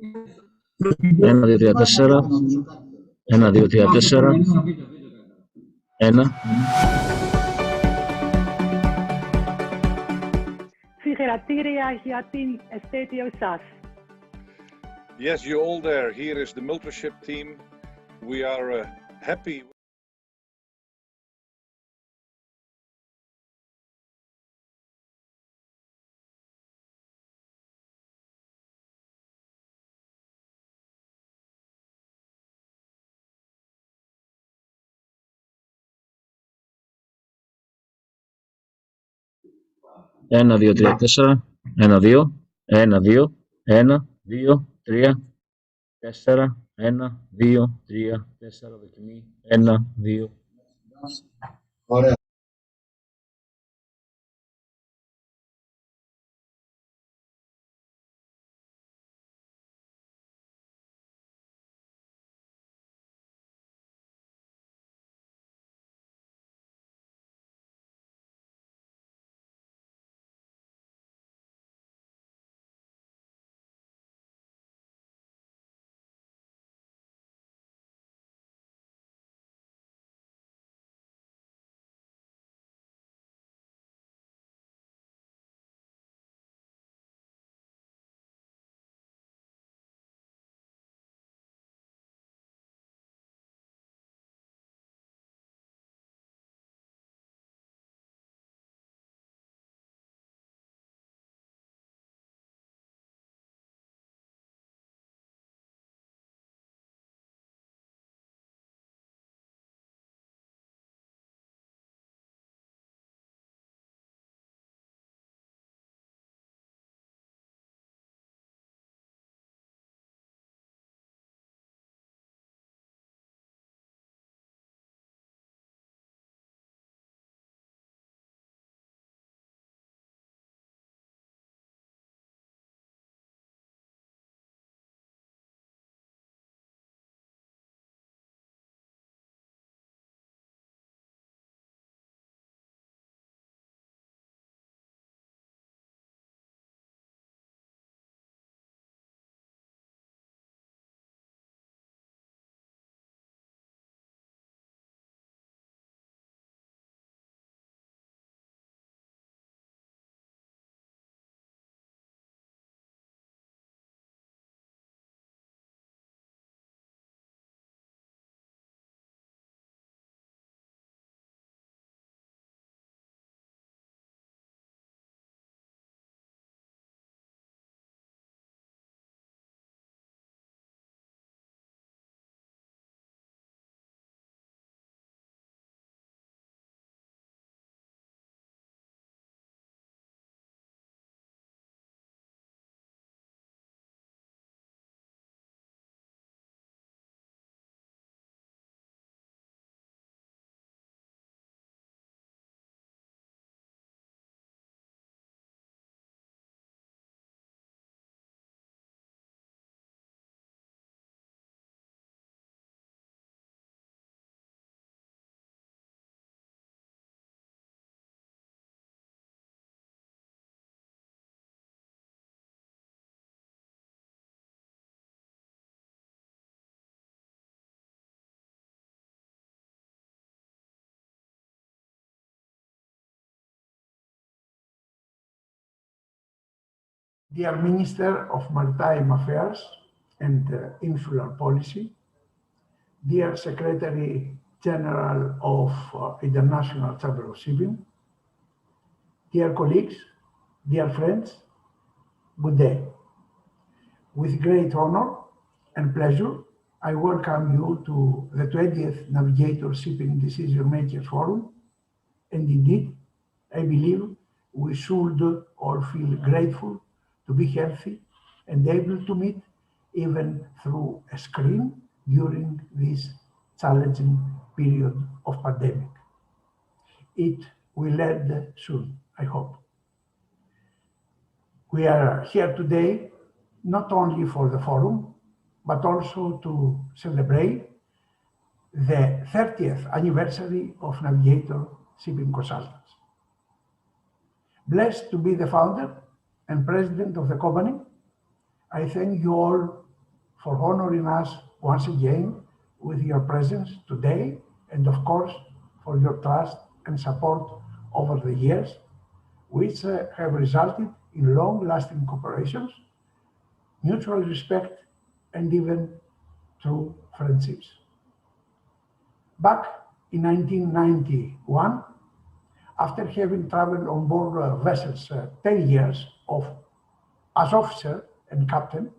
1, 2, 3, 4. 1, 2, 3, 4. 1. Συγχαρητήρια για την επέτειο σας. Yes, you all there. Here is the Multraship team. We are happy. Ένα, 2, 3, 4. 1, 2. 1, 2. 1, 2, 3, 4. 1, 2, 3, 4. Δοκιμή. 1, 2. Ωραία. Dear Minister of Maritime Affairs and Insular Policy, dear Secretary General of International Chamber of Shipping, dear colleagues, dear friends, good day. With great honor and pleasure, I welcome you to the 20th Navigator Shipping Decision Makers Forum, and indeed, I believe we should all feel grateful to be healthy and able to meet even through a screen during this challenging period of pandemic. It will end soon, I hope. We are here today not only for the forum, but also to celebrate the 30th anniversary of Navigator Shipping Consultants. Blessed to be the founder and president of the company, I thank you all for honoring us once again with your presence today, and of course, for your trust and support over the years, which have resulted in long-lasting cooperations, mutual respect, and even true friendships. Back in 1991, after having traveled on board vessels 10 years as officer and captain,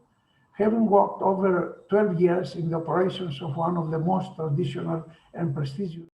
having worked over 12 years in the operations of one of the most traditional and prestigious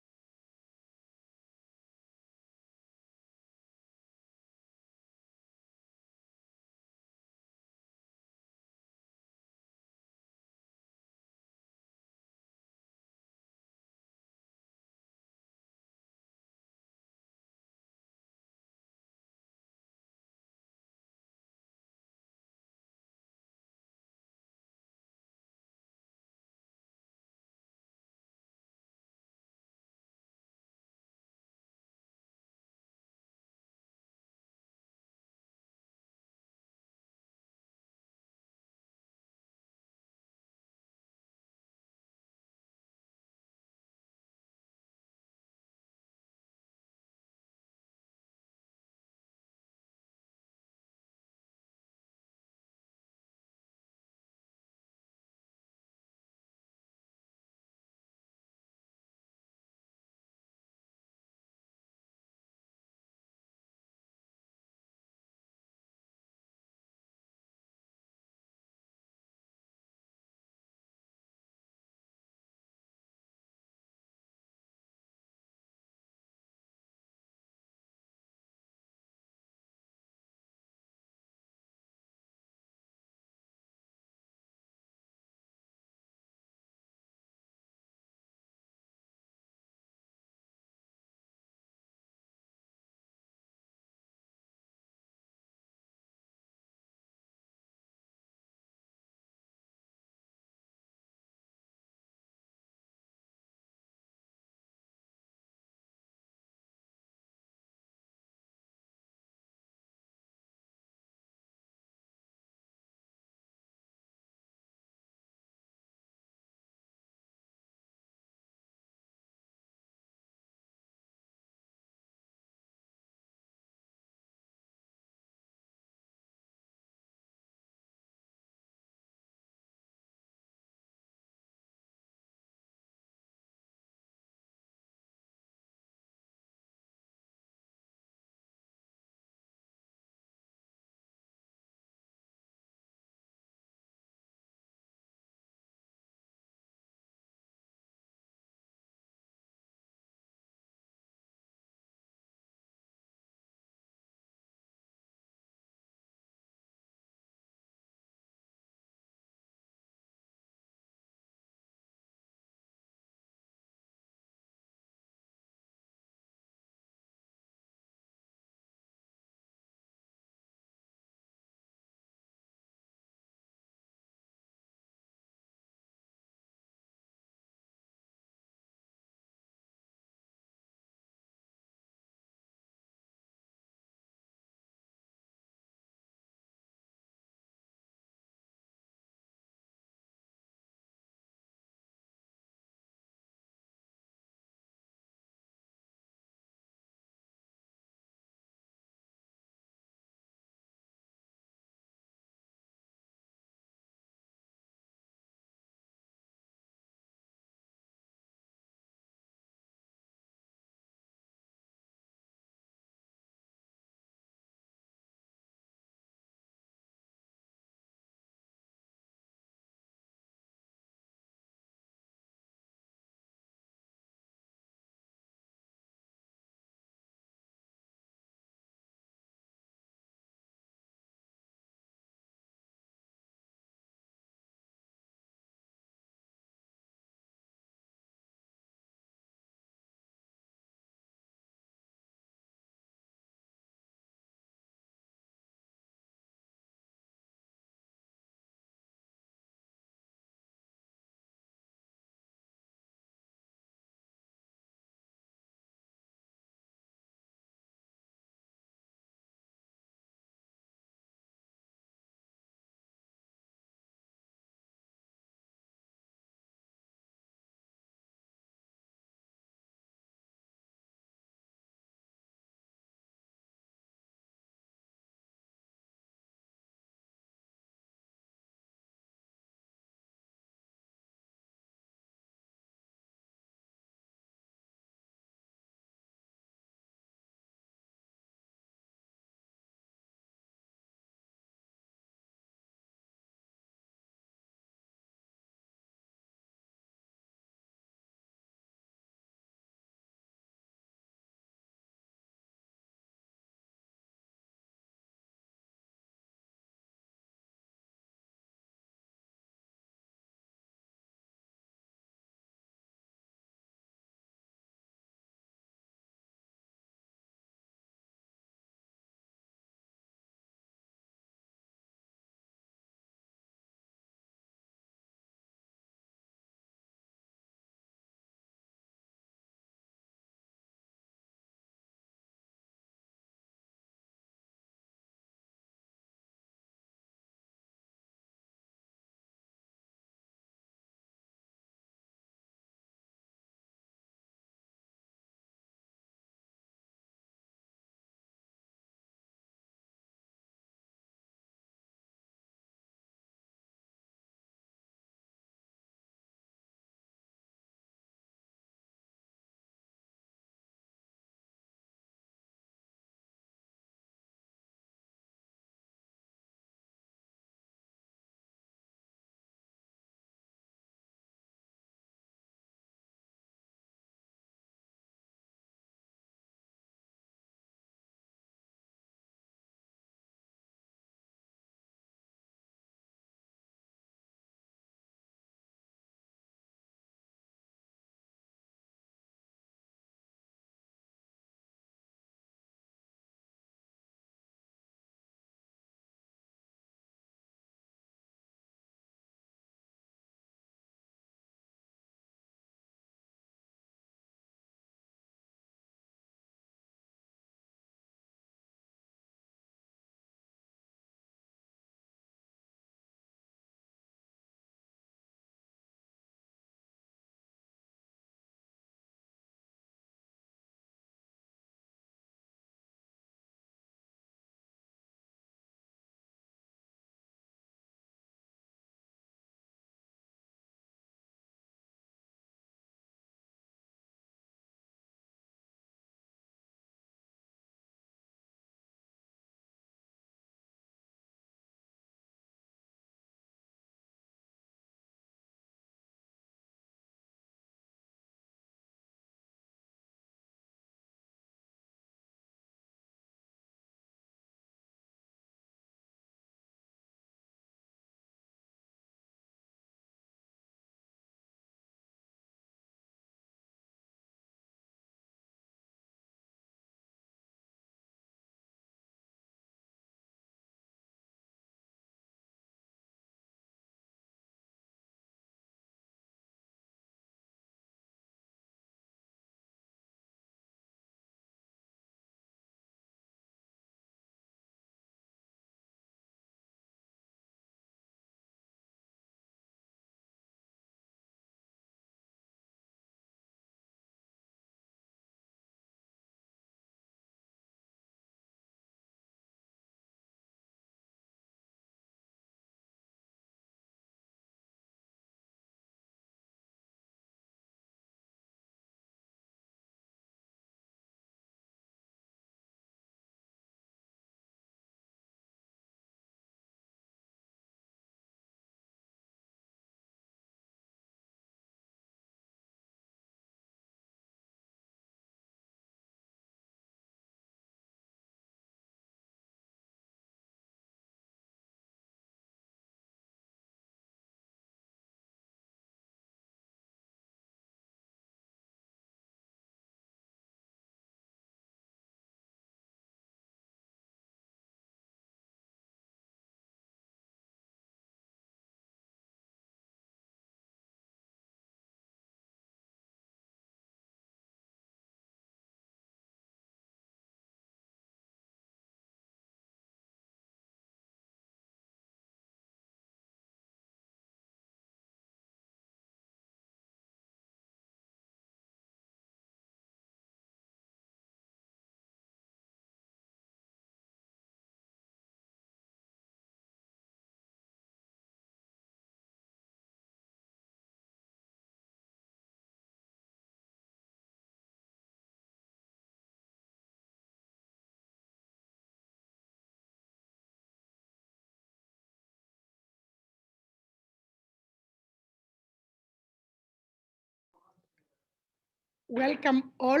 Welcome all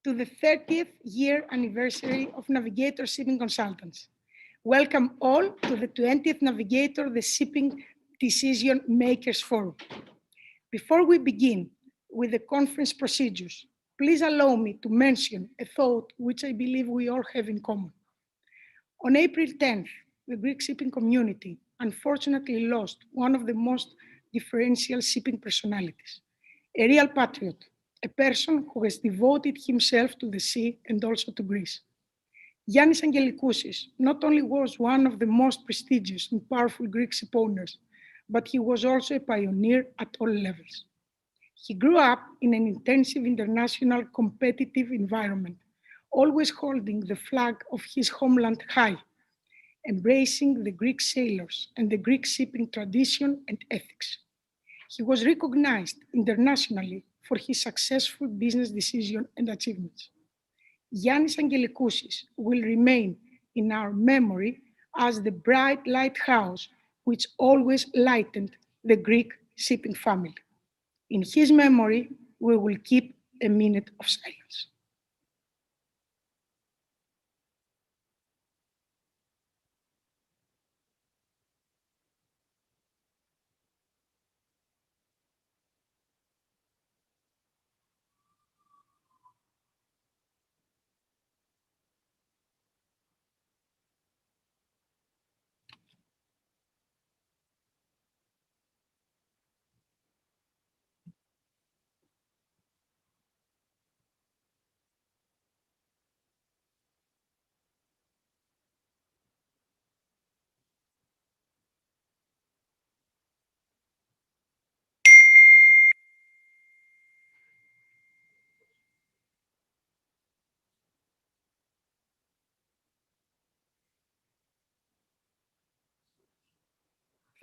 to the 30th year anniversary of Navigator Shipping Consultants. Welcome all to the 20th Navigator, the Shipping Decision Makers Forum. Before we begin with the conference procedures, please allow me to mention a thought which I believe we all have in common. On April 10th, the Greek shipping community unfortunately lost one of the most differential shipping personalities, a real patriot, a person who has devoted himself to the sea and also to Greece. Yannis Angelikousis not only was one of the most prestigious and powerful Greek ship owners, but he was also a pioneer at all levels. He grew up in an intensive international competitive environment, always holding the flag of his homeland high, embracing the Greek sailors and the Greek shipping tradition and ethics. He was recognized internationally for his successful business decisions and achievements. Yannis Angelikousis will remain in our memory as the bright lighthouse which always lightened the Greek shipping family. In his memory, we will keep a minute of silence.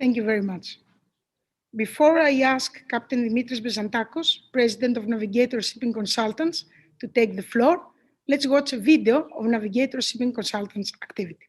Thank you very much. Before I ask Captain Dimitris Bezantakos, President of Navigator Shipping Consultants, to take the floor, let's watch a video of Navigator Shipping Consultants activity.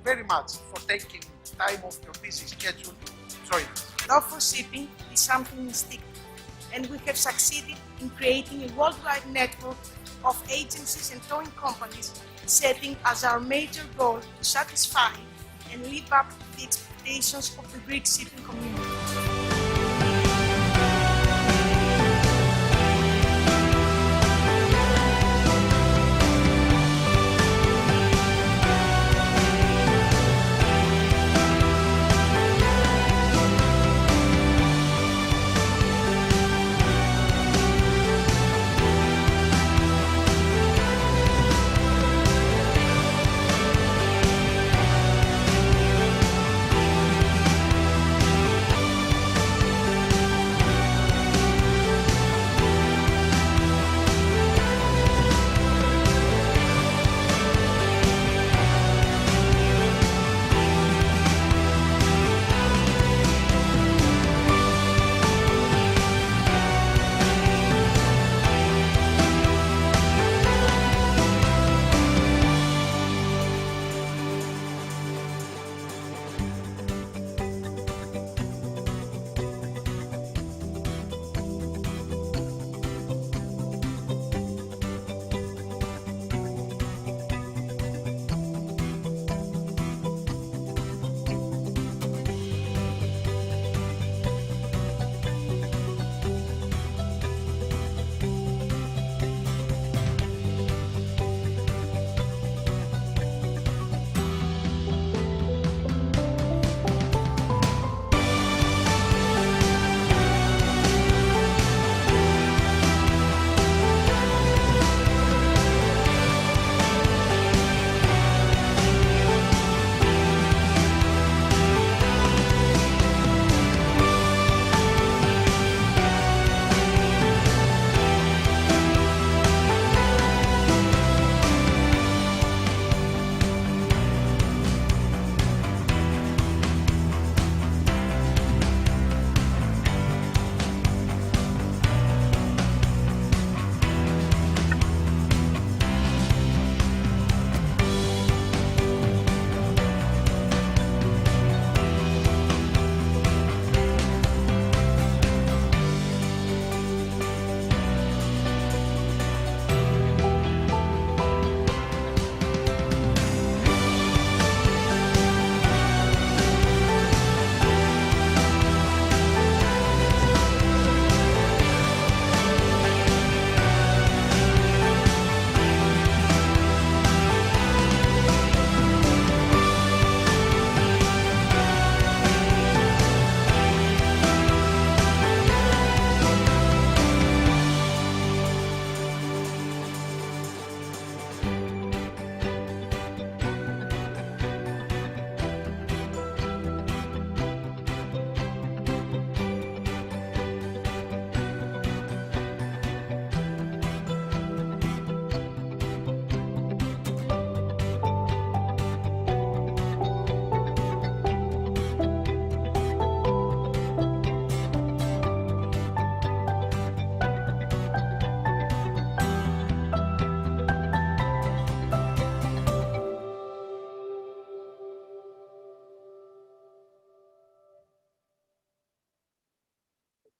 Very much for taking time off your busy schedule to join us. Love for shipping is something instinctive, and we have succeeded in creating a worldwide network of agencies and towing companies, setting as our major goal to satisfy and live up to the expectations of the Greek shipping community.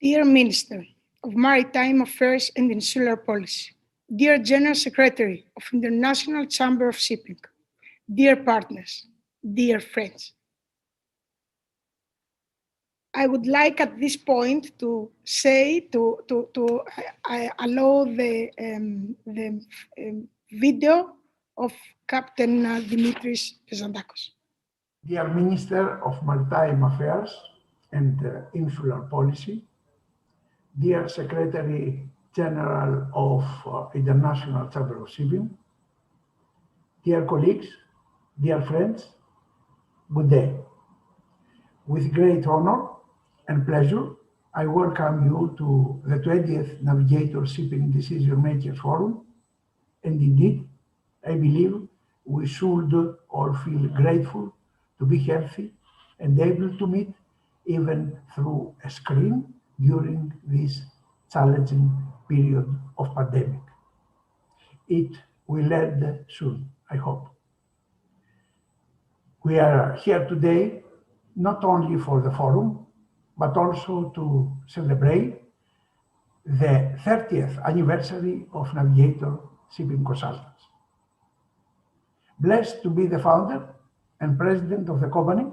Dear Minister of Maritime Affairs and Insular Policy, dear General Secretary of International Chamber of Shipping, dear partners, dear friends. I would like at this point to say, allow the video of Captain Dimitris Pezandakos. Dear Minister of Maritime Affairs and Insular Policy, dear Secretary General of International Chamber of Shipping, dear colleagues, dear friends, good day. With great honor and pleasure, I welcome you to the 20th Navigator Shipping Decision Makers Forum, and indeed, I believe we should all feel grateful to be healthy and able to meet even through a screen during this challenging period of pandemic. It will end soon, I hope. We are here today not only for the forum, but also to celebrate the 30th anniversary of Navigator Shipping Consultants. Blessed to be the founder and president of the company,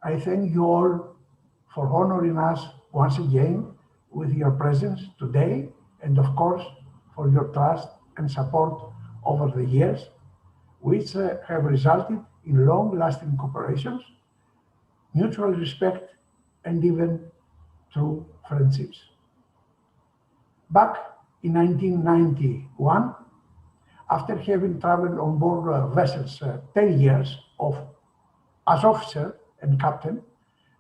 I thank you all for honoring us once again with your presence today, and of course, for your trust and support over the years, which have resulted in long-lasting cooperations, mutual respect, and even true friendships. Back in 1991, after having traveled on board vessels 10 years as officer and captain,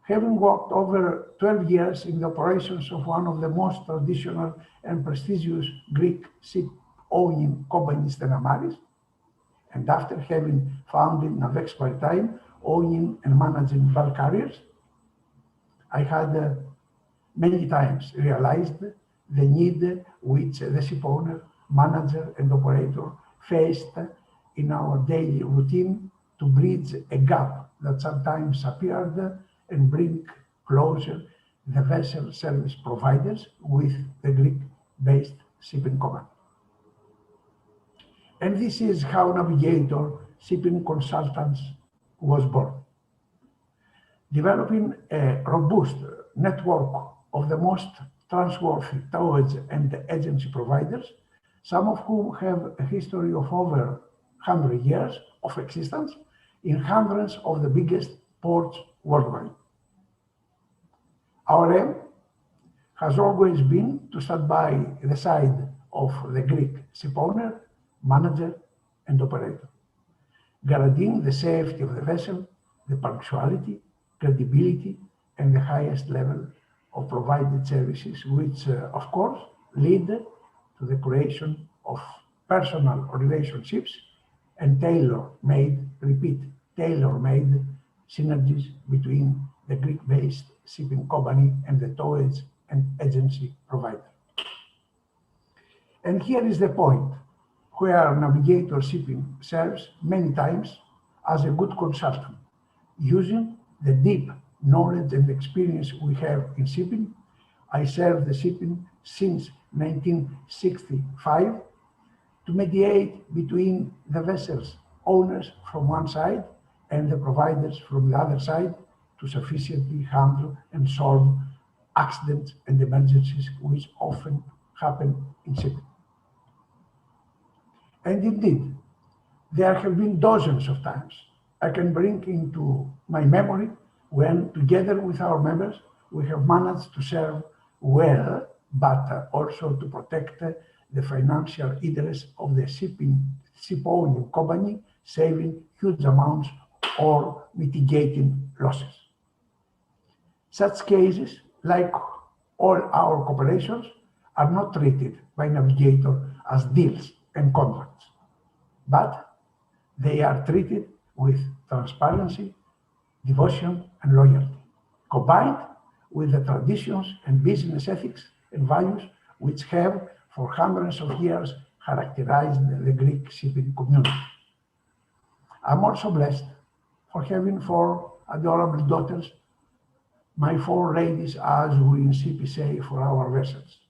having worked over 12 years in the operations of one of the most traditional and prestigious Greek ship-owning companies, Stenamaris, and after having founded Navex Maritime, owning and managing bulk carriers, I had many times realized the need which the ship owner, manager, and operator faced in our daily routine to bridge a gap that sometimes appeared and bring closer the vessel service providers with the Greek-based shipping company. And this is how Navigator Shipping Consultants was born. Developing a robust network of the most trustworthy towage and agency providers, some of whom have a history of over 100 years of existence in hundreds of the biggest ports worldwide. Our aim has always been to stand by the side of the Greek ship owner, manager, and operator, guaranteeing the safety of the vessel, the punctuality, credibility, and the highest level of provided services, which, of course, lead to the creation of personal relationships and tailor-made synergies between the Greek-based shipping company and the towage and agency provider. And here is the point where Navigator Shipping serves many times as a good consultant, using the deep knowledge and experience we have in shipping. I served the shipping since 1965 to mediate between the vessel's owners from one side and the providers from the other side to sufficiently handle and solve accidents and emergencies which often happen in shipping. And indeed, there have been dozens of times I can bring into my memory when, together with our members, we have managed to serve well, but also to protect the financial interests of the ship-owning company, saving huge amounts or mitigating losses. Such cases, like all our corporations, are not treated by Navigator as deals and contracts, but they are treated with transparency, devotion, and loyalty, combined with the traditions and business ethics and values which have, for hundreds of years, characterized the Greek shipping community. I'm also blessed for having four adorable daughters, my four ladies, as we in CP say, for our vessels,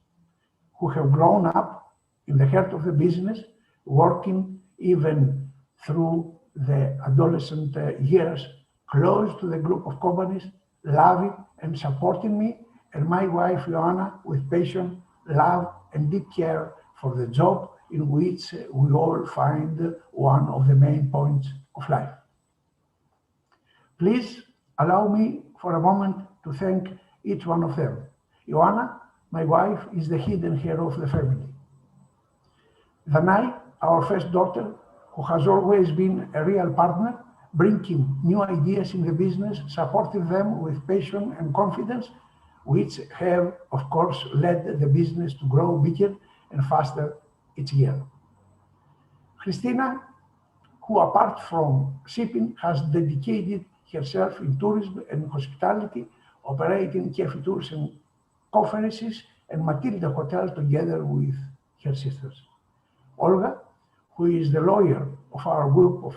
who have grown up in the heart of the business, working even through the adolescent years, close to the group of companies, loving and supporting me, and my wife, Joanna, with passion, love, and deep care for the job in which we all find one of the main points of life. Please allow me for a moment to thank each one of them. Joanna, my wife, is the hidden hero of the family. Danai, our first daughter, who has always been a real partner, bringing new ideas in the business, supporting them with passion and confidence, which have, of course, led the business to grow bigger and faster each year. Christina, who apart from shipping has dedicated herself in tourism and hospitality, operating Kefi Tours and conferences and Matilda Hotel together with her sisters. Olga, who is the lawyer of our group of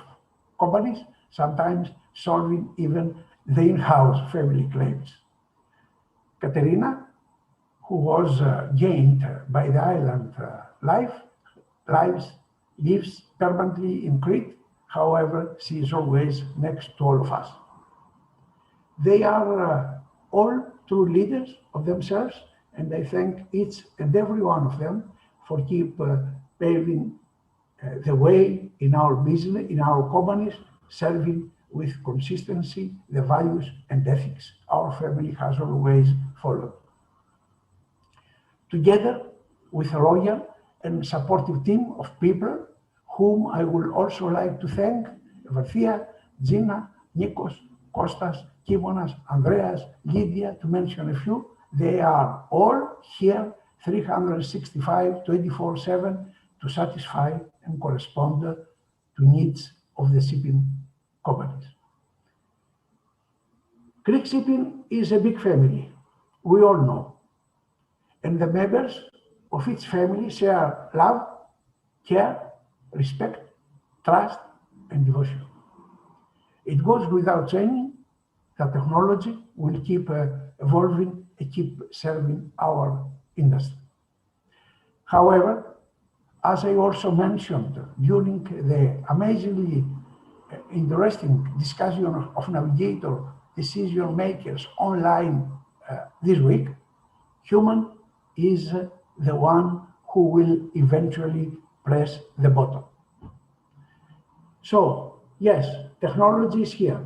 companies, sometimes solving even the in-house family claims. Katerina, who was gained by the island lives permanently in Crete. However, she is always next to all of us. They are all true leaders of themselves, and I thank each and every one of them for keep paving the way in our business, in our companies, serving with consistency the values and ethics our family has always followed. Together with a loyal and supportive team of people, whom I would also like to thank, Vathia, Gina, Nikos, Kostas, Kimonas, Andreas, Lydia, to mention a few. They are all here 365, 24/7 to satisfy and correspond to needs of the shipping companies. Greek shipping is a big family, we all know, and the members of each family share love, care, respect, trust, and devotion. It goes without saying that technology will keep evolving and keep serving our industry. However, as I also mentioned during the amazingly interesting discussion of Navigator decision makers online this week, human is the one who will eventually press the button. So, yes, technology is here,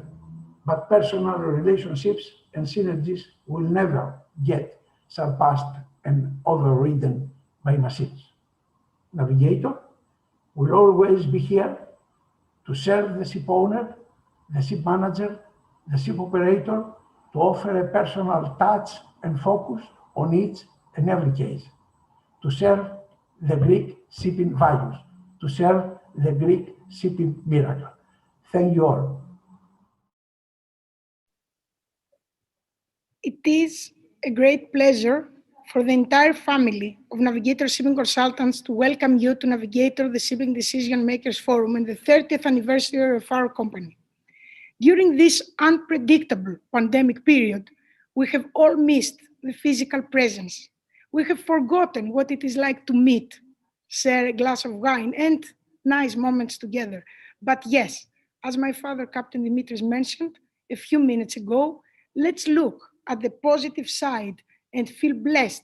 but personal relationships and synergies will never get surpassed and overridden by machines. Navigator will always be here to serve the ship owner, the ship manager, the ship operator, to offer a personal touch and focus on each and every case, to serve the Greek shipping values, to serve the Greek shipping miracle. Thank you all. It is a great pleasure for the entire family of Navigator Shipping Consultants to welcome you to Navigator, the Shipping Decision Makers Forum, and the 30th anniversary of our company. During this unpredictable pandemic period, we have all missed the physical presence. We have forgotten what it is like to meet, share a glass of wine, and nice moments together. But yes, as my father, Captain Dimitris, mentioned a few minutes ago, let's look at the positive side and feel blessed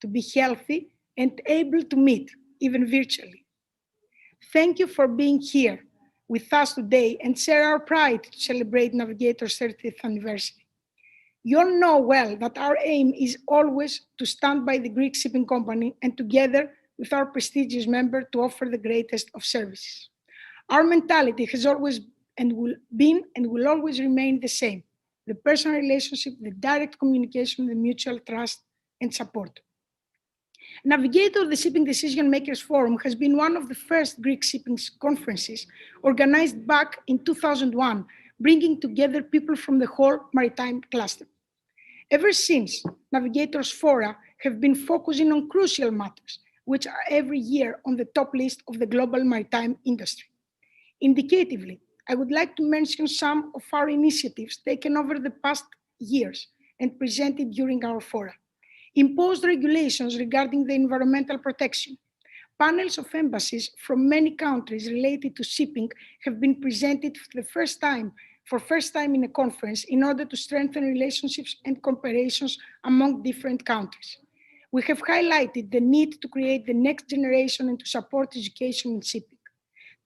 to be healthy and able to meet, even virtually. Thank you for being here with us today and share our pride to celebrate Navigator's 30th anniversary. You all know well that our aim is always to stand by the Greek shipping company and together with our prestigious member to offer the greatest of services. Our mentality has always and will always remain the same: the personal relationship, the direct communication, the mutual trust and support. Navigator, the Shipping Decision Makers Forum, has been one of the first Greek shipping conferences organized back in 2001, bringing together people from the whole maritime cluster. Ever since, Navigator's fora have been focusing on crucial matters, which are every year on the top list of the global maritime industry. Indicatively, I would like to mention some of our initiatives taken over the past years and presented during our fora. Imposed regulations regarding the environmental protection. Panels of embassies from many countries related to shipping have been presented for first time in a conference in order to strengthen relationships and cooperations among different countries. We have highlighted the need to create the next generation and to support education in shipping.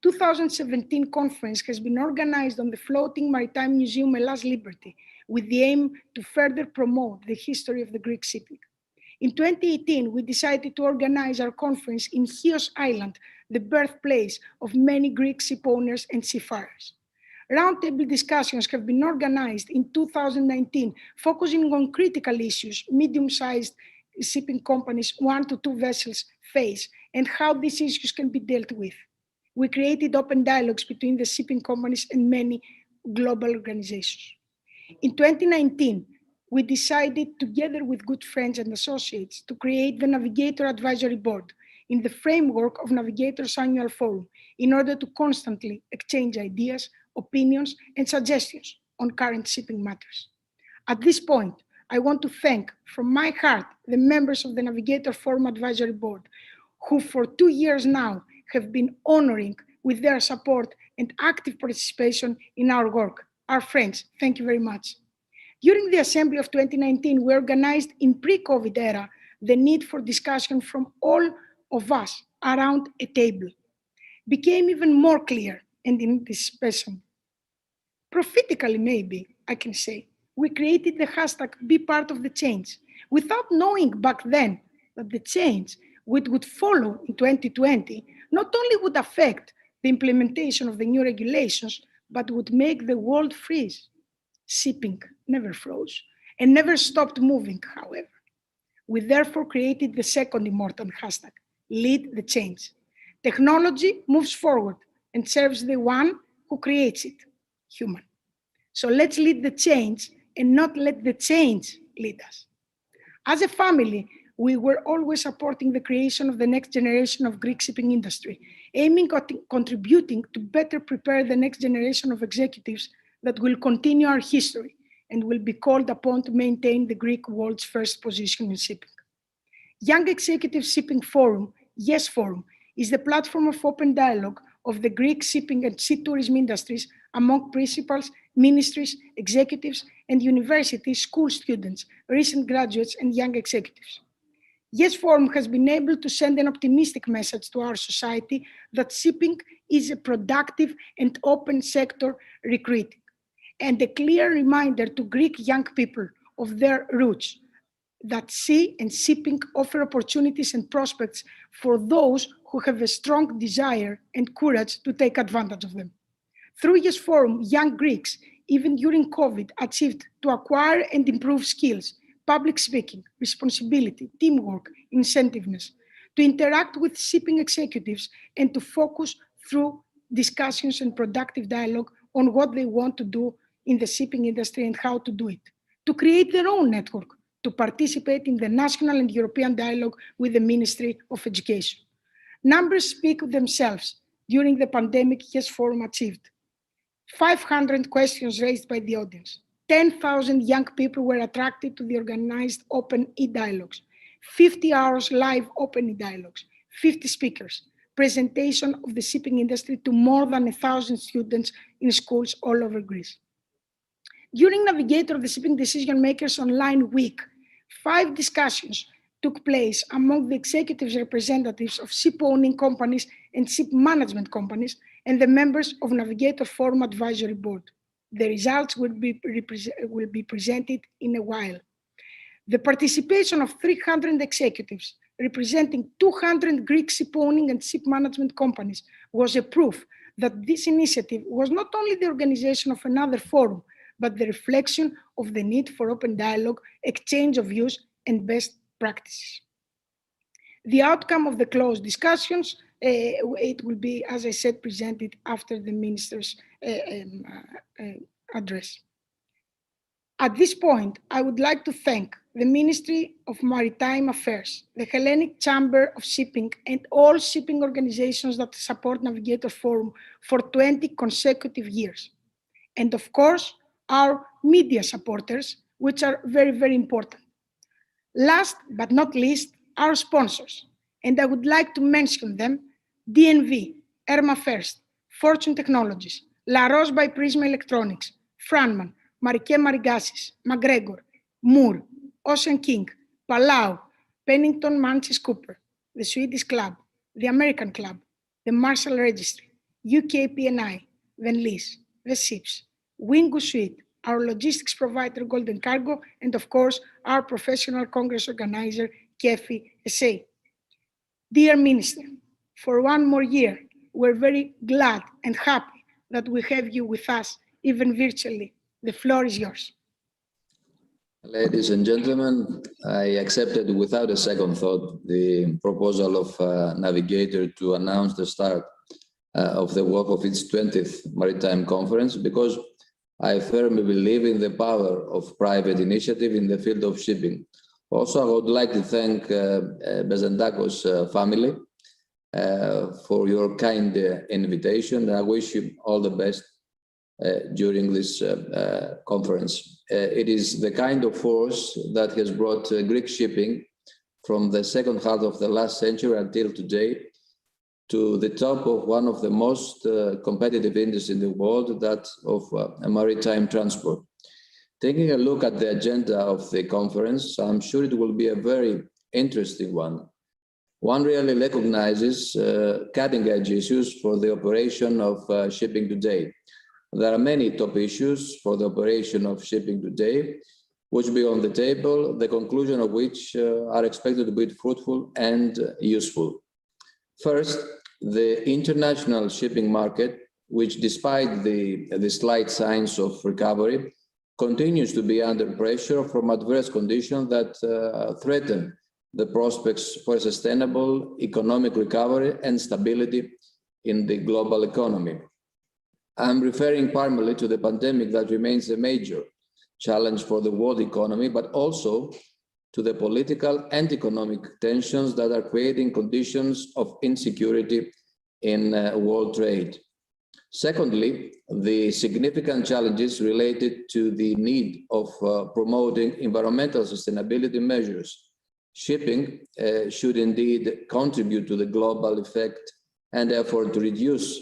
2017 conference has been organized on the floating maritime museum Hellas Liberty with the aim to further promote the history of the Greek shipping. In 2018, we decided to organize our conference in Chios Island, the birthplace of many Greek ship owners and seafarers. Roundtable discussions have been organized in 2019, focusing on critical issues medium-sized shipping companies, 1 to 2 vessels face, and how these issues can be dealt with. We created open dialogues between the shipping companies and many global organizations. In 2019, we decided, together with good friends and associates, to create the Navigator Advisory Board in the framework of Navigator's annual forum in order to constantly exchange ideas, opinions, and suggestions on current shipping matters. At this point, I want to thank from my heart the members of the Navigator Forum Advisory Board, who for 2 years now have been honoring with their support and active participation in our work. Our friends, thank you very much. During the assembly of 2019, we organized in pre-COVID era the need for discussion from all of us around a table. Became even more clear and indispensable. Prophetically, maybe, I can say, we created the hashtag Be Part of the Change, without knowing back then that the change which would follow in 2020 not only would affect the implementation of the new regulations, but would make the world freeze. Shipping never froze and never stopped moving, however. We therefore created the second immortal hashtag, Lead the Change. Technology moves forward and serves the one who creates it, human. So let's lead the change and not let the change lead us. As a family, we were always supporting the creation of the next generation of Greek shipping industry, aiming at contributing to better prepare the next generation of executives that will continue our history and will be called upon to maintain the Greek world's first position in shipping. Young Executive Shipping Forum, YES Forum, is the platform of open dialogue of the Greek shipping and sea tourism industries among principals, ministries, executives, and university school students, recent graduates, and young executives. YES Forum has been able to send an optimistic message to our society that shipping is a productive and open sector recruiting, and a clear reminder to Greek young people of their roots, that sea and shipping offer opportunities and prospects for those who have a strong desire and courage to take advantage of them. Through YES Forum, young Greeks, even during COVID, achieved to acquire and improve skills, public speaking, responsibility, teamwork, incentiveness, to interact with shipping executives, and to focus through discussions and productive dialogue on what they want to do in the shipping industry and how to do it, to create their own network, to participate in the national and European dialogue with the Ministry of Education. Numbers speak of themselves. During the pandemic, YES Forum achieved 500 questions raised by the audience. 10,000 young people were attracted to the organized open e-dialogues. 50 hours live open e-dialogues. 50 speakers. Presentation of the shipping industry to more than 1,000 students in schools all over Greece. During Navigator, the Shipping Decision Makers Online Week, 5 discussions took place among the executives representatives of ship-owning companies and ship management companies and the members of Navigator Forum Advisory Board. The results will be presented in a while. The participation of 300 executives representing 200 Greek ship-owning and ship management companies was a proof that this initiative was not only the organization of another forum, but the reflection of the need for open dialogue, exchange of views, and best practices. The outcome of the closed discussions, it will be, as I said, presented after the minister's address. At this point, I would like to thank the Ministry of Maritime Affairs, the Hellenic Chamber of Shipping, and all shipping organizations that support Navigator Forum for 20 consecutive years. And of course, our media supporters, which are very, very important. Last but not least, our sponsors, and I would like to mention them: DNV, Erma First, Fortune Technologies, La Roche by Prisma Electronics, Franman, Mariké Marigassis, McGregor, Moore, Ocean King, Palau, Pennington Manchis Cooper, the Swedish Club, the American Club, the Marshall Registry, UK PNI, Van Lees, the Ships, Wingo Suite, our logistics provider Golden Cargo, and of course, our professional Congress organizer, KEFI SA. Dear Minister, for one more year, we're very glad and happy that we have you with us, even virtually. The floor is yours. Ladies and gentlemen, I accepted without a second thought the proposal of Navigator to announce the start of the work of its 20th Maritime Conference, because I firmly believe in the power of private initiative in the field of shipping. Also, I would like to thank Bezendakos family for your kind invitation. I wish you all the best during this conference. It is the kind of force that has brought Greek shipping from the second half of the last century until today to the top of one of the most competitive industries in the world, that of maritime transport. Taking a look at the agenda of the conference, I'm sure it will be a very interesting one. One really recognizes cutting-edge issues for the operation of shipping today. There are many top issues for the operation of shipping today, which will be on the table, the conclusion of which are expected to be fruitful and useful. First, the international shipping market, which despite the slight signs of recovery, continues to be under pressure from adverse conditions that threaten the prospects for sustainable economic recovery and stability in the global economy. I'm referring primarily to the pandemic that remains a major challenge for the world economy, but also to the political and economic tensions that are creating conditions of insecurity in world trade. Secondly, the significant challenges related to the need of promoting environmental sustainability measures. Shipping should indeed contribute to the global effect and effort to reduce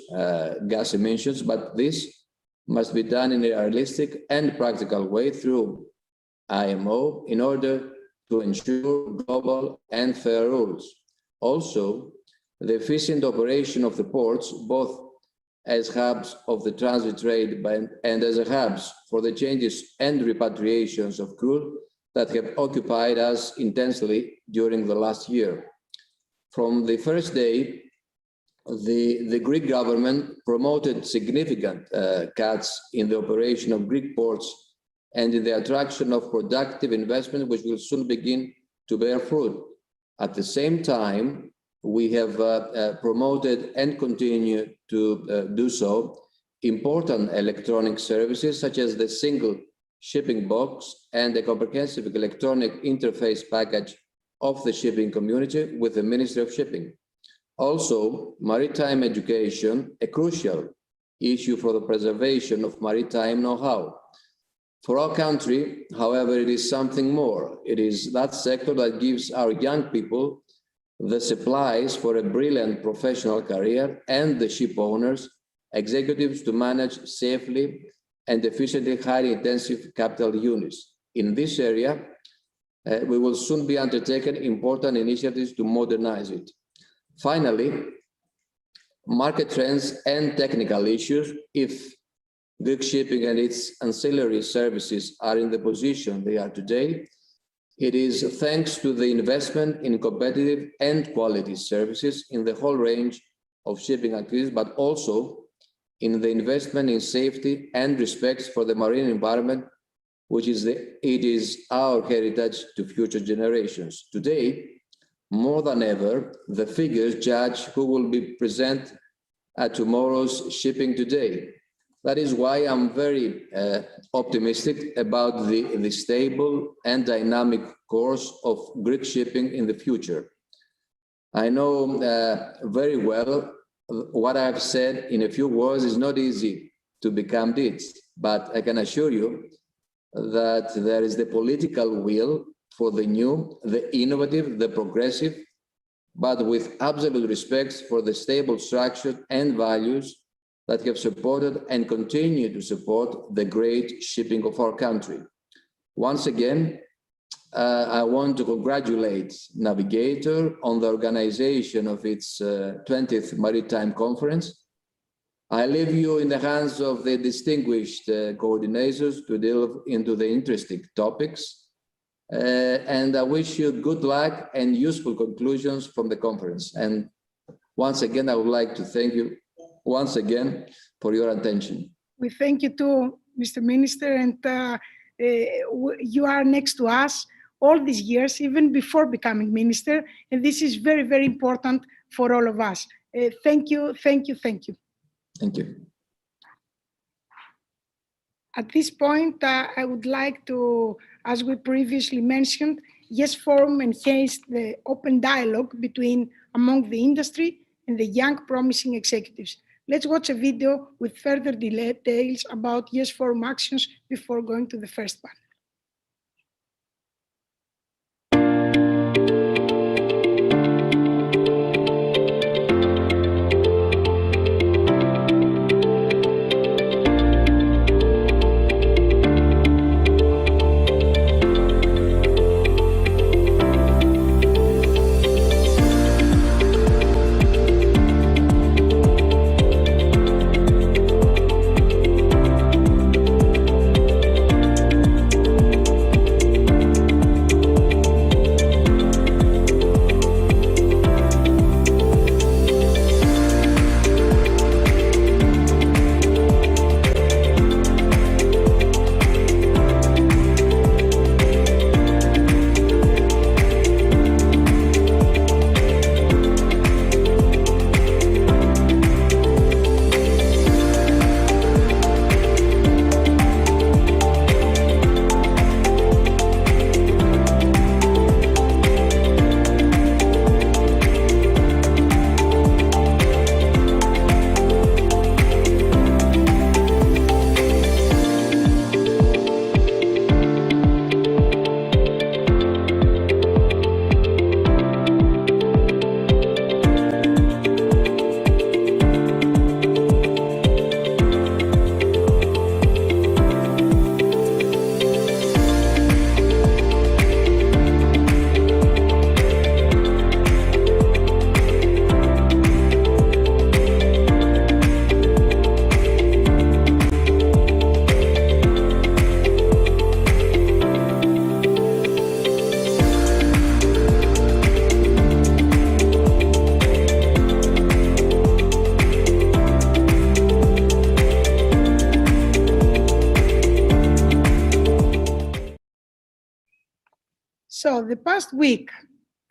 gas emissions, but this must be done in a realistic and practical way through IMO in order to ensure global and fair rules. Also, the efficient operation of the ports, both as hubs of the transit trade and as hubs for the changes and repatriations of crude that have occupied us intensely during the last year. From the first day, the Greek government promoted significant cuts in the operation of Greek ports and in the attraction of productive investment, which will soon begin to bear fruit. At the same time, we have promoted and continue to do so important electronic services such as the single shipping box and the comprehensive electronic interface package of the shipping community with the Ministry of Shipping. Also, maritime education, a crucial issue for the preservation of maritime know-how. For our country, however, it is something more. It is that sector that gives our young people the supplies for a brilliant professional career and the ship owners, executives to manage safely and efficiently highly intensive capital units. In this area, we will soon be undertaking important initiatives to modernize it. Finally, market trends and technical issues. If Greek shipping and its ancillary services are in the position they are today, it is thanks to the investment in competitive and quality services in the whole range of shipping activities, but also in the investment in safety and respect for the marine environment, which is our heritage to future generations. Today, more than ever, the figures judge who will be present at tomorrow's shipping today. That is why I'm very optimistic about the stable and dynamic course of Greek shipping in the future. I know very well what I've said in a few words is not easy to become deeds, but I can assure you that there is the political will for the new, the innovative, the progressive, but with absolute respect for the stable structure and values that have supported and continue to support the great shipping of our country. Once again, I want to congratulate Navigator on the organization of its 20th Maritime Conference. I leave you in the hands of the distinguished coordinators to delve into the interesting topics. And I wish you good luck and useful conclusions from the conference. And once again, I would like to thank you once again for your attention. We thank you too, Mr. Minister, and you are next to us all these years, even before becoming minister, and this is very, very important for all of us. Thank you, thank you, thank you. Thank you. At this point, I would like to, as we previously mentioned, Yes Forum enhance the open dialogue among the industry and the young promising executives. Let's watch a video with further details about Yes Forum actions before going to the first one. So the past week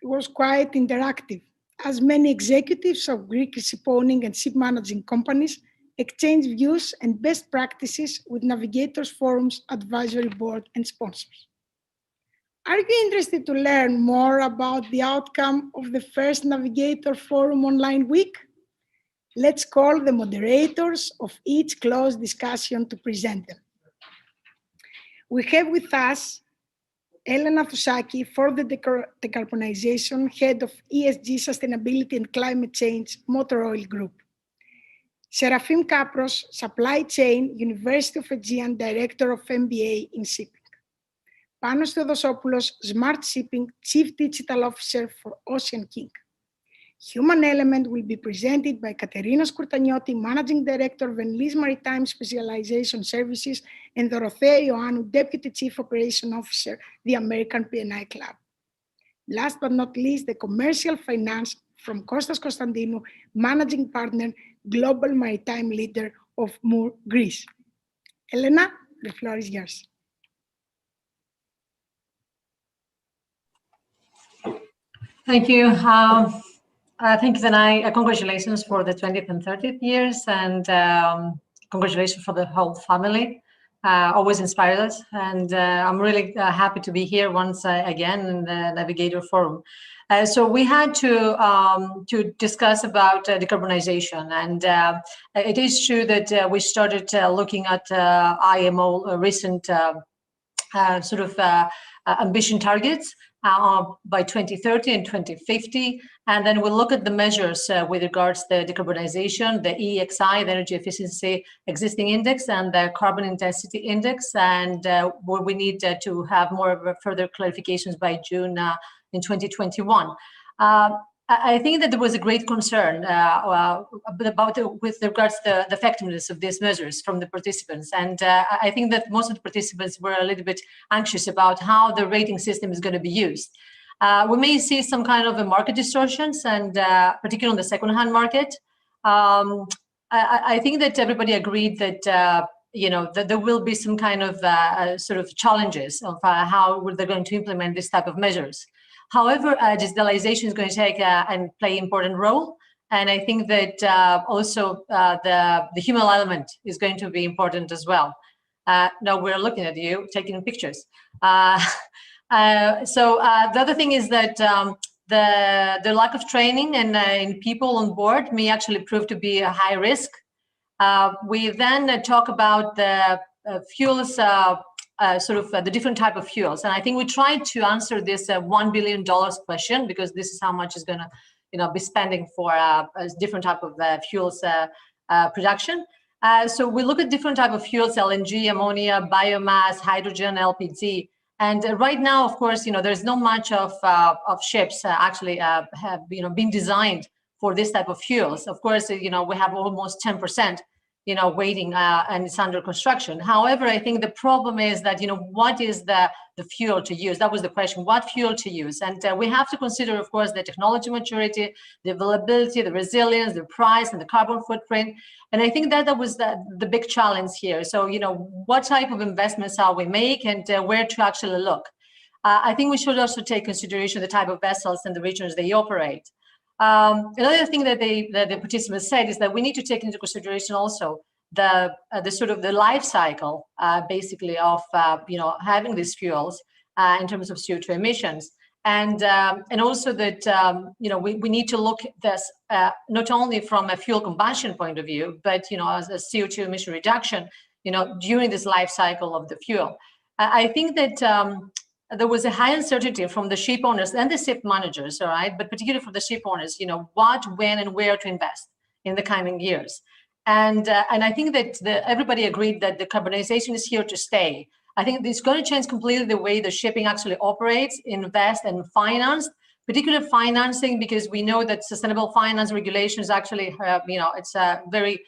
was quite interactive, as many executives of Greek shipowning and ship managing companies exchanged views and best practices with Navigators Forum's advisory board and sponsors. Are you interested to learn more about the outcome of the first Navigator Forum Online Week? Let's call the moderators of each closed discussion to present them. We have with us Elena Fusaki for the Decarbonization, Head of ESG Sustainability and Climate Change, Motor Oil Group. Serafim Kapros, Supply Chain, University of Aegean, Director of MBA in Shipping. Panos Theodosopoulos, Smart Shipping, Chief Digital Officer for Ocean King. Human Element will be presented by Katerina Skurtaniotti, Managing Director of Enlis Maritime Specialization Services, and Dorothea Ioannou, Deputy Chief Operation Officer, the American P&I Club. Last but not least, the Commercial Finance from Kostas Konstantinou, Managing Partner, Global Maritime Leader of Moore, Greece. Elena, the floor is yours. Thank you. Thank you, Danai. Congratulations for the 20th and 30th years, and congratulations for the whole family. Always inspired us, and I'm really happy to be here once again in the Navigator Forum. So we had to discuss about decarbonization, and it is true that we started looking at IMO recent ambition targets by 2030 and 2050. And then we'll look at the measures with regards to the decarbonization, the EEXI, the Energy Efficiency Existing Index, and the Carbon Intensity Index, and where we need to have more further clarifications by June in 2021. I think that there was a great concern with regards to the effectiveness of these measures from the participants. And I think that most of the participants were a little bit anxious about how the rating system is going to be used. We may see some kind of a market distortions, and particularly on the second-hand market. I think that everybody agreed that that there will be some kind of sort of challenges of how they're going to implement this type of measures. However, digitalization is going to take and play an important role. And I think that also the human element is going to be important as well. Now we're looking at you taking pictures. So the other thing is that the lack of training and in people on board may actually prove to be a high risk. We then talk about the fuels, the different type of fuels, and I think we tried to answer this $1 billion question, because this is how much is going to, be spending for a different type of fuels production. So we look at different type of fuels: LNG, ammonia, biomass, hydrogen, LPG. And right now, of course, there's not much of ships actually have been designed for this type of fuels. Of course, we have almost 10%. Waiting and it's under construction. However, I think the problem is that, what is the fuel to use? That was the question, what fuel to use? And we have to consider, of course, the technology maturity, the availability, the resilience, the price, and the carbon footprint. And I think that was the big challenge here. So, what type of investments are we make, and where to actually look? I think we should also take consideration the type of vessels and the regions they operate. Another thing that the participants said is that we need to take into consideration also the sort of the life cycle, basically, of having these fuels in terms of CO2 emissions, and also that we need to look at this not only from a fuel combustion point of view, but as a CO2 emission reduction, during this life cycle of the fuel. I think that. There was a high uncertainty from the ship owners and the ship managers, all right, but particularly for the ship owners, what, when, and where to invest in the coming years. And I think that everybody agreed that decarbonization is here to stay. I think it's going to change completely the way the shipping actually operates, invest, and finance, particularly financing, because we know that sustainable finance regulations actually have, it's very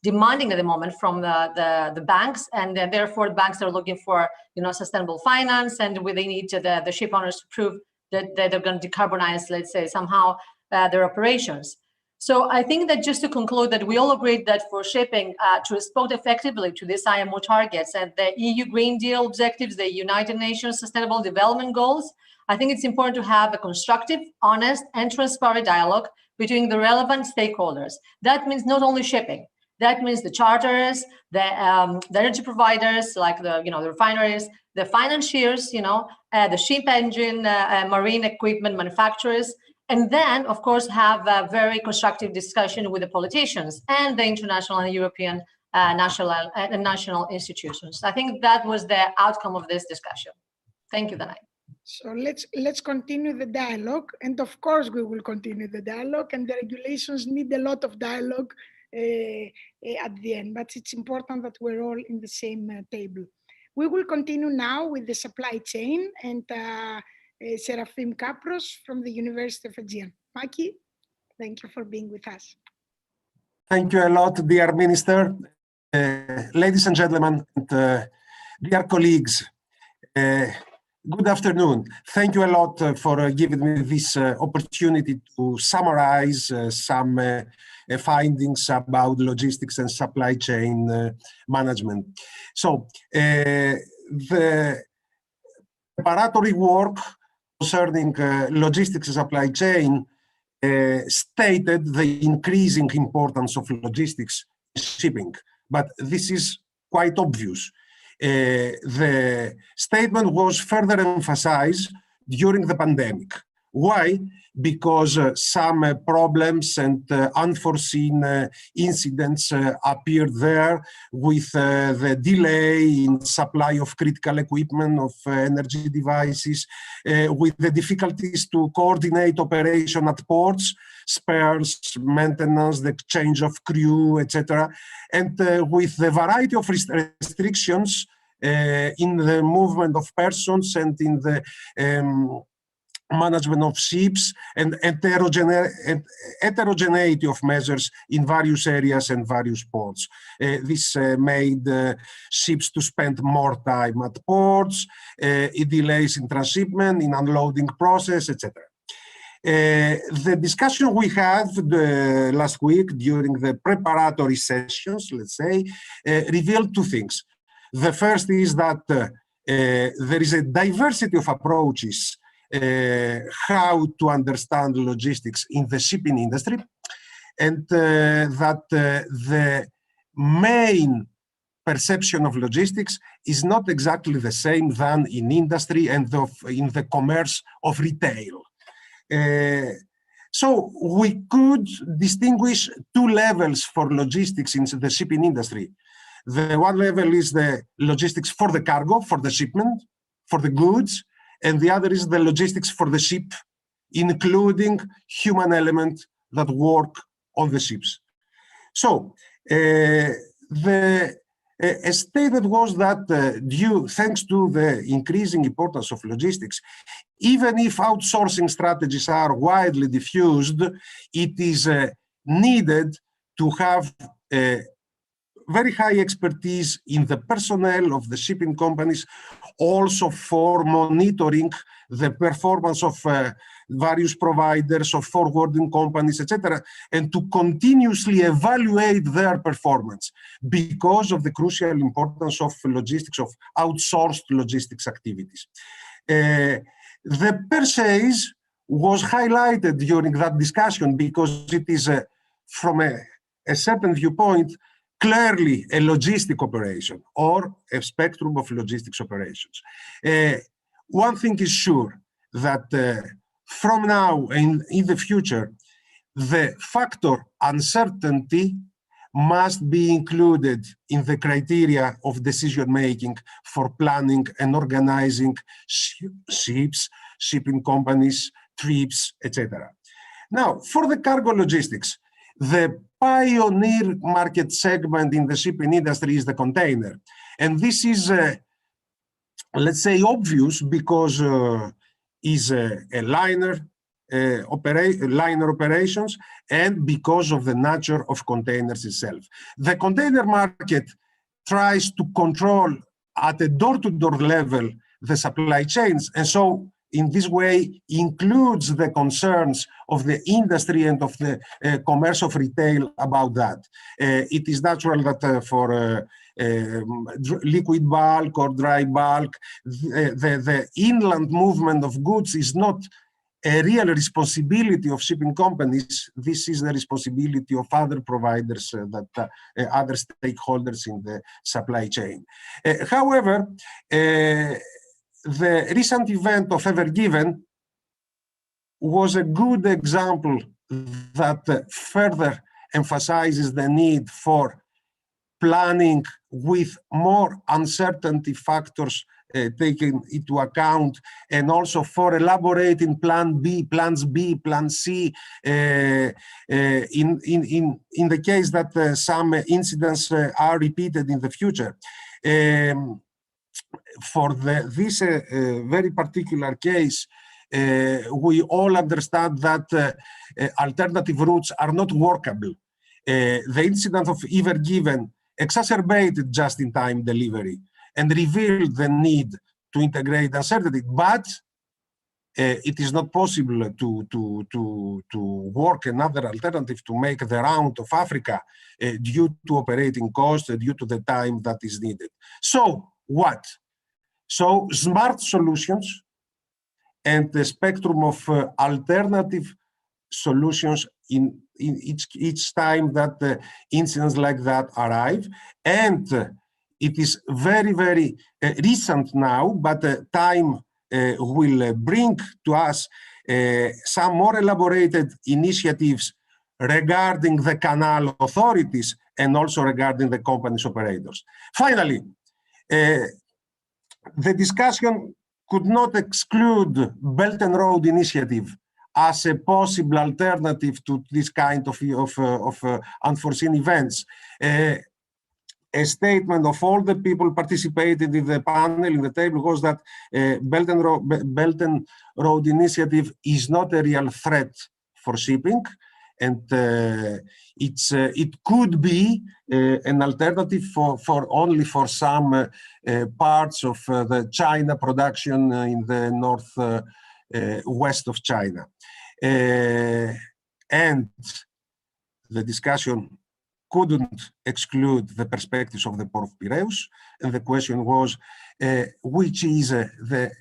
demanding at the moment from the banks, and therefore banks are looking for sustainable finance, and they need the ship owners to prove that they're going to decarbonize, let's say, somehow their operations. So I think that just to conclude, that we all agreed that for shipping to respond effectively to these IMO targets and the EU Green Deal objectives, the United Nations Sustainable Development Goals, I think it's important to have a constructive, honest, and transparent dialogue between the relevant stakeholders. That means not only shipping. That means the charterers, the energy providers, like the refineries, the financiers, the ship engine, marine equipment manufacturers, and then, of course, have a very constructive discussion with the politicians and the international and European national institutions. I think that was the outcome of this discussion. Thank you, Danai. So let's continue the dialogue, and of course we will continue the dialogue, and the regulations need a lot of dialogue at the end, but it's important that we're all in the same table. We will continue now with the supply chain, and Serafim Kapros from the University of Aegean. Maki, thank you for being with us. Thank you a lot, dear Minister. Ladies and gentlemen, and, dear colleagues, good afternoon. Thank you a lot for giving me this opportunity to summarize some findings about logistics and supply chain management. So, the preparatory work concerning logistics and supply chain stated the increasing importance of logistics in shipping, but this is quite obvious. The statement was further emphasized during the pandemic, Why? Because some problems and unforeseen incidents appeared there with the delay in supply of critical equipment, of energy devices, with the difficulties to coordinate operation at ports, spares, maintenance, the exchange of crew, etc. And with the variety of restrictions in the movement of persons and in the management of ships and heterogeneity of measures in various areas and various ports. This made ships to spend more time at ports, it delays in transshipment, in unloading process, etc. The discussion we had last week during the preparatory sessions, let's say, revealed two things. The first is that there is a diversity of approaches how to understand logistics in the shipping industry, and that the main perception of logistics is not exactly the same than in industry and in the commerce of retail. So we could distinguish two levels for logistics in the shipping industry. The one level is the logistics for the cargo, for the shipment, for the goods, and the other is the logistics for the ship, including human element that work on the ships. So a statement was that thanks to the increasing importance of logistics, even if outsourcing strategies are widely diffused, it is needed to have very high expertise in the personnel of the shipping companies, also for monitoring the performance of various providers, of forwarding companies, etc., and to continuously evaluate their performance because of the crucial importance of logistics, of outsourced logistics activities. The purchase was highlighted during that discussion because it is, from a certain viewpoint, clearly a logistic operation or a spectrum of logistics operations. One thing is sure, that from now and in the future, the factor uncertainty must be included in the criteria of decision-making for planning and organizing ships, shipping companies, trips, etc. Now, for the cargo logistics, the pioneer market segment in the shipping industry is the container. And this is, let's say, obvious because is a liner operations and because of the nature of containers itself. The container market tries to control at a door-to-door level the supply chains, and so in this way includes the concerns of the industry and of the commerce of retail about that. It is natural that for liquid bulk or dry bulk, the inland movement of goods is not a real responsibility of shipping companies. This is the responsibility of other providers, other stakeholders in the supply chain. However, the recent event of Ever Given was a good example that further emphasizes the need for planning with more uncertainty factors taken into account, and also for elaborating plans B, plan C, in the case that some incidents are repeated in the future. For this very particular case, we all understand that alternative routes are not workable. The incident of Ever Given exacerbated just-in-time delivery and revealed the need to integrate uncertainty, but it is not possible to work another alternative to make the round of Africa due to operating costs, due to the time that is needed. So what? So smart solutions and the spectrum of alternative solutions in each time that incidents like that arrive. And it is very, very recent now, but time will bring to us some more elaborated initiatives regarding the canal authorities and also regarding the company's operators. Finally, the discussion could not exclude Belt and Road Initiative as a possible alternative to this kind of unforeseen events. A statement of all the people participated in the panel, in the table, was that Belt and Road Initiative is not a real threat for shipping, and it could be an alternative for only for some parts of the China production in the north west of China. And the discussion couldn't exclude the perspectives of the Port of Piraeus, and the question was which is the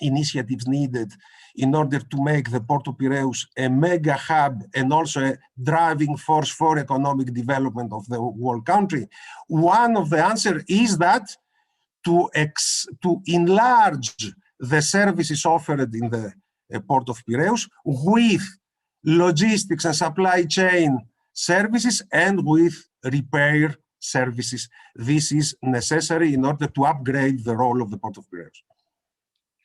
initiatives needed in order to make the Port of Piraeus a mega hub and also a driving force for economic development of the whole country. One of the answers is that to enlarge the services offered in the Port of Piraeus with logistics and supply chain services and with repair services. This is necessary in order to upgrade the role of the Port of Piraeus.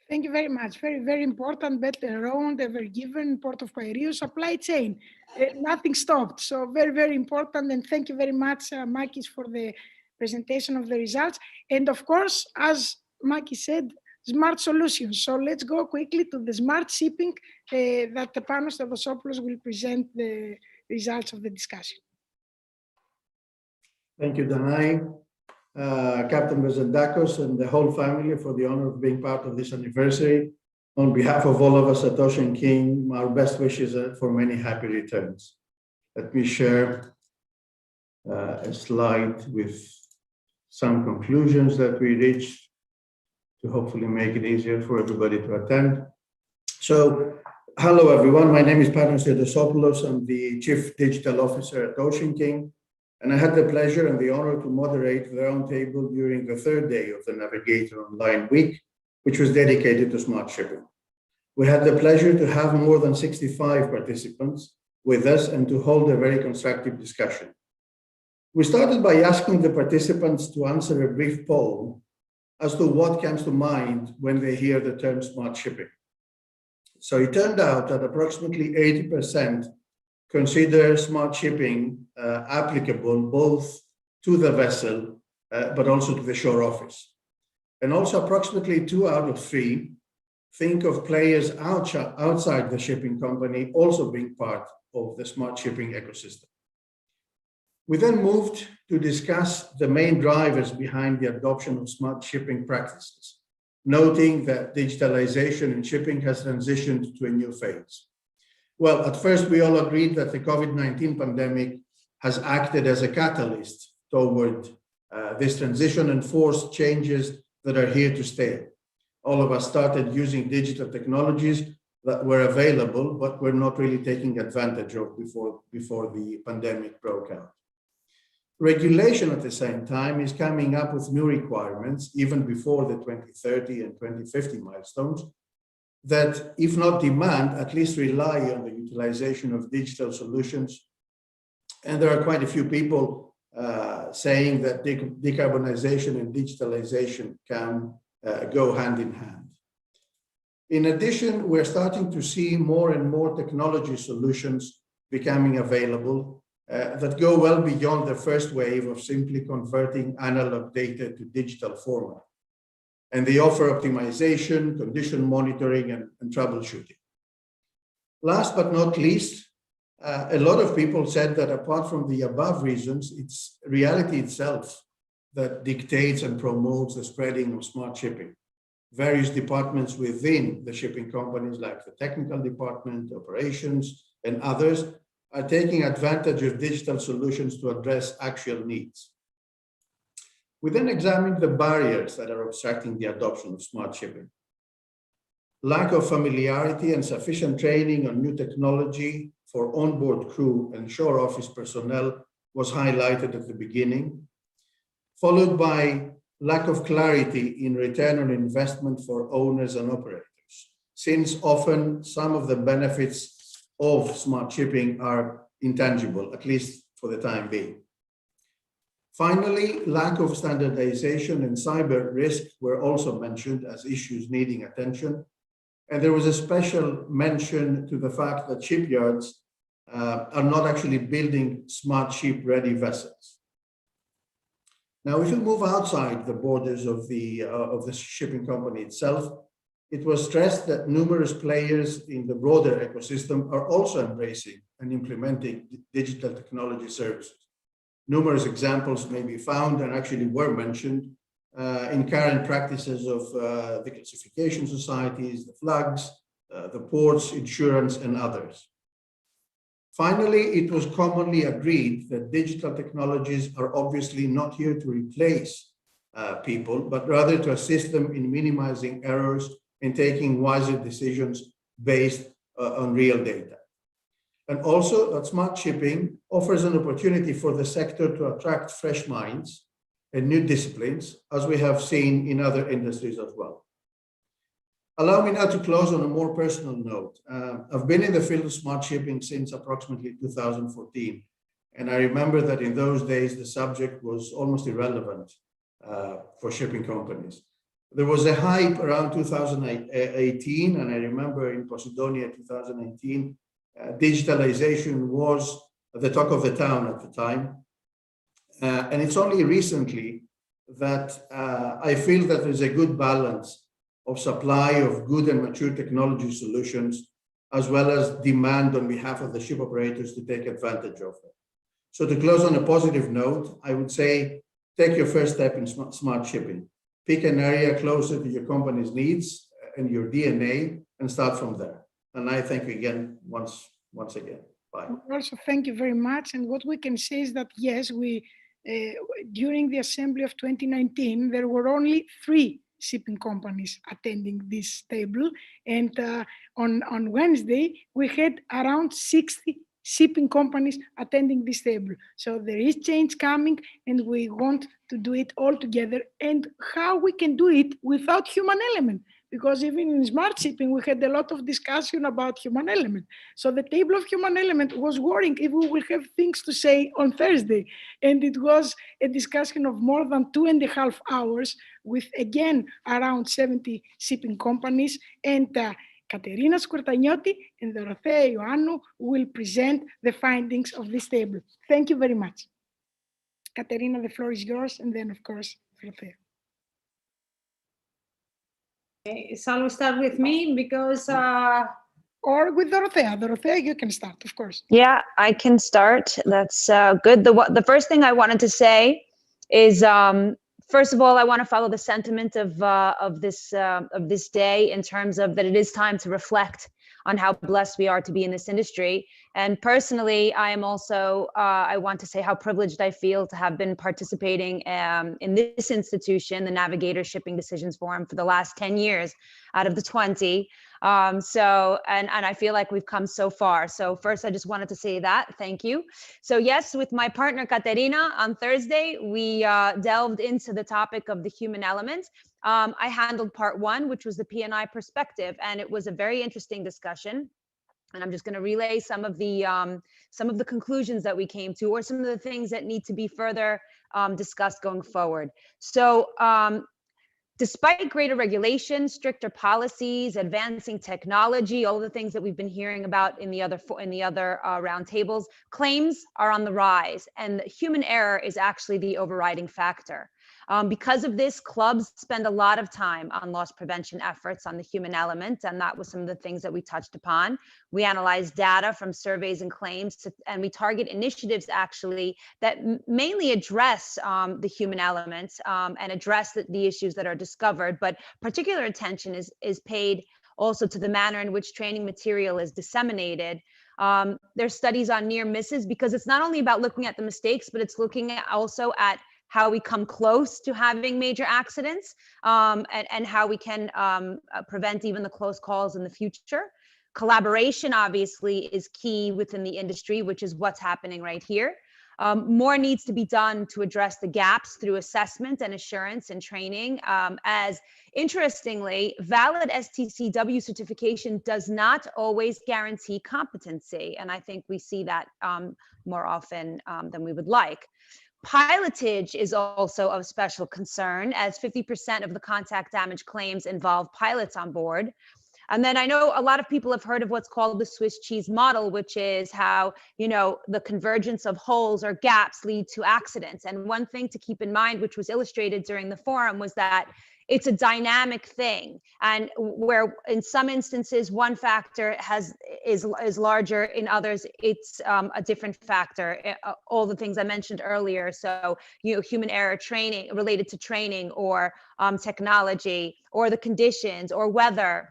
Thank you very much. Very, very important. Better round ever given, Port of Piraeus, supply chain. Nothing stopped. So very, very important. And thank you very much, Makis, for the presentation of the results. And of course, as Makis said, smart solutions. So let's go quickly to the smart shipping that Panos Theodosopoulos will present the results of the discussion. Thank you, Danai. Captain Bezendakos and the whole family for the honor of being part of this anniversary. On behalf of all of us at Ocean King, our best wishes for many happy returns. Let me share a slide with some conclusions that we reached to hopefully make it easier for everybody to attend. So, hello everyone, my name is Panos Theodosopoulos. I'm the Chief Digital Officer at Ocean King. And I had the pleasure and the honor to moderate the roundtable during the third day of the Navigator Online Week, which was dedicated to smart shipping. We had the pleasure to have more than 65 participants with us and to hold a very constructive discussion. We started by asking the participants to answer a brief poll as to what comes to mind when they hear the term smart shipping. So it turned out that approximately 80% consider smart shipping applicable both to the vessel, but also to the shore office. And also approximately 2 out of 3 think of players outside the shipping company also being part of the smart shipping ecosystem. We then moved to discuss the main drivers behind the adoption of smart shipping practices, noting that digitalization in shipping has transitioned to a new phase. Well, at first, we all agreed that the COVID-19 pandemic has acted as a catalyst toward this transition and forced changes that are here to stay. All of us started using digital technologies that were available, but were not really taking advantage of before the pandemic broke out. Regulation at the same time is coming up with new requirements, even before the 2030 and 2050 milestones, that, if not demand, at least rely on the utilization of digital solutions. And there are quite a few people saying that decarbonization and digitalization can go hand in hand. In addition, we're starting to see more and more technology solutions becoming available that go well beyond the first wave of simply converting analog data to digital format. And they offer optimization, condition monitoring, and troubleshooting. Last but not least, a lot of people said that apart from the above reasons, it's reality itself that dictates and promotes the spreading of smart shipping. Various departments within the shipping companies, like the technical department, operations, and others, are taking advantage of digital solutions to address actual needs. We then examined the barriers that are obstructing the adoption of smart shipping. Lack of familiarity and sufficient training on new technology for onboard crew and shore office personnel was highlighted at the beginning, followed by lack of clarity in return on investment for owners and operators. since often some of the benefits of smart shipping are intangible, at least for the time being. Finally, lack of standardization and cyber risk were also mentioned as issues needing attention. And there was a special mention to the fact that shipyards are not actually building smart ship-ready vessels. Now, if we move outside the borders of the shipping company itself, it was stressed that numerous players in the broader ecosystem are also embracing and implementing digital technology services. Numerous examples may be found and actually were mentioned in current practices of the classification societies, the flags, the ports, insurance, and others. Finally, it was commonly agreed that digital technologies are obviously not here to replace people, but rather to assist them in minimizing errors and taking wiser decisions based on real data. And also that smart shipping offers an opportunity for the sector to attract fresh minds and new disciplines, as we have seen in other industries as well. Allow me now to close on a more personal note. I've been in the field of smart shipping since approximately 2014. And I remember that in those days, the subject was almost irrelevant for shipping companies. There was a hype around 2018, and I remember in Posidonia 2018, digitalization was the talk of the town at the time. And it's only recently that I feel that there's a good balance of supply of good and mature technology solutions, as well as demand on behalf of the ship operators to take advantage of them. So to close on a positive note, I would say, take your first step in smart shipping. Pick an area closer to your company's needs and your DNA and start from there. And I thank you again, once again. Bye. Also, thank you very much. And what we can say is that, yes, during the assembly of 2019, there were only 3 shipping companies attending this table. And on Wednesday, we had around 60 shipping companies attending this table. So there is change coming, and we want to do it all together. And how we can do it without human element, because even in smart shipping, we had a lot of discussion about human element. So the table of human element was worrying if we will have things to say on Thursday. And it was a discussion of more than 2.5 hours with, again, around 70 shipping companies. And Katerina Skurtaniotti and Dorothea Ioannou will present the findings of this table. Thank you very much. Katerina, the floor is yours, and then, of course, Dorothea. Okay, shall we start with me? Because or with Dorothea. Dorothea, you can start, of course. Yeah, I can start. That's good. The first thing I wanted to say is, first of all, I want to follow the sentiment of this day in terms of that it is time to reflect on how blessed we are to be in this industry. And personally, I am also, I want to say how privileged I feel to have been participating in this institution, the Navigator Shipping Decisions Forum, for the last 10 years out of the 20. And I feel like we've come so far. So first, I just wanted to say that, thank you. So yes, with my partner Katerina on Thursday, we delved into the topic of the human element. I handled part 1, which was the P&I perspective, and it was a very interesting discussion. And I'm just going to relay some of the conclusions that we came to, or some of the things that need to be further discussed going forward. So despite greater regulation, stricter policies, advancing technology, all of the things that we've been hearing about in the other roundtables, claims are on the rise, and human error is actually the overriding factor. Because of this, clubs spend a lot of time on loss prevention efforts on the human element, and that was some of the things that we touched upon. We analyze data from surveys and claims, and we target initiatives actually that mainly address the human element and address the issues that are discovered, but particular attention is paid also to the manner in which training material is disseminated. There's studies on near misses, because it's not only about looking at the mistakes, but it's looking at also at how we come close to having major accidents and how we can prevent even the close calls in the future. Collaboration obviously is key within the industry, which is what's happening right here. More needs to be done to address the gaps through assessment and assurance and training, as interestingly, valid STCW certification does not always guarantee competency. And I think we see that more often than we would like. Pilotage is also of special concern, as 50% of the contact damage claims involve pilots on board. And then I know a lot of people have heard of what's called the Swiss cheese model, which is how, you know, the convergence of holes or gaps lead to accidents. And one thing to keep in mind, which was illustrated during the forum, was that it's a dynamic thing, and where in some instances one factor is larger, in others it's a different factor. All the things I mentioned earlier, so human error, training related to training, or technology, or the conditions, or weather.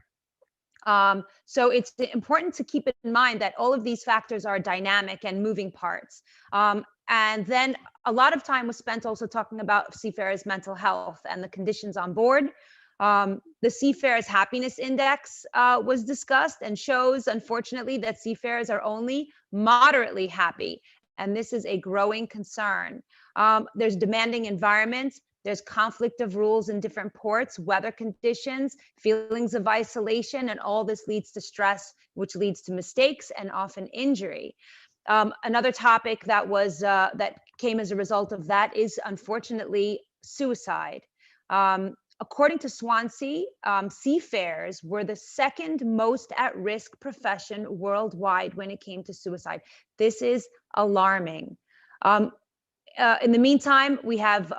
So it's important to keep in mind that all of these factors are dynamic and moving parts. And then a lot of time was spent also talking about seafarers' mental health and the conditions on board. The Seafarers Happiness Index was discussed, and shows, unfortunately, that seafarers are only moderately happy. And this is a growing concern. There's demanding environments. There's conflict of rules in different ports, weather conditions, feelings of isolation, and all this leads to stress, which leads to mistakes and often injury. Another topic that was that came as a result of that is, unfortunately, suicide. According to Swansea, seafarers were the second most at-risk profession worldwide when it came to suicide. This is alarming. In the meantime, we have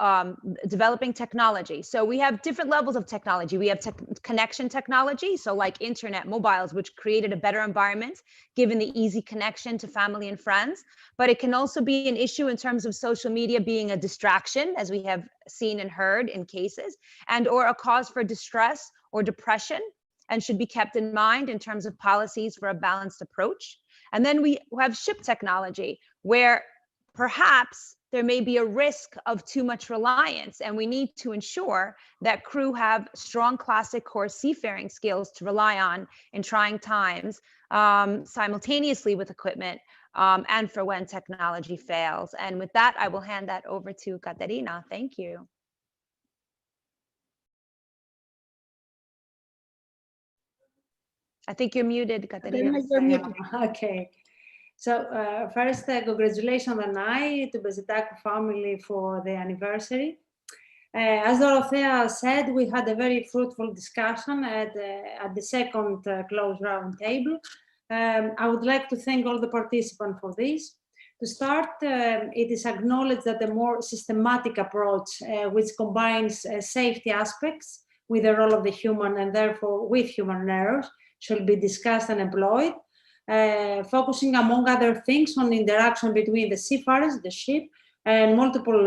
developing technology. So we have different levels of technology. We have connection technology, so like internet, mobiles, which created a better environment, given the easy connection to family and friends. But it can also be an issue in terms of social media being a distraction, as we have seen and heard in cases, and or a cause for distress or depression, and should be kept in mind in terms of policies for a balanced approach. And then we have ship technology, where perhaps there may be a risk of too much reliance, and we need to ensure that crew have strong classic core seafaring skills to rely on in trying times, simultaneously with equipment, and for when technology fails. And with that, I will hand that over to Katerina. Thank you. I think you're muted, Katerina. You're muted. Okay. So first, congratulations on I to Bezedakou family for the anniversary. As Dorothea said, we had a very fruitful discussion at the second closed round table. I would like to thank all the participants for this. To start, it is acknowledged that a more systematic approach, which combines safety aspects with the role of the human, and therefore with human errors, should be discussed and employed. Focusing, among other things, on interaction between the seafarers, the ship, and multiple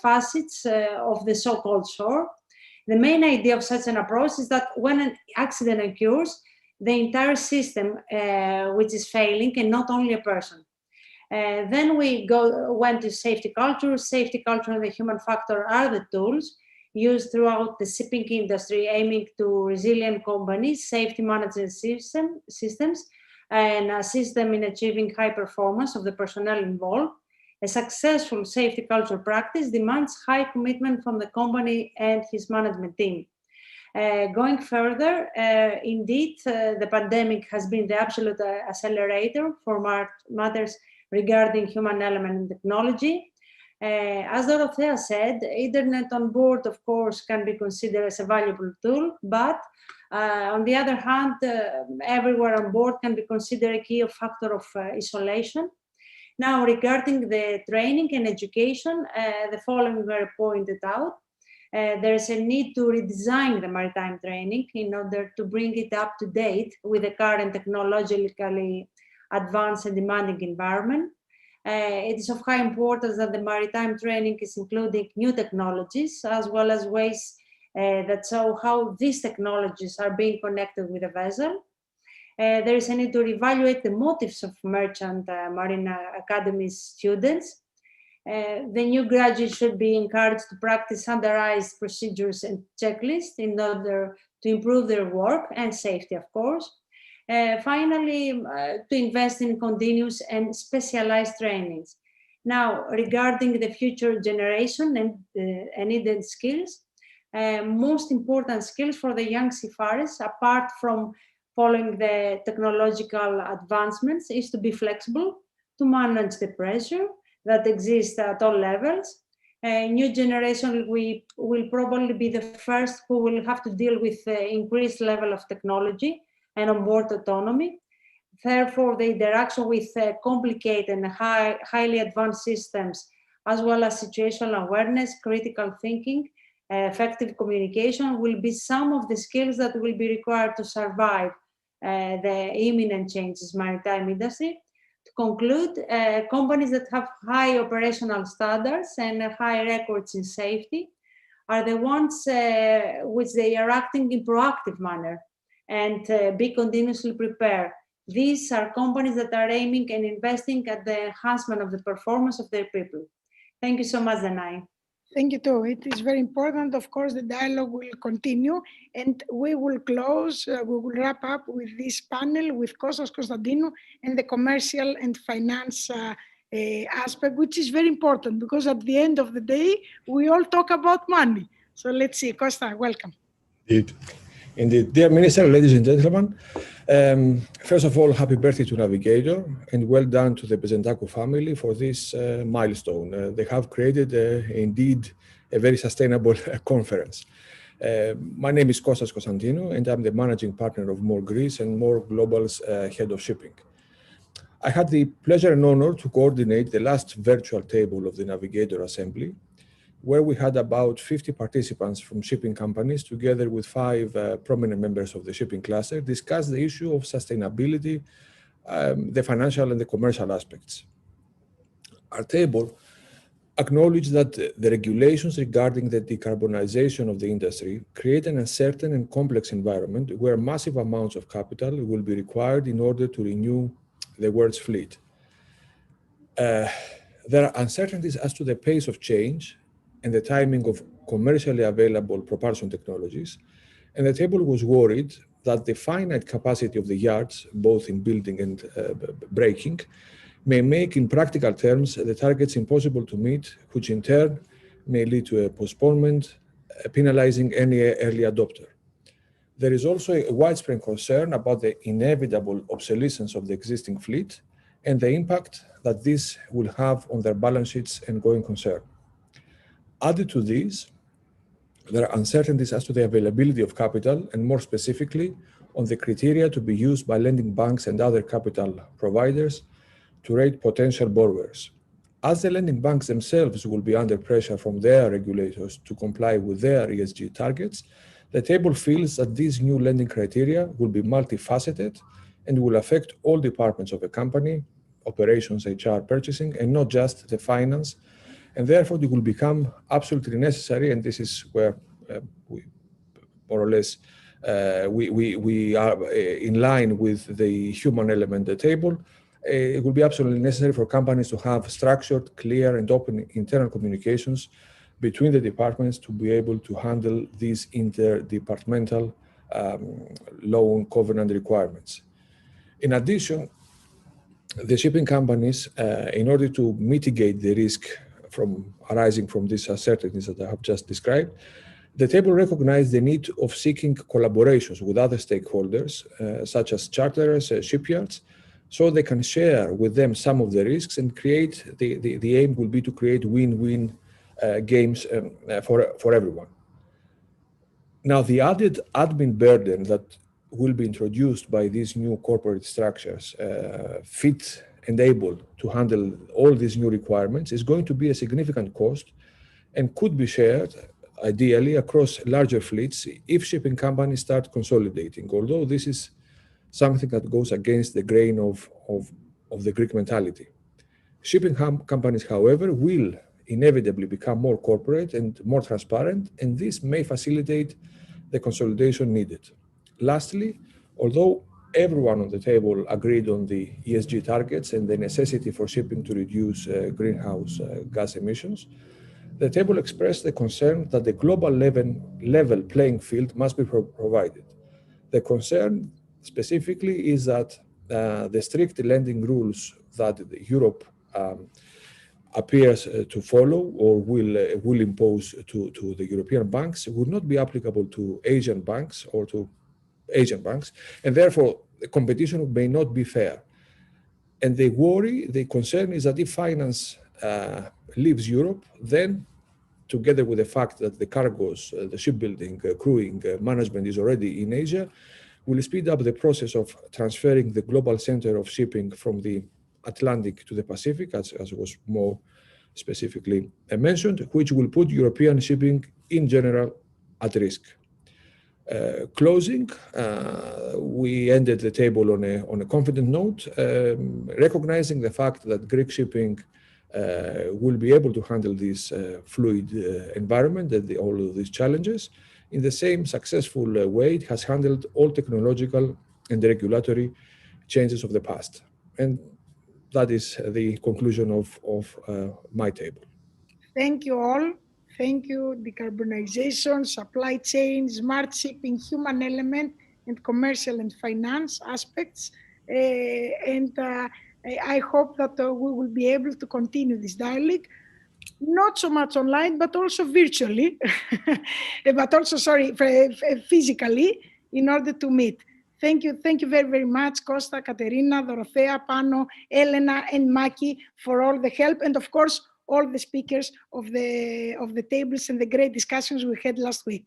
facets of the so-called shore. The main idea of such an approach is that when an accident occurs, the entire system which is failing, and not only a person. Then we went to safety culture. Safety culture and the human factor are the tools used throughout the shipping industry, aiming to resilient companies, safety management systems, and assist them in achieving high performance of the personnel involved. A successful safety culture practice demands high commitment from the company and his management team. Going further, indeed, the pandemic has been the absolute accelerator for matters regarding human element and technology. As Dorothea said, internet on board, of course, can be considered as a valuable tool, but on the other hand, everywhere on board can be considered a key factor of isolation. Now, regarding the training and education, the following were pointed out. There is a need to redesign the maritime training in order to bring it up to date with the current technologically advanced and demanding environment. It is of high importance that the maritime training is including new technologies, as well as ways that show how these technologies are being connected with the vessel. There is a need to reevaluate the motives of merchant marine academy students. The new graduates should be encouraged to practice standardized procedures and checklists in order to improve their work and safety, of course. Finally, to invest in continuous and specialized trainings. Now, regarding the future generation and needed skills, most important skills for the young seafarers, apart from following the technological advancements, is to be flexible, to manage the pressure that exists at all levels. New generation will probably be the first who will have to deal with the increased level of technology and onboard autonomy. Therefore, the interaction with complicated and highly advanced systems, as well as situational awareness, critical thinking, effective communication, will be some of the skills that will be required to survive the imminent changes in maritime industry. To conclude, companies that have high operational standards and high records in safety are the ones which they are acting in proactive manner and be continuously prepared. These are companies that are aiming and investing at the enhancement of the performance of their people. Thank you so much, Danai. Thank you too. It is very important. Of course, the dialogue will continue, and we will close, we will wrap up with this panel with Kostas Konstantinou and the commercial and finance aspect, which is very important because at the end of the day, we all talk about money. So let's see, Costa, welcome. Indeed. Dear Minister, ladies and gentlemen, first of all, happy birthday to Navigator and well done to the Bezentakou family for this milestone. They have created, indeed, a very sustainable conference. My name is Kostas Konstantinou and I'm the managing partner of More Greece and More Global's head of shipping. I had the pleasure and honor to coordinate the last virtual table of the Navigator Assembly, where we had about 50 participants from shipping companies, together with 5 prominent members of the shipping cluster, discuss the issue of sustainability, the financial and the commercial aspects. Our table acknowledged that the regulations regarding the decarbonization of the industry create an uncertain and complex environment where massive amounts of capital will be required in order to renew the world's fleet. There are uncertainties as to the pace of change and the timing of commercially available propulsion technologies, and the table was worried that the finite capacity of the yards, both in building and breaking, may make in practical terms the targets impossible to meet, which in turn may lead to a postponement, penalizing any early adopter. There is also a widespread concern about the inevitable obsolescence of the existing fleet and the impact that this will have on their balance sheets and going concern. Added to these, there are uncertainties as to the availability of capital and more specifically on the criteria to be used by lending banks and other capital providers to rate potential borrowers. As the lending banks themselves will be under pressure from their regulators to comply with their ESG targets, the table feels that these new lending criteria will be multifaceted and will affect all departments of a company, operations, HR, purchasing, and not just the finance, and therefore it will become absolutely necessary, and this is where we more or less we are in line with the human element of the table. It will be absolutely necessary for companies to have structured, clear, and open internal communications between the departments to be able to handle these interdepartmental loan covenant requirements. In addition, the shipping companies, in order to mitigate the risk arising from these uncertainties that I have just described, the table recognized the need of seeking collaborations with other stakeholders, such as charterers, shipyards, so they can share with them some of the risks and create, the aim will be to create win-win games for everyone. Now, the added admin burden that will be introduced by these new corporate structures, fit and able to handle all these new requirements, is going to be a significant cost and could be shared ideally across larger fleets if shipping companies start consolidating, although this is something that goes against the grain of the Greek mentality. Shipping companies, however, will inevitably become more corporate and more transparent, and this may facilitate the consolidation needed. Lastly, although everyone on the table agreed on the ESG targets and the necessity for shipping to reduce greenhouse gas emissions, the table expressed the concern that the global level playing field must be provided. The concern specifically is that the strict lending rules that Europe appears to follow or will impose to the European banks will not be applicable to Asian banks or to Asian banks, and therefore the competition may not be fair. And the concern is that if finance leaves Europe, then together with the fact that the cargoes, the shipbuilding, crewing, management is already in Asia, will speed up the process of transferring the global center of shipping from the Atlantic to the Pacific, as was more specifically mentioned, which will put European shipping in general at risk. Closing, we ended the table on a confident note, recognizing the fact that Greek shipping will be able to handle this fluid environment and all of these challenges in the same successful way it has handled all technological and regulatory changes of the past. And that is the conclusion of my table. Thank you all. Thank you. Decarbonization, supply chain, smart shipping, human element, and commercial and finance aspects. I hope that we will be able to continue this dialogue, not so much online, but also virtually, but also, sorry, physically, in order to meet. Thank you very, very much, Costa, Katerina, Dorothea, Pano, Elena, and Maki for all the help, and of course, all the speakers of the tables and the great discussions we had last week.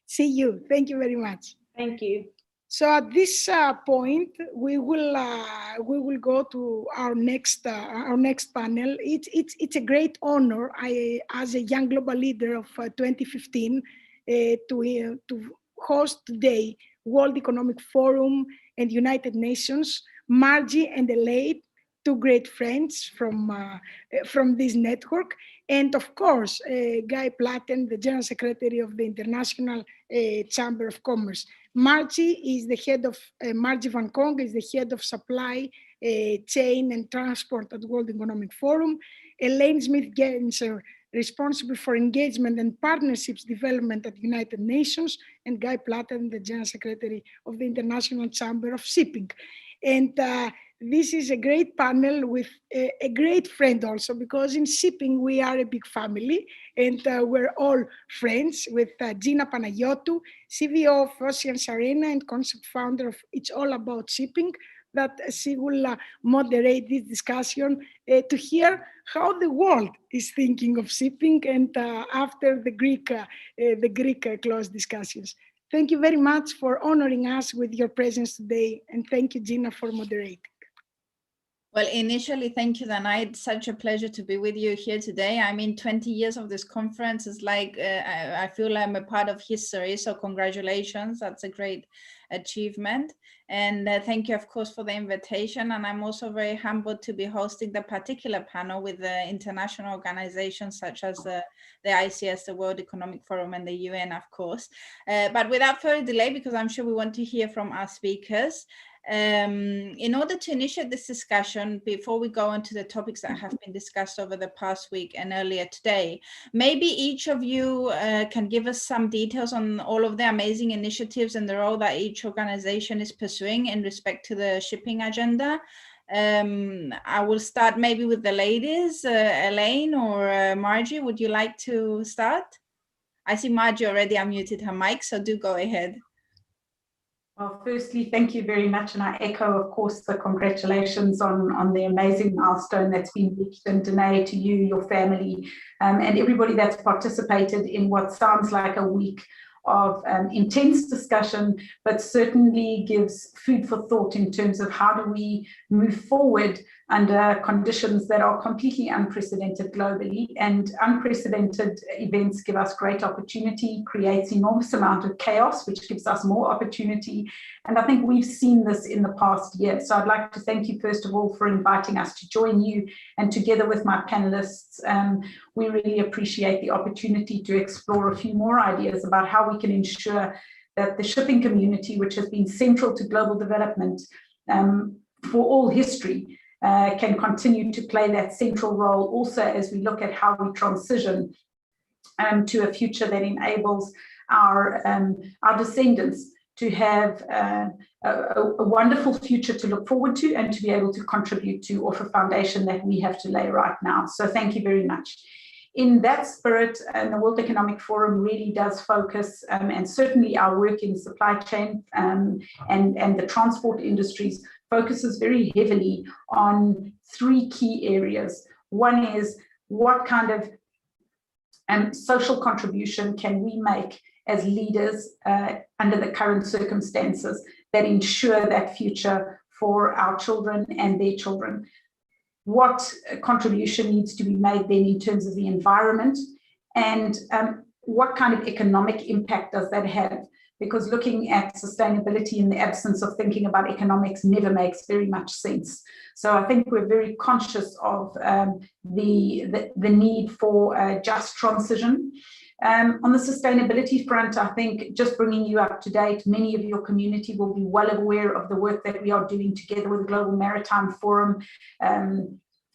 See you. Thank you very much. Thank you. So at this point, we will go to our next panel. It's a great honor, as a young global leader of 2015, to host today World Economic Forum and United Nations, Margie and Elaine, two great friends from this network, and of course, Guy Platten, the General Secretary of the International Chamber of Commerce. Margie is the head of, Margie Van Kong is the head of supply chain and transport at World Economic Forum. Elaine Smith-Genser, responsible for engagement and partnerships development at United Nations, and Guy Platten, the General Secretary of the International Chamber of Shipping. And this is a great panel with a great friend also, because in shipping we are a big family, and we're all friends with Gina Panagiotou, CVO of Oceans Arena and concept founder of It's All About Shipping, that she will moderate this discussion to hear how the world is thinking of shipping, and after the Greek close discussions. Thank you very much for honoring us with your presence today, and thank you, Gina, for moderating. Well, initially, thank you, Dana. It's such a pleasure to be with you here today. I mean, 20 years of this conference is like, I feel I'm a part of history, so congratulations. That's a great achievement. And thank you, of course, for the invitation. And I'm also very humbled to be hosting the particular panel with the international organizations such as the ICS, the World Economic Forum, and the UN, of course. But without further delay, because I'm sure we want to hear from our speakers, in order to initiate this discussion, before we go into the topics that have been discussed over the past week and earlier today, maybe each of you can give us some details on all of the amazing initiatives and the role that each organization is pursuing in respect to the shipping agenda. I will start maybe with the ladies. Elaine or Margie, would you like to start? I see Margie already unmuted her mic, so do go ahead. Well, firstly, thank you very much. And I echo, of course, the congratulations on the amazing milestone that's been reached. And Danae, to you, your family, and everybody that's participated in what sounds like a week of intense discussion, but certainly gives food for thought in terms of how do we move forward under conditions that are completely unprecedented globally. And unprecedented events give us great opportunity, creates enormous amount of chaos, which gives us more opportunity. And I think we've seen this in the past year. So I'd like to thank you, first of all, for inviting us to join you. And together with my panelists, we really appreciate the opportunity to explore a few more ideas about how we can ensure that the shipping community, which has been central to global development for all history, can continue to play that central role also as we look at how we transition to a future that enables our descendants to have a wonderful future to look forward to and to be able to contribute to off a foundation that we have to lay right now. So thank you very much. In that spirit, the World Economic Forum really does focus, and certainly our work in supply chain and the transport industries focuses very heavily on three key areas. One is what kind of social contribution can we make as leaders under the current circumstances that ensure that future for our children and their children. What contribution needs to be made then in terms of the environment, and what kind of economic impact does that have? Because looking at sustainability in the absence of thinking about economics never makes very much sense. So I think we're very conscious of the need for a just transition. On the sustainability front, I think just bringing you up to date, many of your community will be well aware of the work that we are doing together with the Global Maritime Forum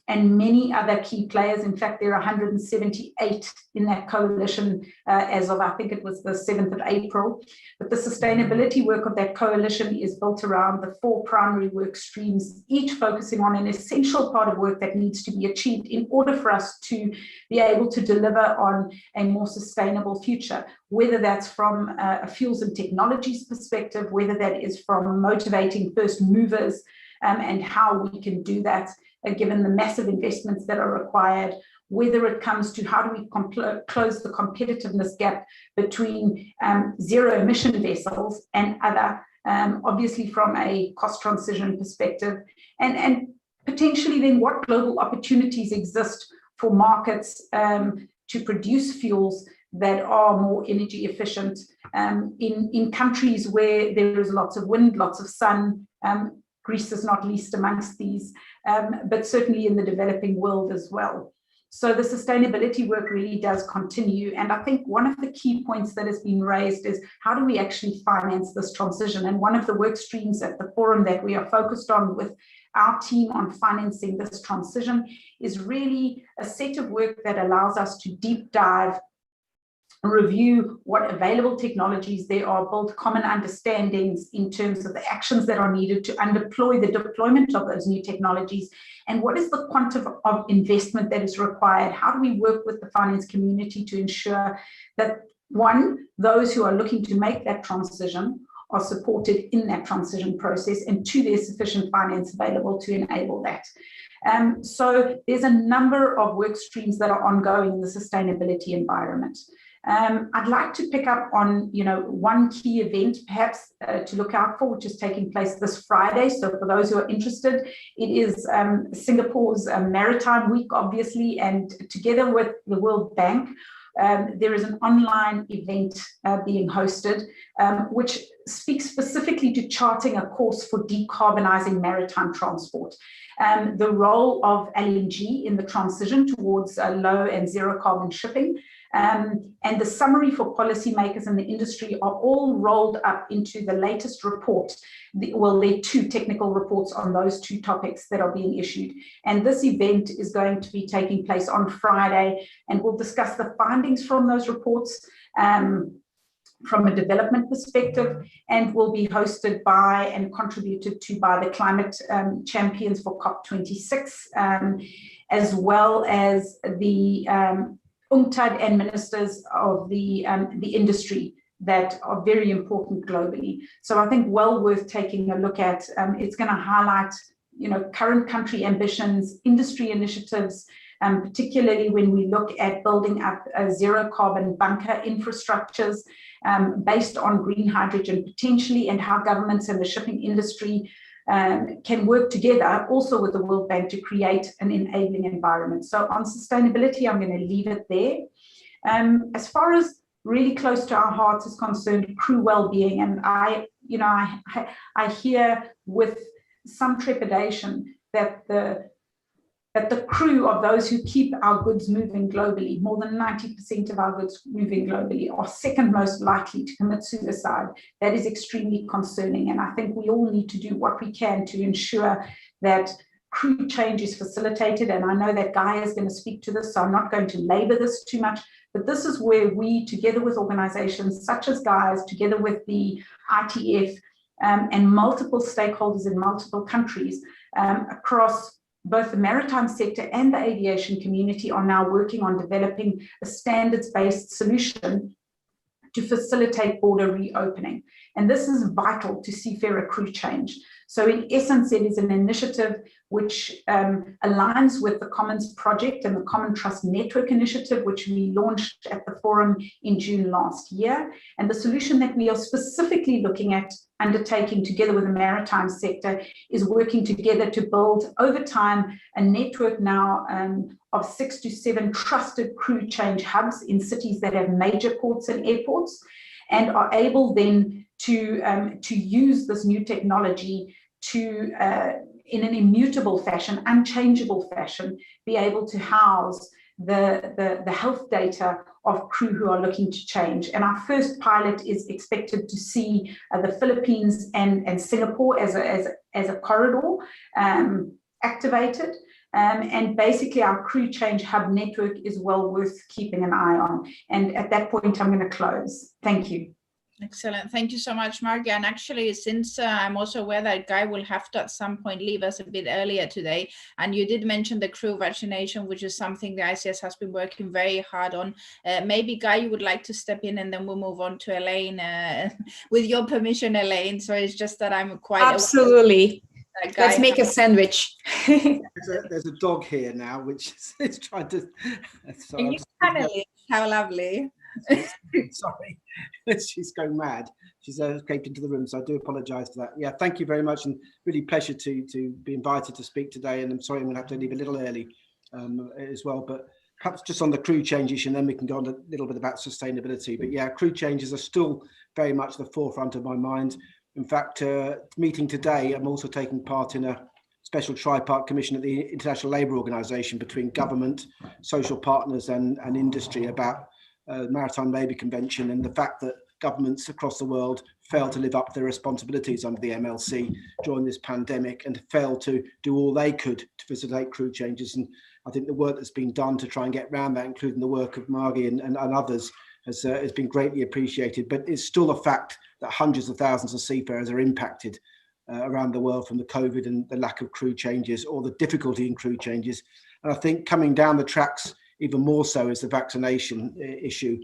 and many other key players. In fact, there are 178 in that coalition as of, I think it was the 7th of April. But the sustainability work of that coalition is built around the 4 primary work streams, each focusing on an essential part of work that needs to be achieved in order for us to be able to deliver on a more sustainable future, whether that's from a fuels and technologies perspective, whether that is from motivating first movers and how we can do that, given the massive investments that are required, whether it comes to how do we close the competitiveness gap between zero emission vessels and other, obviously from a cost transition perspective, and potentially then what global opportunities exist for markets to produce fuels that are more energy efficient in countries where there is lots of wind, lots of sun. Greece is not least amongst these, but certainly in the developing world as well. So the sustainability work really does continue. And I think one of the key points that has been raised is how do we actually finance this transition? And one of the work streams at the forum that we are focused on with our team on financing this transition is really a set of work that allows us to deep dive, review what available technologies there are, build common understandings in terms of the actions that are needed to deploy the deployment of those new technologies, and what is the quantum of investment that is required. How do we work with the finance community to ensure that, one, those who are looking to make that transition are supported in that transition process, and two, there's sufficient finance available to enable that. So there's a number of work streams that are ongoing in the sustainability environment. I'd like to pick up on, one key event perhaps to look out for, which is taking place this Friday. So for those who are interested, it is Singapore's Maritime Week, obviously, and together with the World Bank, there is an online event being hosted, which speaks specifically to charting a course for decarbonizing maritime transport. The role of LNG in the transition towards low and zero carbon shipping, and the summary for policymakers in the industry are all rolled up into the latest report. There are 2 technical reports on those 2 topics that are being issued. And this event is going to be taking place on Friday, and we'll discuss the findings from those reports from a development perspective, and will be hosted by and contributed to by the climate champions for COP26, as well as the UNCTAD and ministers of the industry that are very important globally. So I think well worth taking a look at. It's going to highlight, current country ambitions, industry initiatives, particularly when we look at building up zero carbon bunker infrastructures based on green hydrogen potentially, and how governments and the shipping industry can work together also with the World Bank to create an enabling environment. So on sustainability, I'm going to leave it there. As far as really close to our hearts is concerned, crew well-being, and I hear with some trepidation that the crew of those who keep our goods moving globally, more than 90% of our goods moving globally, are second most likely to commit suicide. That is extremely concerning, and I think we all need to do what we can to ensure that crew change is facilitated. And I know that Guy is going to speak to this, so I'm not going to labor this too much, But this is where we, together with organizations such as GUIDES, together with the ITF, and multiple stakeholders in multiple countries across both the maritime sector and the aviation community, are now working on developing a standards-based solution to facilitate border reopening. And this is vital to seafarer crew change. So in essence, it is an initiative which aligns with the Commons Project and the Common Trust Network Initiative, which we launched at the forum in June last year. And the solution that we are specifically looking at undertaking together with the maritime sector is working together to build over time a network now of 6 to 7 trusted crew change hubs in cities that have major ports and airports, and are able then to use this new technology to, in an immutable fashion, unchangeable fashion, be able to house the health data of crew who are looking to change. And our first pilot is expected to see the Philippines and Singapore as a corridor activated. And basically our crew change hub network is well worth keeping an eye on. And at that point, I'm going to close. Thank you. Excellent. Thank you so much, Margie. And actually, since I'm also aware that Guy will have to at some point leave us a bit earlier today, and you did mention the crew vaccination, which is something the ICS has been working very hard on. Maybe, Guy, you would like to step in, and then we'll move on to Elaine, with your permission, Elaine. So it's just that I'm quite... Absolutely. Let's make a sandwich. There's a dog here now, which is trying to... So Can you panel it? How lovely. Sorry, she's going mad. She's escaped into the room, so I do apologise for that. Yeah, thank you very much, and really pleasure to be invited to speak today. And I'm sorry I'm going to have to leave a little early as well, but perhaps just on the crew change issue, and then we can go on a little bit about sustainability. But yeah, crew changes are still very much the forefront of my mind. In fact, meeting today, I'm also taking part in a special tripart commission at the International Labour Organization between government, social partners and industry about Maritime Labour Convention, and the fact that governments across the world failed to live up to their responsibilities under the MLC during this pandemic, and failed to do all they could to facilitate crew changes. And I think the work that's been done to try and get around that, including the work of Margie and others, has been greatly appreciated. But it's still a fact that hundreds of thousands of seafarers are impacted around the world from the COVID and the lack of crew changes, or the difficulty in crew changes. And I think coming down the tracks even more so is the vaccination issue.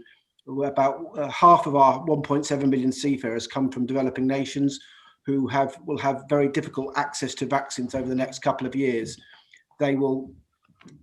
About half of our 1.7 million seafarers come from developing nations who will have very difficult access to vaccines over the next couple of years. They will,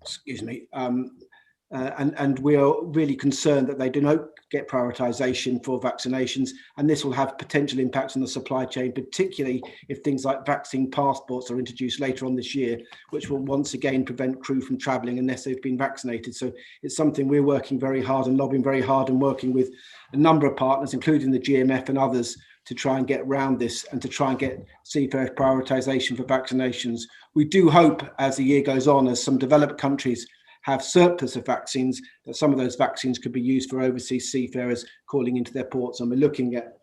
excuse me, and we are really concerned that they do not get prioritization for vaccinations, and this will have potential impacts on the supply chain, particularly if things like vaccine passports are introduced later on this year, which will once again prevent crew from traveling unless they've been vaccinated. So it's something we're working very hard and lobbying very hard and working with a number of partners, including the GMF and others, to try and get around this and to try and get seafarers prioritization for vaccinations. We do hope, as the year goes on, as some developed countries have surplus of vaccines, that some of those vaccines could be used for overseas seafarers calling into their ports. And we're looking at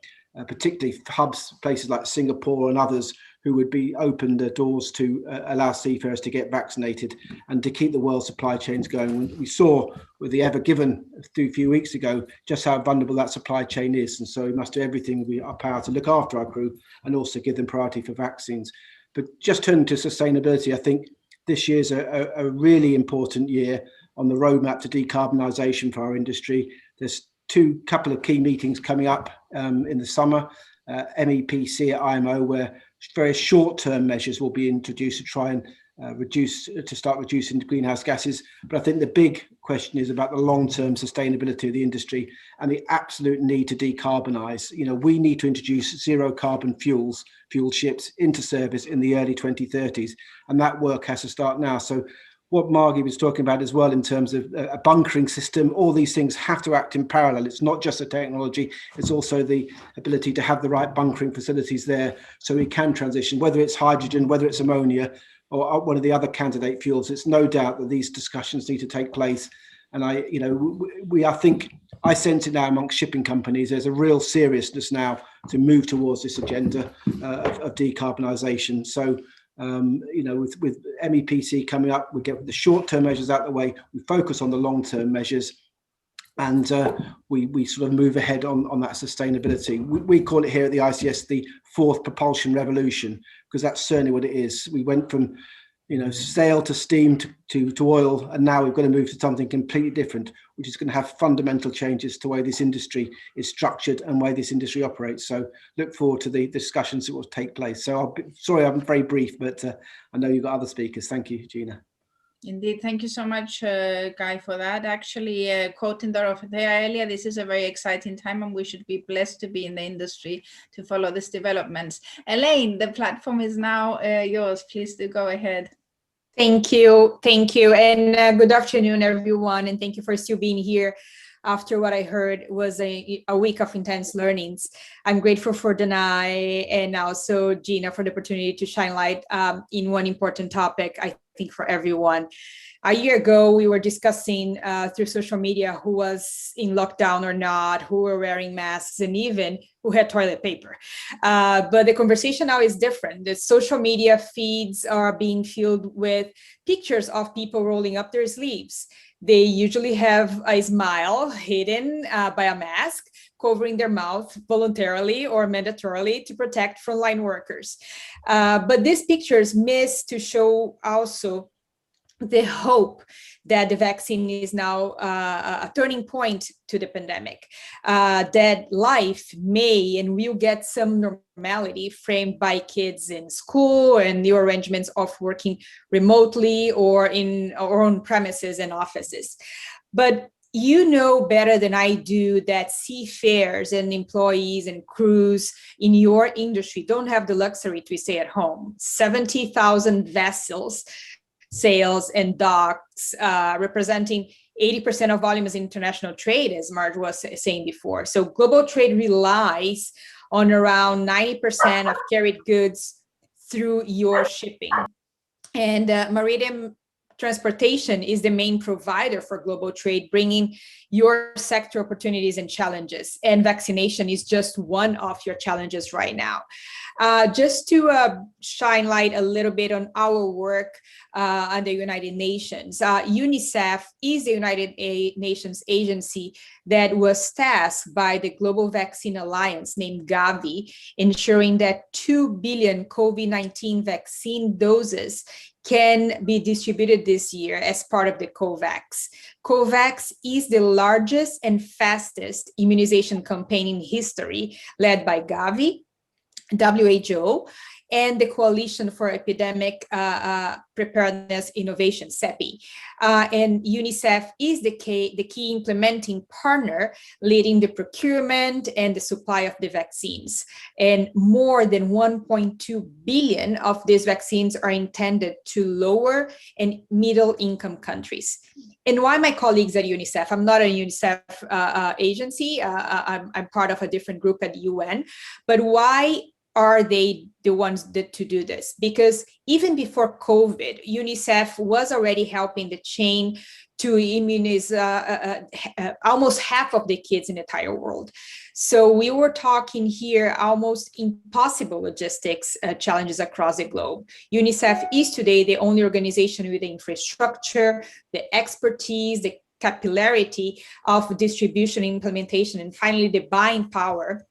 particularly hubs, places like Singapore and others, who would be open the doors to allow seafarers to get vaccinated and to keep the world supply chains going. We saw with the Ever Given a few weeks ago just how vulnerable that supply chain is. And so we must do everything in our power to look after our crew and also give them priority for vaccines. But just turning to sustainability, I think this year's a really important year on the roadmap to decarbonisation for our industry. There's couple of key meetings coming up in the summer, MEPC at IMO, where very short-term measures will be introduced to try and start reducing greenhouse gases. But I think the big question is about the long-term sustainability of the industry and the absolute need to decarbonise. You know, we need to introduce zero carbon fuel ships into service in the early 2030s, and that work has to start now. So what Margie was talking about as well in terms of a bunkering system, all these things have to act in parallel. It's not just the technology, it's also the ability to have the right bunkering facilities there so we can transition, whether it's hydrogen, whether it's ammonia, or one of the other candidate fuels. It's no doubt that these discussions need to take place. And I think I sense it now amongst shipping companies. There's a real seriousness now to move towards this agenda of decarbonisation. So, with MEPC coming up, we get the short-term measures out of the way. We focus on the long-term measures. and we sort of move ahead on that sustainability. We call it here at the ICS the fourth propulsion revolution, because that's certainly what it is. We went from sail to steam to oil, and now we've got to move to something completely different, which is going to have fundamental changes to the way this industry is structured and way this industry operates. So look forward to the discussions that will take place. So sorry, I'm very brief, but I know you've got other speakers. Thank you, Gina. Indeed, thank you so much, Guy, for that. Actually, quoting Dorothea earlier, this is a very exciting time, and we should be blessed to be in the industry to follow these developments. Elaine, the platform is now yours. Please do go ahead. Thank you, and good afternoon, everyone, and thank you for still being here after what I heard was a week of intense learnings. I'm grateful for Danai and also Gina for the opportunity to shine light in one important topic, I think, for everyone. A year ago, we were discussing through social media who was in lockdown or not, who were wearing masks, and even who had toilet paper. But the conversation now is different. The social media feeds are being filled with pictures of people rolling up their sleeves. They usually have a smile hidden by a mask, covering their mouth voluntarily or mandatorily to protect frontline workers. But these pictures miss to show also the hope that the vaccine is now a turning point to the pandemic, that life may and will get some normality framed by kids in school and new arrangements of working remotely or in our own premises and offices. But you know better than I do that seafarers and employees and crews in your industry don't have the luxury to stay at home. 70,000 vessels, sails and docks, representing 80% of volumes in international trade, as Marge was saying before. So global trade relies on around 90% of carried goods through your shipping. And maritime transportation is the main provider for global trade, bringing your sector opportunities and challenges. And vaccination is just one of your challenges right now. Just to shine light a little bit on our work at the United Nations, UNICEF is the United Nations agency that was tasked by the Global Vaccine Alliance, named Gavi, ensuring that 2 billion COVID-19 vaccine doses can be distributed this year as part of the COVAX. COVAX is the largest and fastest immunization campaign in history, led by Gavi, WHO, and the Coalition for Epidemic Preparedness Innovation, CEPI. And UNICEF is the key implementing partner, leading the procurement and the supply of the vaccines. And more than 1.2 billion of these vaccines are intended to lower and middle income countries. And why my colleagues at UNICEF? I'm not a UNICEF agency. I'm part of a different group at the UN. But why are they the ones to do this? Because even before COVID, UNICEF was already helping the chain to immunize almost half of the kids in the entire world. So we were talking here almost impossible logistics challenges across the globe. UNICEF is today the only organization with the infrastructure, the expertise, the capillarity of distribution, implementation, and finally the buying power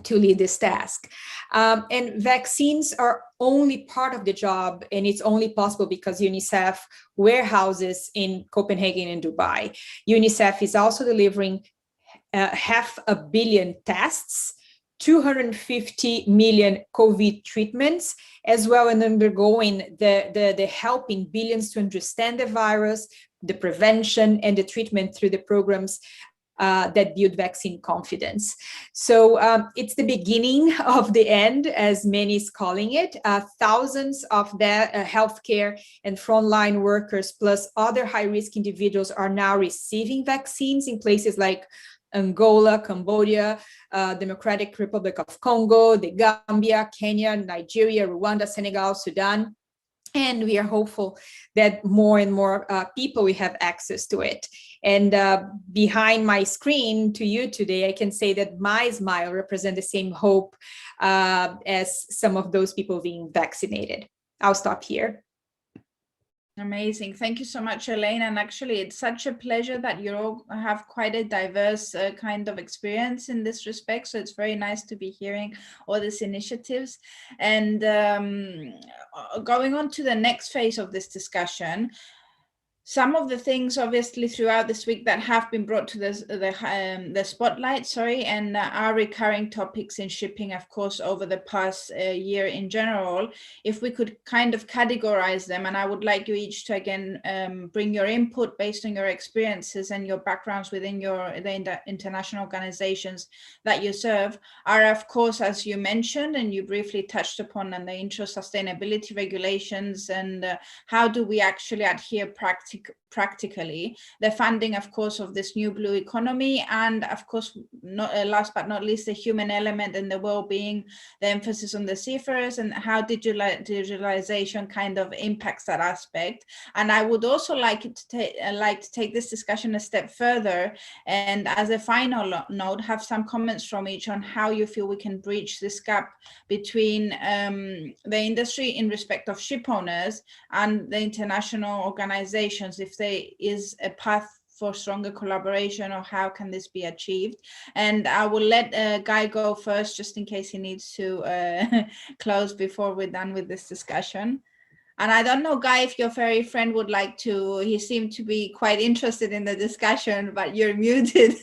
to lead this task. And vaccines are only part of the job, and it's only possible because UNICEF warehouses in Copenhagen and Dubai. UNICEF is also delivering 500 million tests, 250 million COVID treatments, as well as undergoing the helping billions to understand the virus, the prevention and the treatment through the programs that build vaccine confidence. So it's the beginning of the end, as many is calling it. Thousands of the healthcare and frontline workers, plus other high-risk individuals, are now receiving vaccines in places like Angola, Cambodia, Democratic Republic of Congo, the Gambia, Kenya, Nigeria, Rwanda, Senegal, Sudan. And we are hopeful that more and more people will have access to it. And behind my screen to you today, I can say that my smile represents the same hope as some of those people being vaccinated. I'll stop here. Amazing. Thank you so much, Elaine. And actually, it's such a pleasure that you all have quite a diverse kind of experience in this respect. So it's very nice to be hearing all these initiatives. And going on to the next phase of this discussion, some of the things obviously throughout this week that have been brought to the spotlight, and are recurring topics in shipping, of course, over the past year in general. If we could kind of categorize them, and I would like you each to again bring your input based on your experiences and your backgrounds within the international organizations that you serve, are of course, as you mentioned and you briefly touched upon, and the intro sustainability regulations and how do we actually adhere practically, the funding, of course, of this new blue economy, and of course, last but not least, the human element and the well-being, the emphasis on the seafarers, and how digitalization kind of impacts that aspect. And I would also like to take this discussion a step further, and as a final note, have some comments from each on how you feel we can bridge this gap between the industry in respect of ship owners and the international organizations, if there is a path for stronger collaboration, or how can this be achieved. And I will let Guy go first, just in case he needs to close before we're done with this discussion. And I don't know, Guy, if your fairy friend would like to, he seemed to be quite interested in the discussion, but you're muted.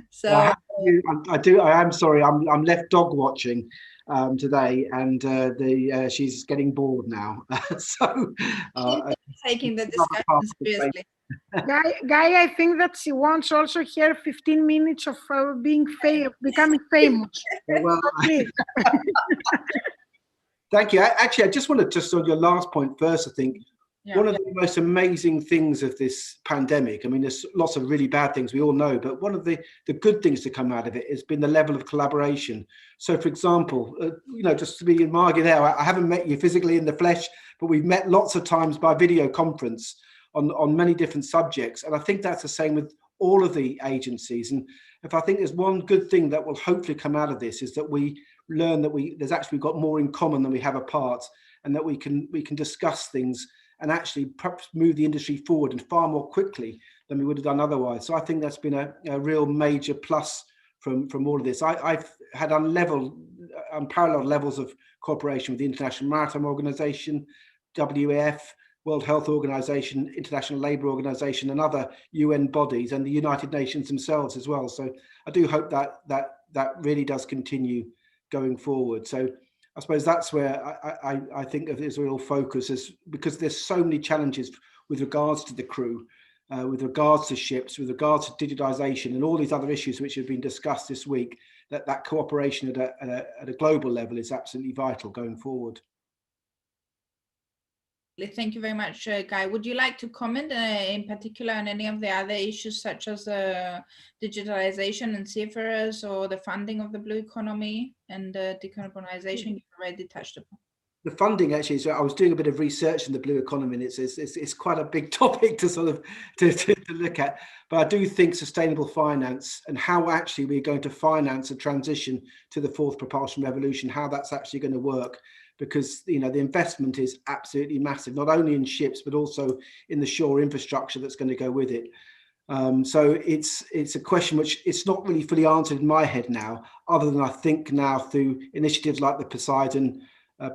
So I am sorry, I'm left dog watching today, and she's getting bored now. So taking the discussion seriously. Guy, I think that she wants also here 15 minutes of becoming famous. Well, thank you. Actually, I just wanted to on your last point first. I think one of the most amazing things of this pandemic, I mean, there's lots of really bad things we all know, but one of the good things to come out of it has been the level of collaboration. So, for example, just to be in Margie there, I haven't met you physically in the flesh, but we've met lots of times by video conference on many different subjects. And I think that's the same with all of the agencies. And if I think there's one good thing that will hopefully come out of this, is that we learn that there's actually got more in common than we have apart, and that we can discuss things and actually perhaps move the industry forward and far more quickly than we would have done otherwise. So I think that's been a real major plus from all of this. I've had unparalleled levels of cooperation with the International Maritime Organization, WEF, World Health Organization, International Labour Organization, and other UN bodies, and the United Nations themselves as well. So I do hope that really does continue going forward. So I suppose that's where I think of this real focus, is because there's so many challenges with regards to the crew, with regards to ships, with regards to digitization, and all these other issues which have been discussed this week, that cooperation at a global level is absolutely vital going forward. Thank you very much, Guy. Would you like to comment in particular on any of the other issues, such as digitalization and seafarers, or the funding of the blue economy and decarbonization you've already touched upon? The funding, actually, so I was doing a bit of research in the blue economy, and it's quite a big topic to sort of to look at. But I do think sustainable finance, and how actually we're going to finance a transition to the fourth propulsion revolution, how that's actually going to work. Because the investment is absolutely massive, not only in ships, but also in the shore infrastructure that's going to go with it. So it's a question which it's not really fully answered in my head now, other than I think now through initiatives like the Poseidon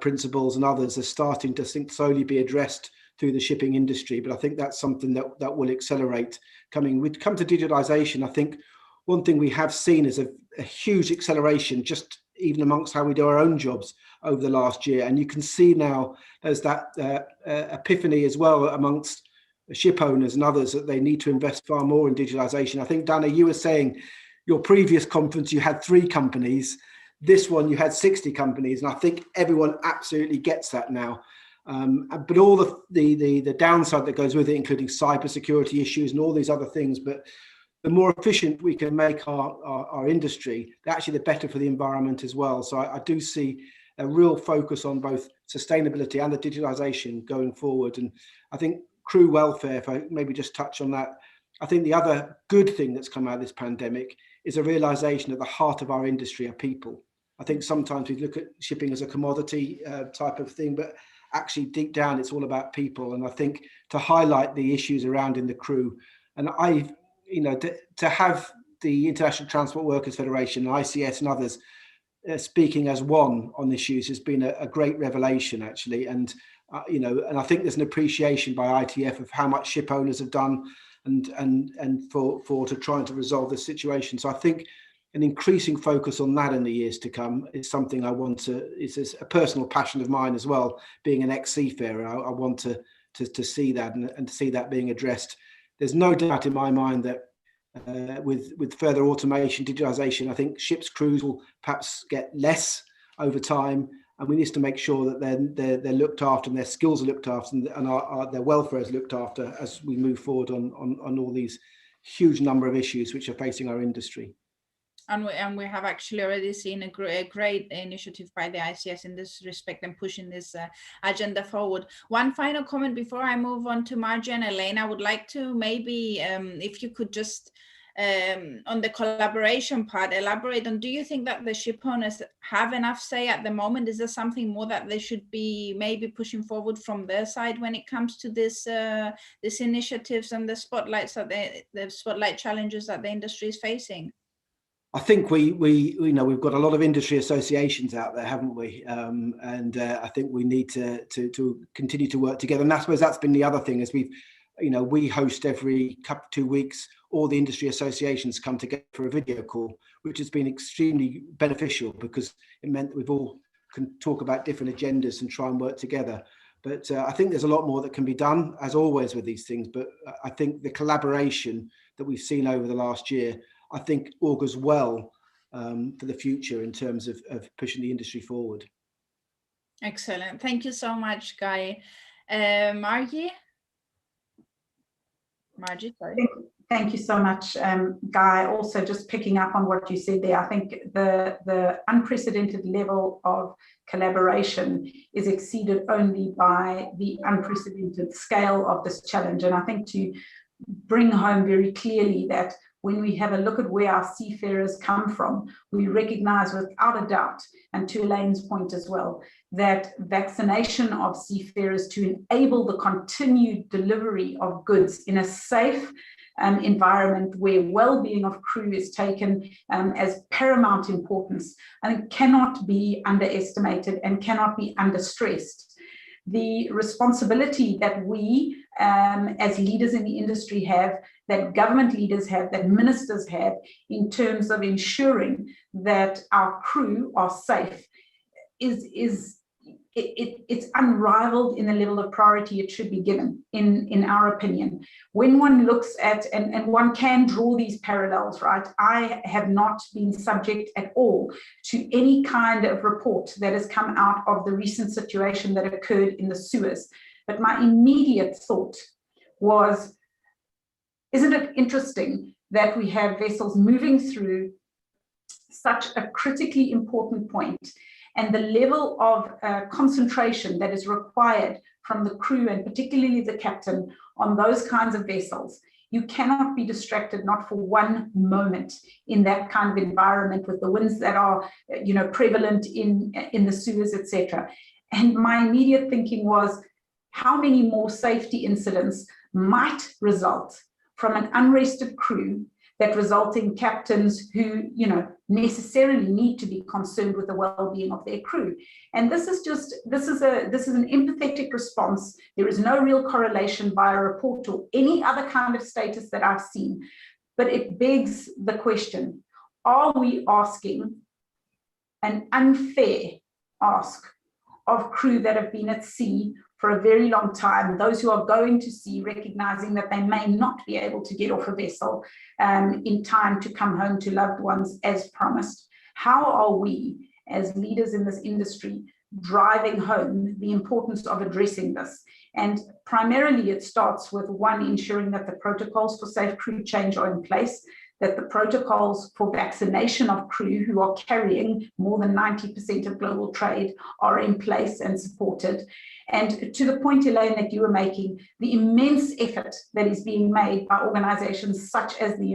principles and others are starting to slowly be addressed through the shipping industry. But I think that's something that will accelerate coming. We come to digitalization. I think one thing we have seen is a huge acceleration, just even amongst how we do our own jobs over the last year. And you can see now there's that epiphany as well amongst ship owners and others, that they need to invest far more in digitalization. I think, Dana, you were saying your previous conference, you had 3 companies. This one, you had 60 companies. And I think everyone absolutely gets that now. But all the downside that goes with it, including cybersecurity issues and all these other things. But the more efficient we can make our industry, actually the better for the environment as well. So I do see a real focus on both sustainability and the digitalization going forward. And I think crew welfare, if I maybe just touch on that, I think the other good thing that's come out of this pandemic is a realization at the heart of our industry are people. I think sometimes we look at shipping as a commodity type of thing, but actually deep down, it's all about people. And I think to highlight the issues around in the crew, and to have the International Transport Workers Federation, ICS and others speaking as one on issues has been a great revelation, actually. And, and I think there's an appreciation by ITF of how much ship owners have done and for trying to resolve this situation. So I think an increasing focus on that in the years to come is something I want to, it's a personal passion of mine as well, being an ex-seafarer. I want to see that and to see that being addressed. There's no doubt in my mind that with further automation, digitalization, I think ships' crews will perhaps get less over time, and we need to make sure that they're looked after and their skills are looked after and their welfare is looked after as we move forward on all these huge number of issues which are facing our industry. And we have actually already seen a great initiative by the ICS in this respect and pushing this agenda forward. One final comment before I move on to Margie and Elaine, I would like to maybe, if you could just, on the collaboration part, elaborate on, do you think that the ship owners have enough say at the moment? Is there something more that they should be maybe pushing forward from their side when it comes to this initiatives and the spotlights that the spotlight challenges that the industry is facing? I think we've got a lot of industry associations out there, haven't we? I think we need to continue to work together. And I suppose that's been the other thing is we host every 2 weeks, all the industry associations come together for a video call, which has been extremely beneficial because it meant that we've all can talk about different agendas and try and work together. But I think there's a lot more that can be done, as always with these things. But I think the collaboration that we've seen over the last year, I think augurs well for the future in terms of pushing the industry forward. Excellent. Thank you so much, Guy. Margie, sorry. Thank you so much, Guy. Also, just picking up on what you said there, I think the unprecedented level of collaboration is exceeded only by the unprecedented scale of this challenge. And I think to bring home very clearly that when we have a look at where our seafarers come from, we recognize without a doubt, and to Elaine's point as well, that vaccination of seafarers to enable the continued delivery of goods in a safe environment where well-being of crew is taken as paramount importance, I think cannot be underestimated and cannot be understressed. The responsibility that we as leaders in the industry have, that government leaders have, that ministers have in terms of ensuring that our crew are safe it's unrivaled in the level of priority it should be given, in our opinion. When one looks at, and one can draw these parallels, right? I have not been subject at all to any kind of report that has come out of the recent situation that occurred in the Suez. But my immediate thought was, isn't it interesting that we have vessels moving through such a critically important point, and the level of concentration that is required from the crew and particularly the captain on those kinds of vessels. You cannot be distracted, not for one moment, in that kind of environment with the winds that are, prevalent in the Suez, etc. And my immediate thinking was, how many more safety incidents might result from an unrested crew that result in captains who, necessarily need to be concerned with the well-being of their crew. And this is an empathetic response. There is no real correlation by a report or any other kind of status that I've seen, but it begs the question, are we asking an unfair ask of crew that have been at sea for a very long time, those who are going to sea, recognizing that they may not be able to get off a vessel in time to come home to loved ones as promised? How are we, as leaders in this industry, driving home the importance of addressing this? And primarily it starts with, one, ensuring that the protocols for safe crew change are in place, that the protocols for vaccination of crew who are carrying more than 90% of global trade are in place and supported. And to the point, Elaine, that you were making, the immense effort that is being made by organizations such as the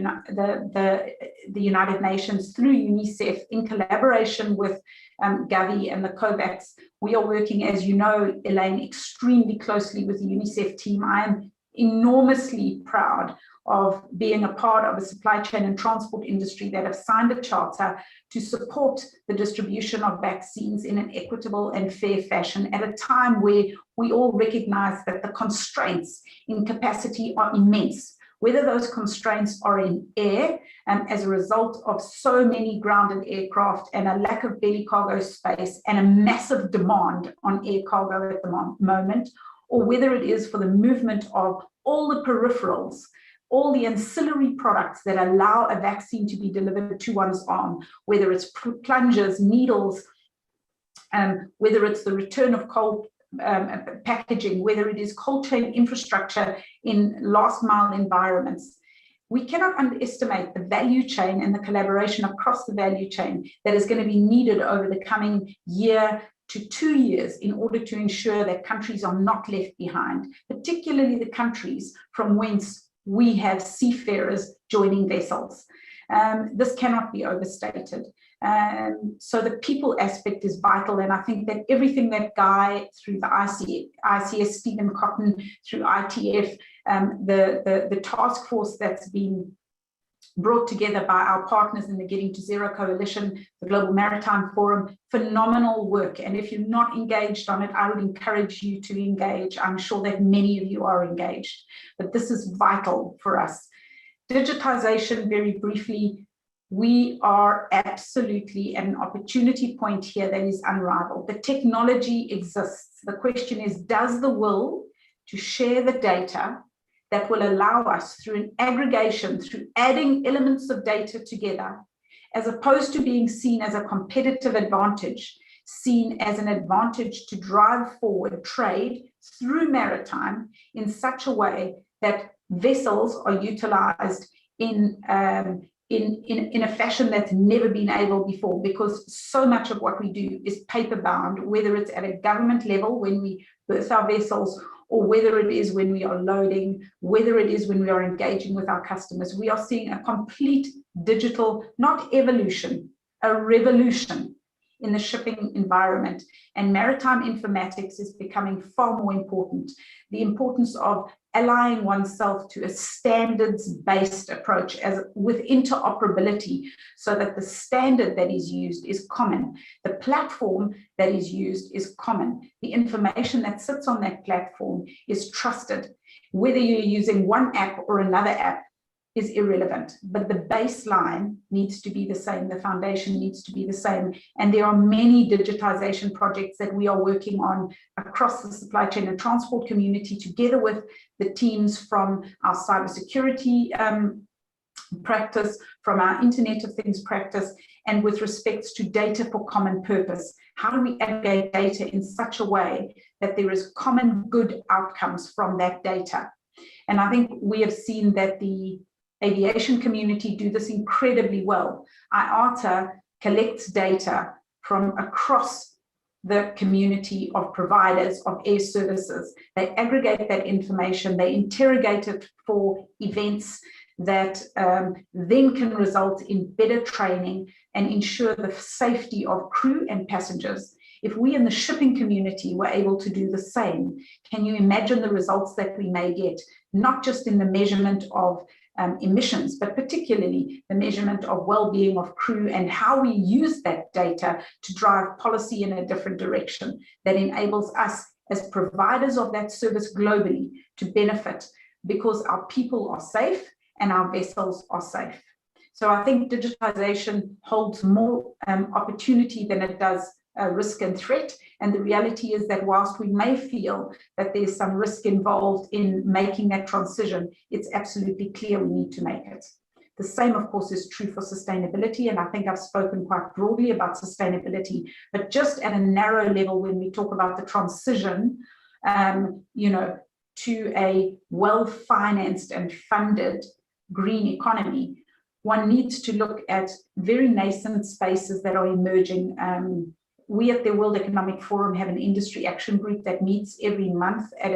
United Nations through UNICEF in collaboration with Gavi and the COVAX. We are working, as you know, Elaine, extremely closely with the UNICEF team. I am enormously proud of being a part of a supply chain and transport industry that have signed a charter to support the distribution of vaccines in an equitable and fair fashion at a time where we all recognize that the constraints in capacity are immense. Whether those constraints are in air as a result of so many grounded aircraft and a lack of belly cargo space and a massive demand on air cargo at the moment, or whether it is for the movement of all the peripherals, all the ancillary products that allow a vaccine to be delivered to one's arm, whether it's plungers, needles, whether it's the return of cold packaging, whether it is cold chain infrastructure in last mile environments. We cannot underestimate the value chain and the collaboration across the value chain that is going to be needed over the coming year to 2 years in order to ensure that countries are not left behind, particularly the countries from whence we have seafarers joining vessels. This cannot be overstated. So the people aspect is vital, and I think that everything that Guy, through the ICS, Stephen Cotton, through ITF, the task force that's been brought together by our partners in the Getting to Zero Coalition, the Global Maritime Forum, phenomenal work. And if you're not engaged on it, I would encourage you to engage. I'm sure that many of you are engaged, but this is vital for us. Digitization, very briefly, we are absolutely at an opportunity point here that is unrivaled. The technology exists. The question is, does the will to share the data that will allow us through an aggregation, through adding elements of data together, as opposed to being seen as a competitive advantage, seen as an advantage to drive forward trade through maritime in such a way that vessels are utilized in a fashion that's never been able before, because so much of what we do is paper bound, whether it's at a government level when we berth our vessels, or whether it is when we are loading, whether it is when we are engaging with our customers. We are seeing a complete digital, not evolution, a revolution in the shipping environment. And maritime informatics is becoming far more important. The importance of allying oneself to a standards-based approach as with interoperability, so that the standard that is used is common, the platform that is used is common, the information that sits on that platform is trusted. Whether you're using one app or another app is irrelevant, but the baseline needs to be the same, the foundation needs to be the same. And there are many digitization projects that we are working on across the supply chain and transport community, together with the teams from our cybersecurity practice, from our Internet of Things practice, and with respects to data for common purpose. How do we aggregate data in such a way that there is common good outcomes from that data? And I think we have seen that the aviation community do this incredibly well. IATA collects data from across the community of providers of air services. They aggregate that information, they interrogate it for events that then can result in better training and ensure the safety of crew and passengers. If we in the shipping community were able to do the same, can you imagine the results that we may get, not just in the measurement of emissions, but particularly the measurement of well-being of crew and how we use that data to drive policy in a different direction that enables us as providers of that service globally to benefit, because our people are safe and our vessels are safe. So I think digitization holds more opportunity than it does risk and threat. And the reality is that whilst we may feel that there's some risk involved in making that transition, it's absolutely clear we need to make it. The same, of course, is true for sustainability. And I think I've spoken quite broadly about sustainability, but just at a narrow level, when we talk about the transition, to a well-financed and funded green economy, one needs to look at very nascent spaces that are emerging. We at the World Economic Forum have an industry action group that meets every month at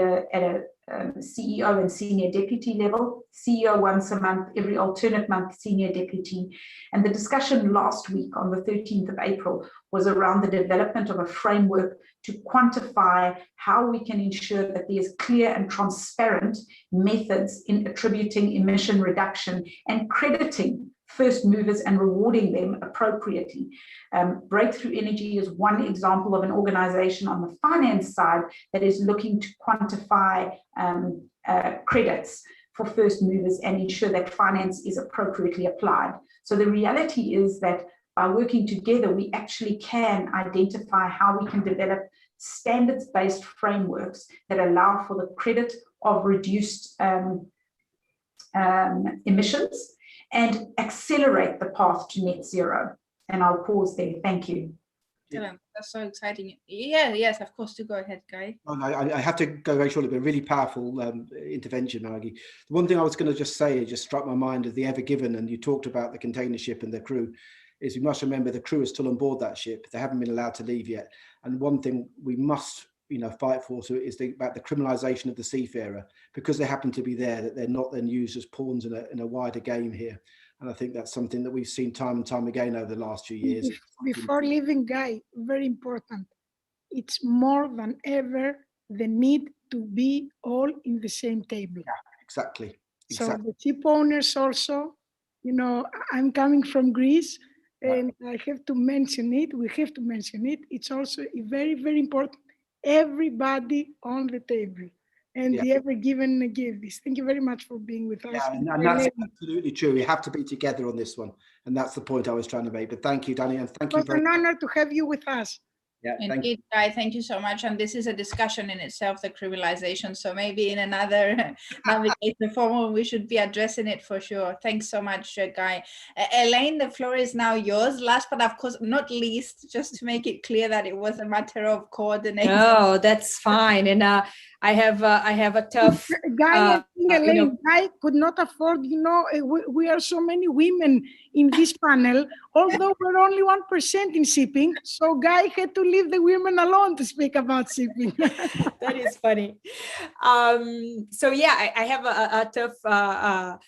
CEO and senior deputy level, CEO once a month, every alternate month, senior deputy. And the discussion last week on the 13th of April was around the development of a framework to quantify how we can ensure that there's clear and transparent methods in attributing emission reduction and crediting first movers and rewarding them appropriately. Breakthrough Energy is one example of an organization on the finance side that is looking to quantify credits for first movers and ensure that finance is appropriately applied. So the reality is that by working together, we actually can identify how we can develop standards-based frameworks that allow for the credit of reduced emissions and accelerate the path to net zero. And I'll pause there. Thank you. That's so exciting. Yeah, yes, of course, to go ahead, Guy. I have to go very shortly, but a really powerful intervention, Margie. The one thing I was going to just say, it just struck my mind of the Ever Given, and you talked about the container ship and the crew, is we must remember the crew is still on board that ship. They haven't been allowed to leave yet. And one thing we must fight for is about the criminalization of the seafarer, because they happen to be there, that they're not then used as pawns in a wider game here. And I think that's something that we've seen time and time again over the last few years. Before leaving, Guy, very important. It's more than ever the need to be all in the same table. Yeah, exactly. So the ship owners also, I'm coming from Greece, and I have to mention it. We have to mention it. It's also very, very important. Everybody on the table. And the Ever Given gave this. Thank you very much for being with us. Yeah, and that's absolutely true. We have to be together on this one. And that's the point I was trying to make. But thank you, Danny, and thank you very much. It was an honor to have you with us. Yeah, Indeed, Guy, thank you so much. And this is a discussion in itself, the criminalization. So maybe in another Navigator forum, we should be addressing it for sure. Thanks so much, Guy. Elaine, the floor is now yours. Last but of course not least, just to make it clear that it was a matter of coordination. No, that's fine. And I have a tough Guy, I think Elaine, Guy could not afford, we are so many women in this panel, although we're only 1% in shipping. So Guy had to leave the women alone to speak about shipping. That is funny. So yeah, I have a tough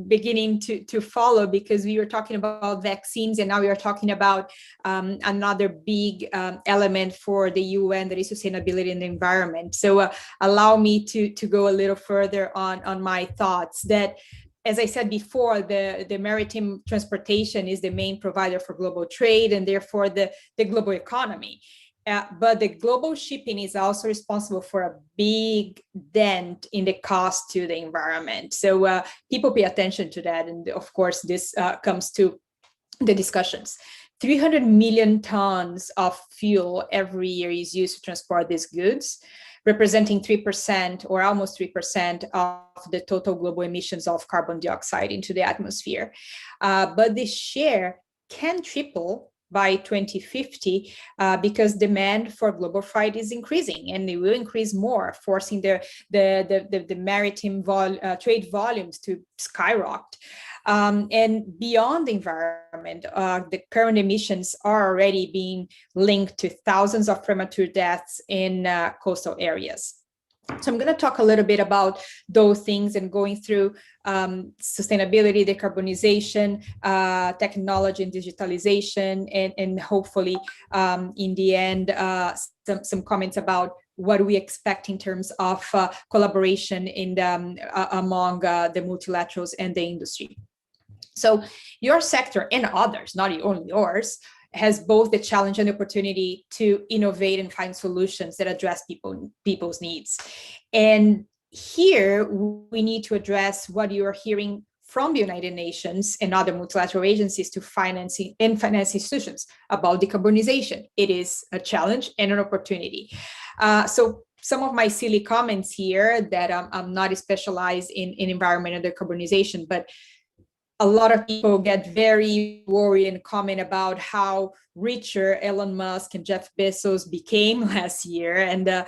beginning to follow, because we were talking about vaccines and now we are talking about another big element for the UN, that is sustainability in the environment. So allow me to go a little further on my thoughts that, as I said before, the maritime transportation is the main provider for global trade and therefore the global economy. But the global shipping is also responsible for a big dent in the cost to the environment. So people pay attention to that. And of course, this comes to the discussions. 300 million tons of fuel every year is used to transport these goods, representing 3% or almost 3% of the total global emissions of carbon dioxide into the atmosphere. But this share can triple by 2050 because demand for global freight is increasing, and it will increase more, forcing the maritime trade volumes to skyrocket. And beyond the environment, the current emissions are already being linked to thousands of premature deaths in coastal areas. So I'm going to talk a little bit about those things and going through sustainability, decarbonization, technology and digitalization, and hopefully in the end, some comments about what we expect in terms of collaboration in among the multilaterals and the industry. So your sector and others, not only yours, has both the challenge and the opportunity to innovate and find solutions that address people's needs. And here we need to address what you are hearing from the United Nations and other multilateral agencies to financing and finance institutions about decarbonization. It is a challenge and an opportunity. So some of my silly comments here that I'm not specialized in environmental decarbonization, but a lot of people get very worried and comment about how richer Elon Musk and Jeff Bezos became last year. And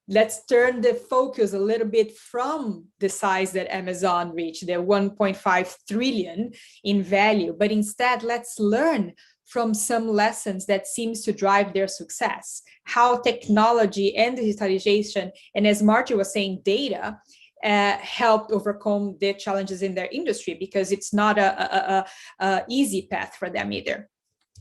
let's turn the focus a little bit from the size that Amazon reached, the 1.5 trillion in value, but instead let's learn from some lessons that seems to drive their success, how technology and digitalization, and as Margie was saying, data, helped overcome the challenges in their industry, because it's not a easy path for them either.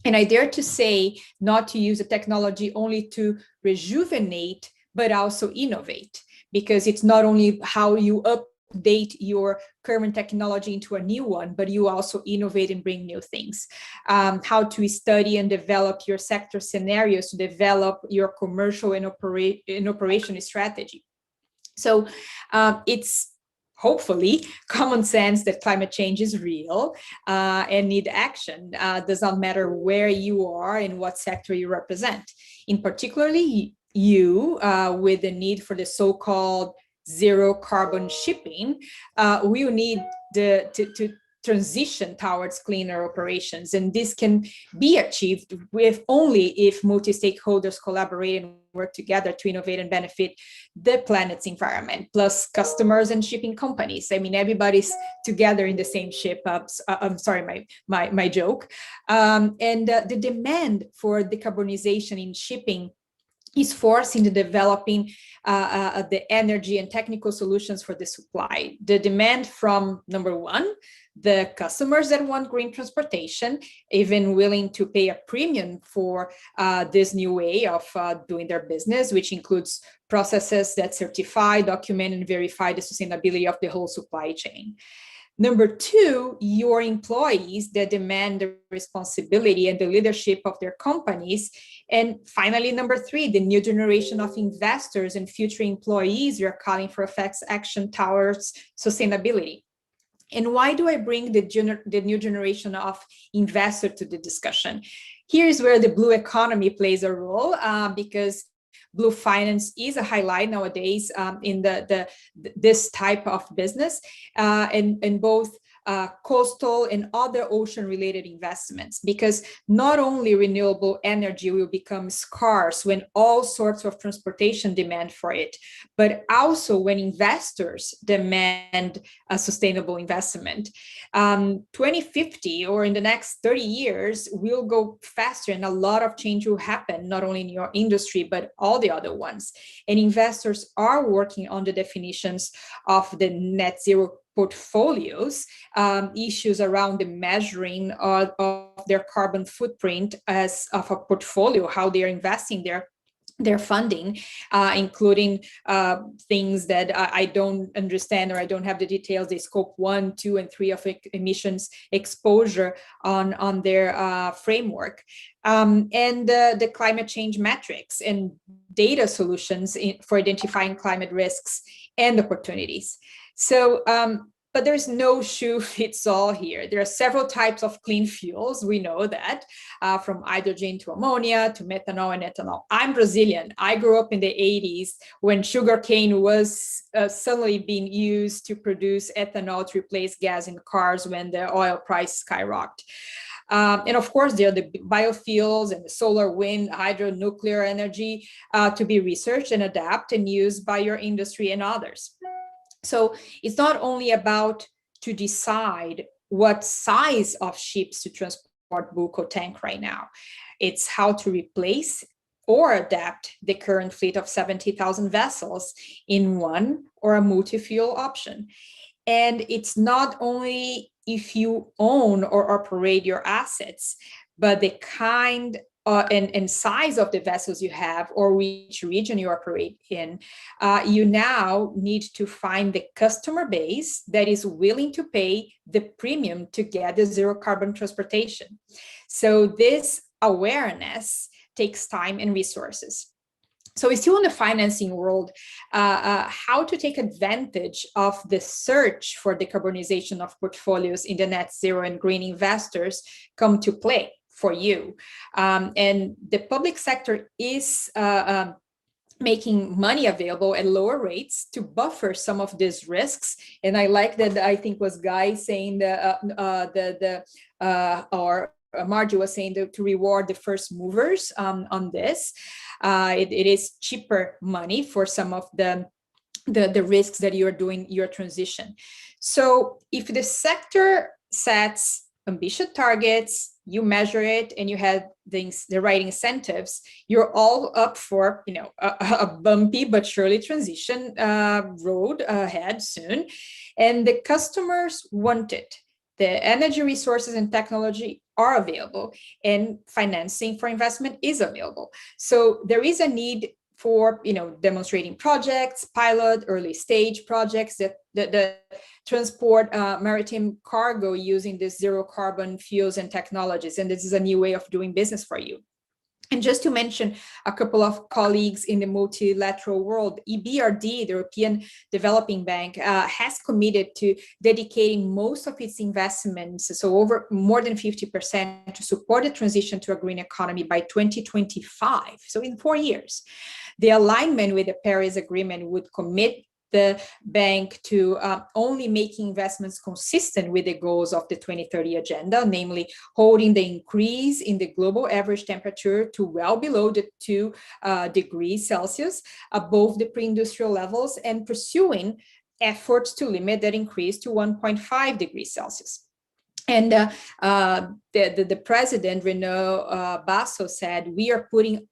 And I dare to say not to use the technology only to rejuvenate, but also innovate, because it's not only how you update your current technology into a new one, but you also innovate and bring new things. How to study and develop your sector scenarios to develop your commercial and operation strategy. So it's hopefully common sense that climate change is real and need action. Does not matter where you are and what sector you represent. In particularly you, with the need for the so-called zero carbon shipping, we will need to transition towards cleaner operations. And this can be achieved with only if multi-stakeholders collaborate and work together to innovate and benefit the planet's environment, plus customers and shipping companies. I mean, everybody's together in the same ship. I'm sorry, my joke. The demand for decarbonization in shipping is forcing the developing the energy and technical solutions for the supply. The demand from, number one, the customers that want green transportation, even willing to pay a premium for this new way of doing their business, which includes processes that certify, document, and verify the sustainability of the whole supply chain. Number two, your employees that demand the responsibility and the leadership of their companies. And finally, number three, the new generation of investors and future employees who are calling for effects action towards sustainability. And why do I bring the new generation of investors to the discussion? Here's where the blue economy plays a role, because blue finance is a highlight nowadays in this type of business, and both coastal and other ocean-related investments, because not only renewable energy will become scarce when all sorts of transportation demand for it, but also when investors demand a sustainable investment. 2050, or in the next 30 years, will go faster, and a lot of change will happen, not only in your industry, but all the other ones. And investors are working on the definitions of the net zero portfolios, issues around the measuring of their carbon footprint as of a portfolio, how they are investing their funding, including things that I don't understand, or I don't have the details, the scope 1, 2, and 3 of emissions exposure on their framework. And the climate change metrics and data solutions for identifying climate risks and opportunities. So, but there's no shoe fits all here. There are several types of clean fuels. We know that, from hydrogen to ammonia to methanol and ethanol. I'm Brazilian. I grew up in the 80s when sugarcane was suddenly being used to produce ethanol to replace gas in cars when the oil price skyrocketed. And of course, there are the biofuels and the solar, wind, hydro, nuclear energy to be researched and adapted and used by your industry and others. So it's not only about to decide what size of ships to transport bulk or tank right now. It's how to replace or adapt the current fleet of 70,000 vessels in one or a multi-fuel option. And it's not only if you own or operate your assets, but the kind and size of the vessels you have, or which region you operate in. You now need to find the customer base that is willing to pay the premium to get the zero carbon transportation. So this awareness takes time and resources. So we're still in the financing world, how to take advantage of the search for decarbonization of portfolios in the net zero and green investors come to play for you. And the public sector is making money available at lower rates to buffer some of these risks. And I like that, I think was Guy saying or Margie was saying to reward the first movers on this. It is cheaper money for some of the risks that you're doing your transition. So if the sector sets ambitious targets, you measure it, and you have the right incentives, you're all up for, you know, a bumpy but surely transition road ahead soon. And the customers want it. The energy resources and technology are available, and financing for investment is available. So there is a need for, you know, demonstrating projects, pilot, early stage projects that transport maritime cargo using these zero carbon fuels and technologies. And this is a new way of doing business for you. And just to mention a couple of colleagues in the multilateral world, EBRD, the European Developing Bank, has committed to dedicating most of its investments, so over more than 50%, to support the transition to a green economy by 2025, so in 4 years. The alignment with the Paris Agreement would commit the bank to only making investments consistent with the goals of the 2030 agenda, namely holding the increase in the global average temperature to well below the 2 degrees Celsius above the pre-industrial levels, and pursuing efforts to limit that increase to 1.5 degrees Celsius. And the president, Renaud Basso, said, we are putting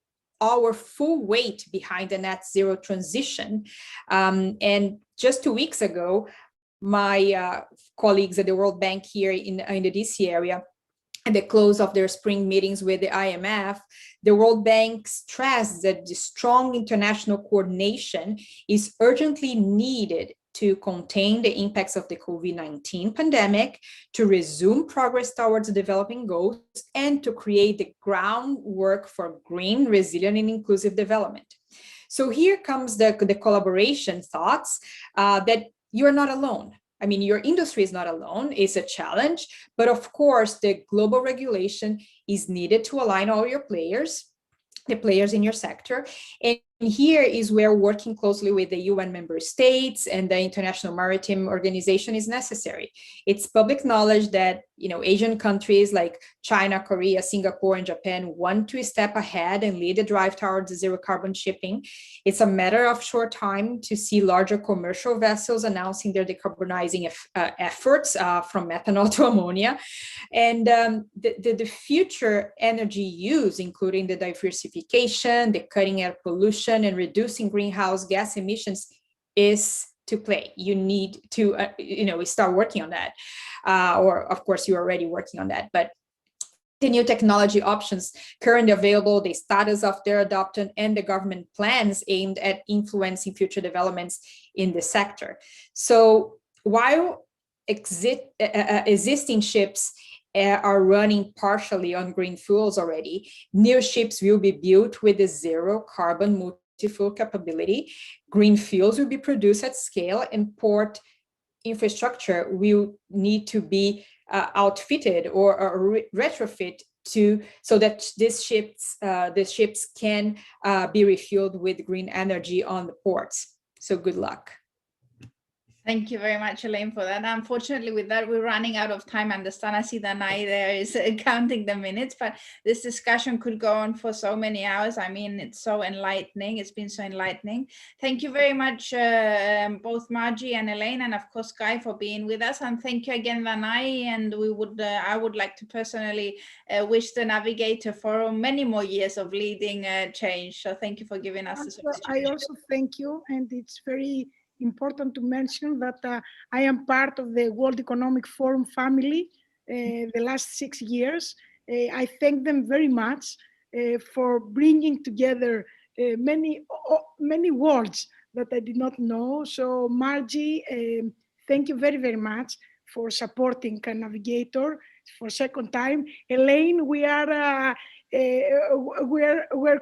our full weight behind the net zero transition. And just 2 weeks ago, my colleagues at the World Bank here in the DC area, at the close of their spring meetings with the IMF, the World Bank stressed that the strong international coordination is urgently needed to contain the impacts of the COVID-19 pandemic, to resume progress towards developing goals, and to create the groundwork for green, resilient, and inclusive development. So here comes the collaboration thoughts that you're not alone. I mean, your industry is not alone, it's a challenge, but of course, the global regulation is needed to align all your players, the players in your sector. And here is where working closely with the UN member states and the International Maritime Organization is necessary. It's public knowledge that, you know, Asian countries like China, Korea, Singapore, and Japan want to step ahead and lead the drive towards zero carbon shipping. It's a matter of short time to see larger commercial vessels announcing their decarbonizing efforts from methanol to ammonia. And the future energy use, including the diversification, the cutting air pollution, and reducing greenhouse gas emissions, is to play. You need to, you know, start working on that. Or of course, you're already working on that, but the new technology options currently available, the status of their adoption, and the government plans aimed at influencing future developments in the sector. So while existing ships are running partially on green fuels already, new ships will be built with a zero carbon multi-fuel capability. Green fuels will be produced at scale, and port infrastructure will need to be outfitted or retrofit so that these ships can be refueled with green energy on the ports. So good luck. Thank you very much, Elaine, for that. Unfortunately, with that, we're running out of time. I understand. I see Danai there is counting the minutes, but this discussion could go on for so many hours. I mean, it's so enlightening. It's been so enlightening. Thank you very much, both Margie and Elaine, and of course, Guy, for being with us. And thank you again, Danai. And I would like to personally wish the Navigator for many more years of leading change. So thank you for giving us this opportunity. I also thank you, and it's very important to mention that I am part of the World Economic Forum family the last 6 years. I thank them very much for bringing together many words that I did not know. So Margie, thank you very, very much for supporting Navigator for second time. Elaine, we're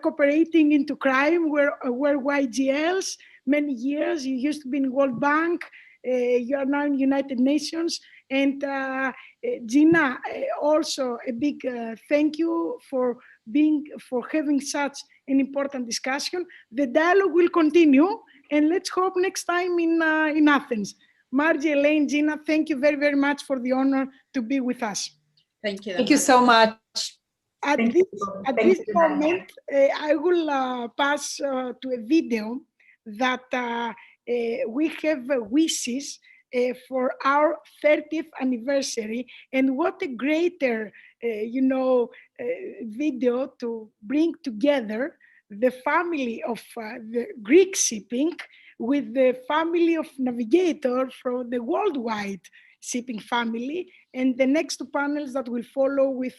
cooperating into crime. We're YGLs. Many years. You used to be in World Bank. You are now in United Nations. And Gina, also a big thank you for having such an important discussion. The dialogue will continue, and let's hope next time in Athens. Margie, Elaine, Gina, thank you very, very much for the honor to be with us. Thank you. Thank you so much. At this moment, I will pass to a video that we have wishes for our 30th anniversary, and what a greater video to bring together the family of the Greek shipping with the family of Navigator from the worldwide shipping family, and the next two panels that will follow with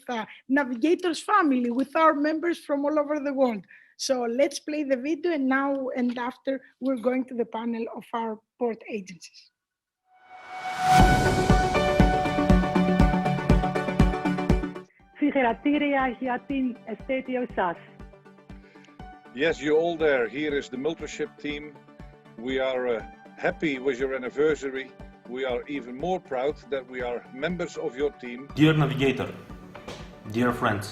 Navigator's family, with our members from all over the world. So let's play the video, and now and after we're going to the panel of our port agencies. Συγχαρητήρια για την επέτειο σας. Yes, you all there. Here is the Multraship team. We are happy with your anniversary. We are even more proud that we are members of your team. Dear Navigator, dear friends,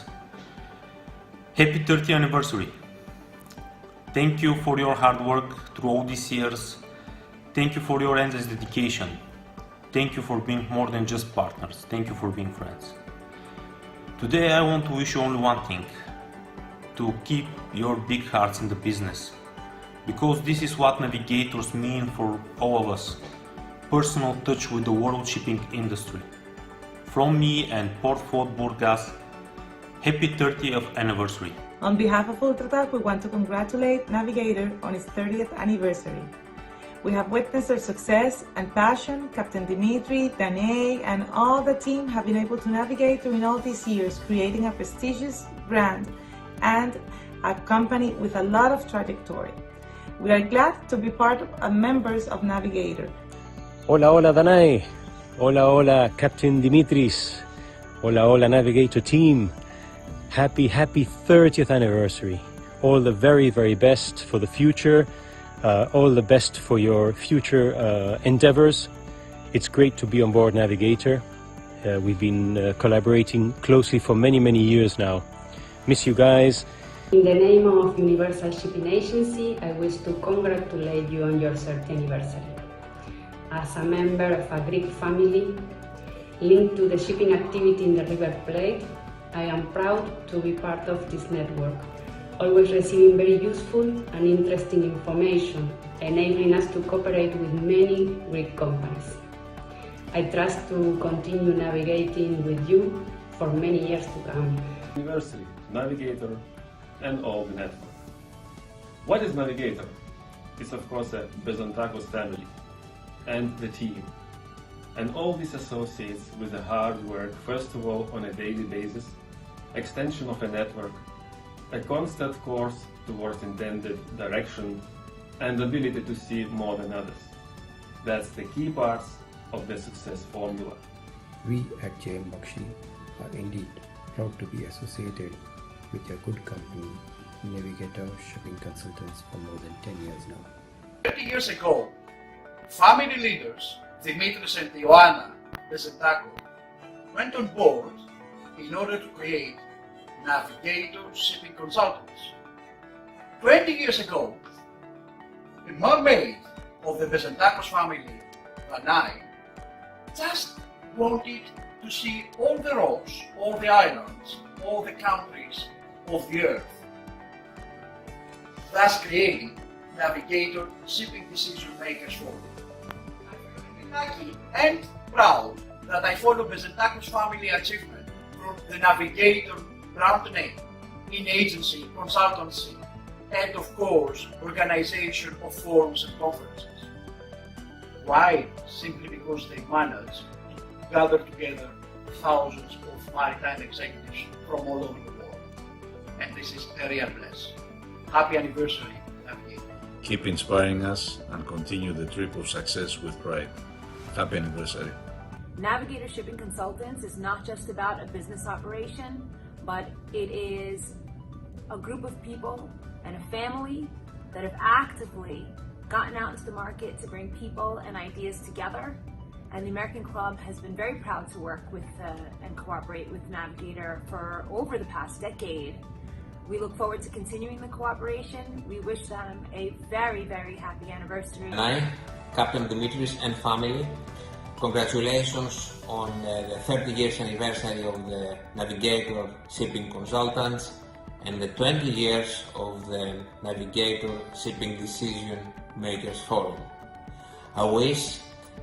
happy 30th anniversary. Thank you for your hard work through all these years. Thank you for your endless dedication. Thank you for being more than just partners. Thank you for being friends. Today I want to wish you only one thing: to keep your big hearts in the business, because this is what navigators mean for all of us: personal touch with the world shipping industry. From me and Port Fort Burgas, happy 30th anniversary. On behalf of Ultratag, we want to congratulate Navigator on its 30th anniversary. We have witnessed their success and passion. Captain Dimitri, Danae, and all the team have been able to navigate through in all these years, creating a prestigious brand and a company with a lot of trajectory. We are glad to be part of members of Navigator. Hola, hola Danae. Hola, hola Captain Dimitris. Hola, hola Navigator team. Happy 30th anniversary. All the very, very best for the future. All the best for your future endeavors. It's great to be on board Navigator. We've been collaborating closely for many, many years now. Miss you guys. In the name of Universal Shipping Agency, I wish to congratulate you on your 30th anniversary. As a member of a Greek family linked to the shipping activity in the River Plate, I am proud to be part of this network, always receiving very useful and interesting information, enabling us to cooperate with many Greek companies. I trust to continue navigating with you for many years to come. Anniversary, Navigator, and all the network. What is Navigator? It's of course a Bezontakos family and the team, and all these associates with the hard work, first of all on a daily basis, extension of a network, a constant course towards intended direction, and ability to see more than others. That's the key parts of the success formula. We at JM Bakshi are indeed proud to be associated with your good company, Navigator Shipping Consultants, for more than 10 years now. 30 years ago, family leaders Dimitris and Ioanna Bezentakos went on board in order to create Navigator Shipping Consultants. 20 years ago, the mermaid of the Bezentakos family, Danae, just wanted to see all the rocks, all the islands, all the countries of the earth, thus creating Navigator Shipping Decision Makers Forum. I'm lucky and proud that I follow Bezentakos family achievement from the Navigator brand name in agency, consultancy, and of course, organization of forums and conferences. Why? Simply because they manage to gather together thousands of maritime executives from all over the world. And this is a real blessing. Happy anniversary, Navigator. Keep inspiring us and continue the trip of success with pride. Happy anniversary. Navigator Shipping Consultants is not just about a business operation, but it is a group of people and a family that have actively gotten out into the market to bring people and ideas together. And the American Club has been very proud to work with and cooperate with Navigator for over the past decade. We look forward to continuing the cooperation. We wish them a very, very happy anniversary. And I, Captain Dimitris and family, congratulations on the 30 years anniversary of the Navigator Shipping Consultants and the 20 years of the Navigator Shipping Decision Makers Forum. I wish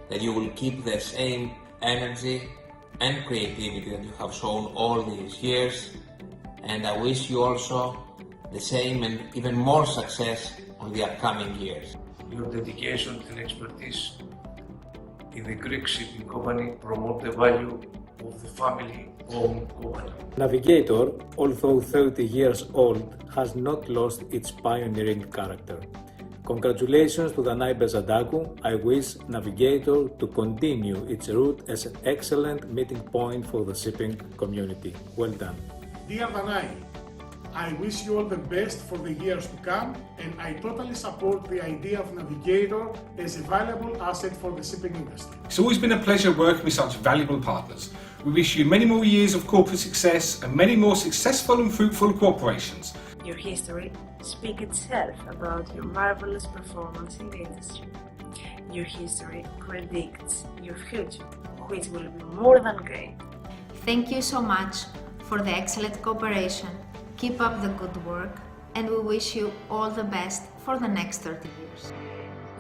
that you will keep the same energy, and creativity that you have shown all these years, and I wish you also the same and even more success on the upcoming years. Your dedication and expertise in the Greek shipping company promote the value of the family-owned company. Navigator, although 30 years old, has not lost its pioneering character. Congratulations to Danai Bezadakou. I wish Navigator to continue its route as an excellent meeting point for the shipping community. Well done. Dear Danai, I wish you all the best for the years to come, and I totally support the idea of Navigator as a valuable asset for the shipping industry. It's always been a pleasure working with such valuable partners. We wish you many more years of corporate success and many more successful and fruitful corporations. Your history speaks itself about your marvelous performance in the industry. Your history predicts your future, which will be more than great. Thank you so much for the excellent cooperation. Keep up the good work, and we wish you all the best for the next 30 years.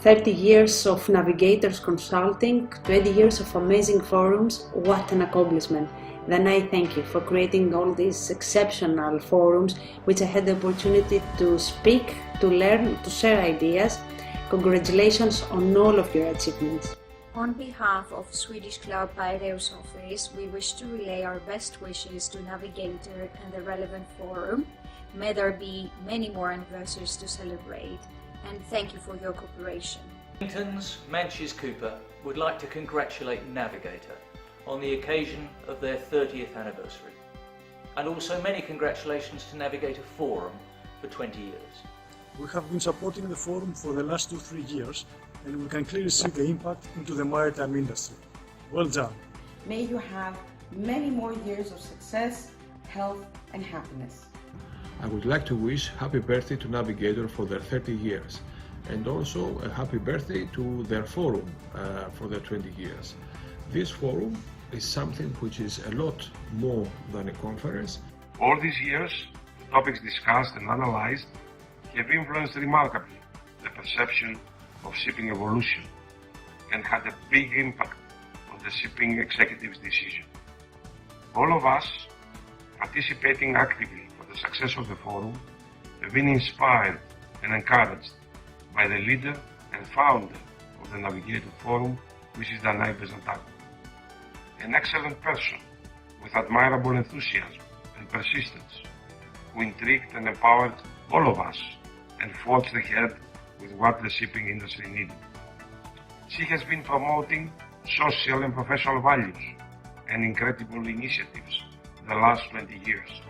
30 years of Navigators Consulting, 20 years of amazing forums, what an accomplishment. Then I thank you for creating all these exceptional forums, which I had the opportunity to speak, to learn, to share ideas. Congratulations on all of your achievements. On behalf of Swedish Cloud Piraeus office, we wish to relay our best wishes to Navigator and the relevant forum. May there be many more anniversaries to celebrate, and thank you for your cooperation. Manches Cooper would like to congratulate Navigator on the occasion of their 30th anniversary. And also many congratulations to Navigator Forum for 20 years. We have been supporting the forum for the last 2-3 years, and we can clearly see the impact into the maritime industry. Well done. May you have many more years of success, health, and happiness. I would like to wish happy birthday to Navigator for their 30 years, and also a happy birthday to their forum for their 20 years. This forum is something which is a lot more than a conference. All these years, the topics discussed and analyzed have influenced remarkably the perception of shipping evolution and had a big impact on the shipping executive's decision. All of us, participating actively for the success of the forum, have been inspired and encouraged by the leader and founder of the Navigator Forum, Mrs. Danai Bezadakou. An excellent person with admirable enthusiasm and persistence, who intrigued and empowered all of us and forged ahead with what the shipping industry needed. She has been promoting social and professional values and incredible initiatives the last 20 years.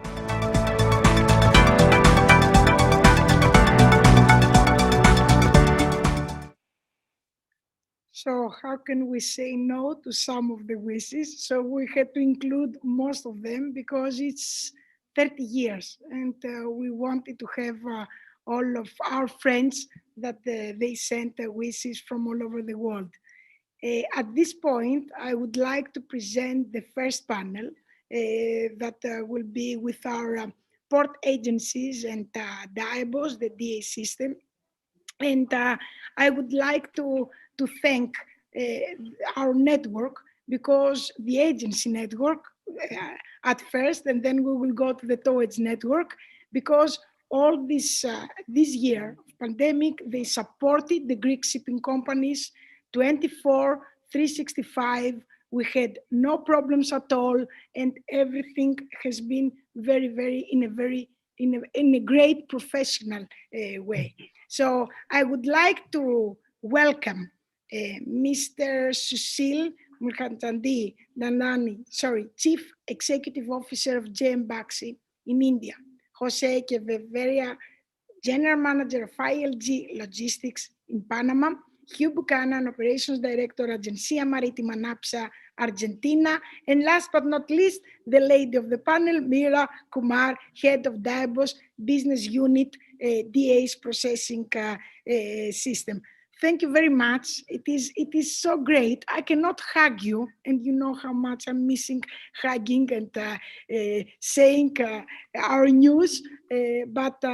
So how can we say no to some of the wishes? So we had to include most of them because it's 30 years and we wanted to have all of our friends that they sent wishes from all over the world. At this point, I would like to present the first panel that will be with our port agencies and DIABOS, the DA system. And I would like to thank our network, because the agency network at first, and then we will go to the towage network, because all this year of pandemic, they supported the Greek shipping companies 24/365. We had no problems at all, and everything has been in a great professional way. So I would like to welcome Mr. Sushil Mukherjee Nanani, Chief Executive Officer of JM Baxi in India, Jose Queveria, General Manager of ILG Logistics in Panama, Hugh Buchanan, Operations Director, Agencia Marítima NAPSA, Argentina, and last but not least, the lady of the panel, Meera Kumar, Head of DIABOS Business Unit, DA's Processing System. Thank you very much. It is so great. I cannot hug you, and you know how much I'm missing hugging and saying our news, but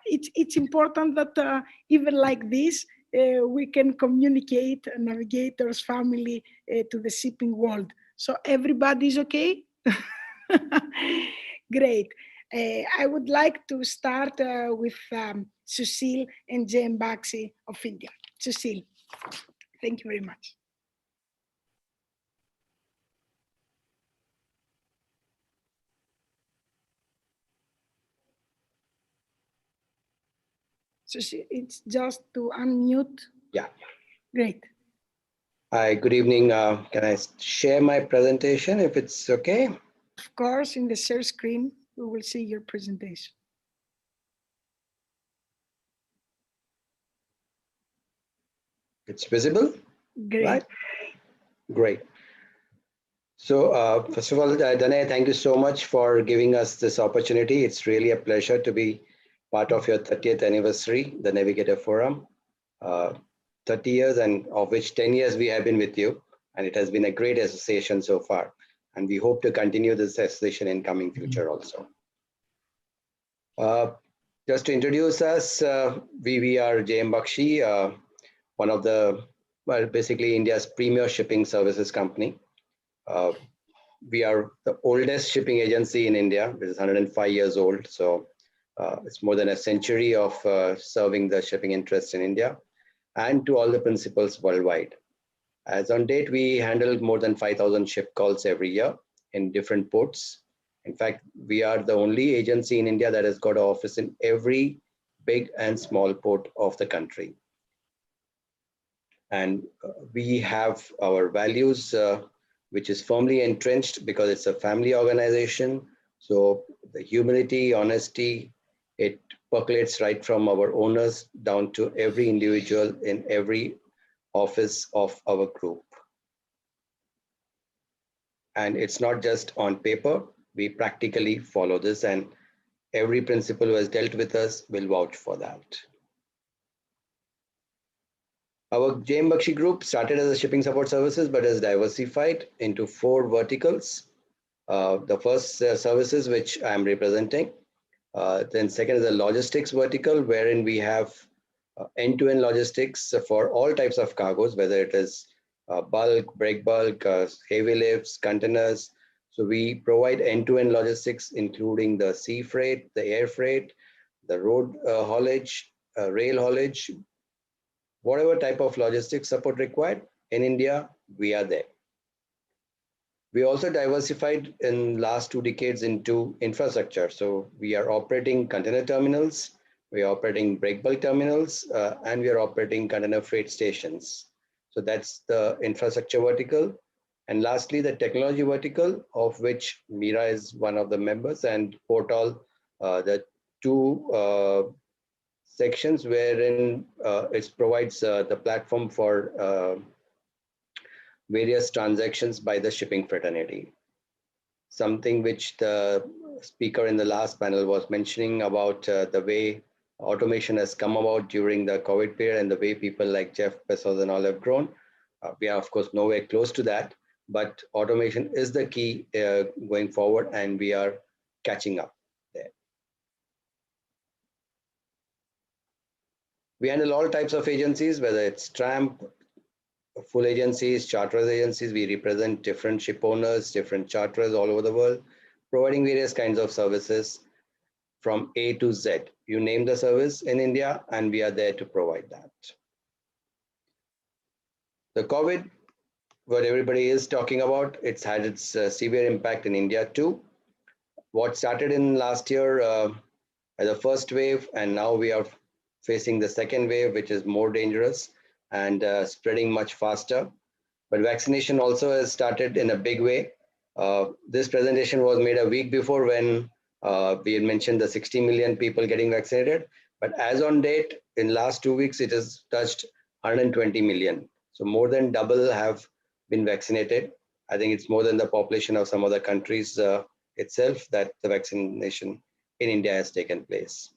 it's important that even like this, we can communicate Navigator's family to the shipping world. So everybody's okay? Great. I would like to start with Susil and Jem Baxi of India. Susil, thank you very much. Susil, it's just to unmute. Yeah. Great. Hi, good evening. Can I share my presentation if it's okay? Of course, in the share screen, we will see your presentation. It's visible? Great. Right? Great. So first of all, Danae, thank you so much for giving us this opportunity. It's really a pleasure to be part of your 30th anniversary, the Navigator Forum. 30 years, and of which 10 years we have been with you, and it has been a great association so far. And we hope to continue this association in coming future also. Just to introduce us, we are JM Bakshi, one of the, well, basically India's premier shipping services company. We are the oldest shipping agency in India, which is 105 years old. So it's more than a century of serving the shipping interests in India and to all the principals worldwide. As on date, we handle more than 5,000 ship calls every year in different ports. In fact, we are the only agency in India that has got an office in every big and small port of the country. And we have our values, which is firmly entrenched because it's a family organization. So the humility, honesty, it percolates right from our owners down to every individual in every office of our group. And it's not just on paper, we practically follow this, and every principal who has dealt with us will vouch for that. Our JM Bakshi Group started as a shipping support services, but has diversified into 4 verticals. The first services, which I am representing. Then second is the logistics vertical, wherein we have end-to-end logistics for all types of cargoes, whether it is bulk, break bulk, heavy lifts, containers. So we provide end-to-end logistics, including the sea freight, the air freight, the road haulage, rail haulage, whatever type of logistics support required in India, we are there. We also diversified in last 2 decades into infrastructure. So we are operating container terminals, we are operating break bulk terminals, and we are operating container freight stations. So that's the infrastructure vertical. And lastly, the technology vertical, of which Mira is one of the members, and Portal, the 2 sections wherein it provides the platform for various transactions by the shipping fraternity. Something which the speaker in the last panel was mentioning about the way automation has come about during the COVID period and the way people like Jeff Bezos and all have grown. We are, of course, nowhere close to that, but automation is the key going forward, and we are catching up there. We handle all types of agencies, whether it's tramp, full agencies, charterers agencies. We represent different ship owners, different charterers all over the world, providing various kinds of services from A to Z. You name the service in India, and we are there to provide that. The COVID, what everybody is talking about, it's had its severe impact in India too. What started in last year as a first wave, and now we are facing the second wave, which is more dangerous and spreading much faster. But vaccination also has started in a big way. This presentation was made a week before when we had mentioned the 60 million people getting vaccinated. But as on date, in last 2 weeks, it has touched 120 million. So more than double have been vaccinated. I think it's more than the population of some other countries itself that the vaccination in India has taken place.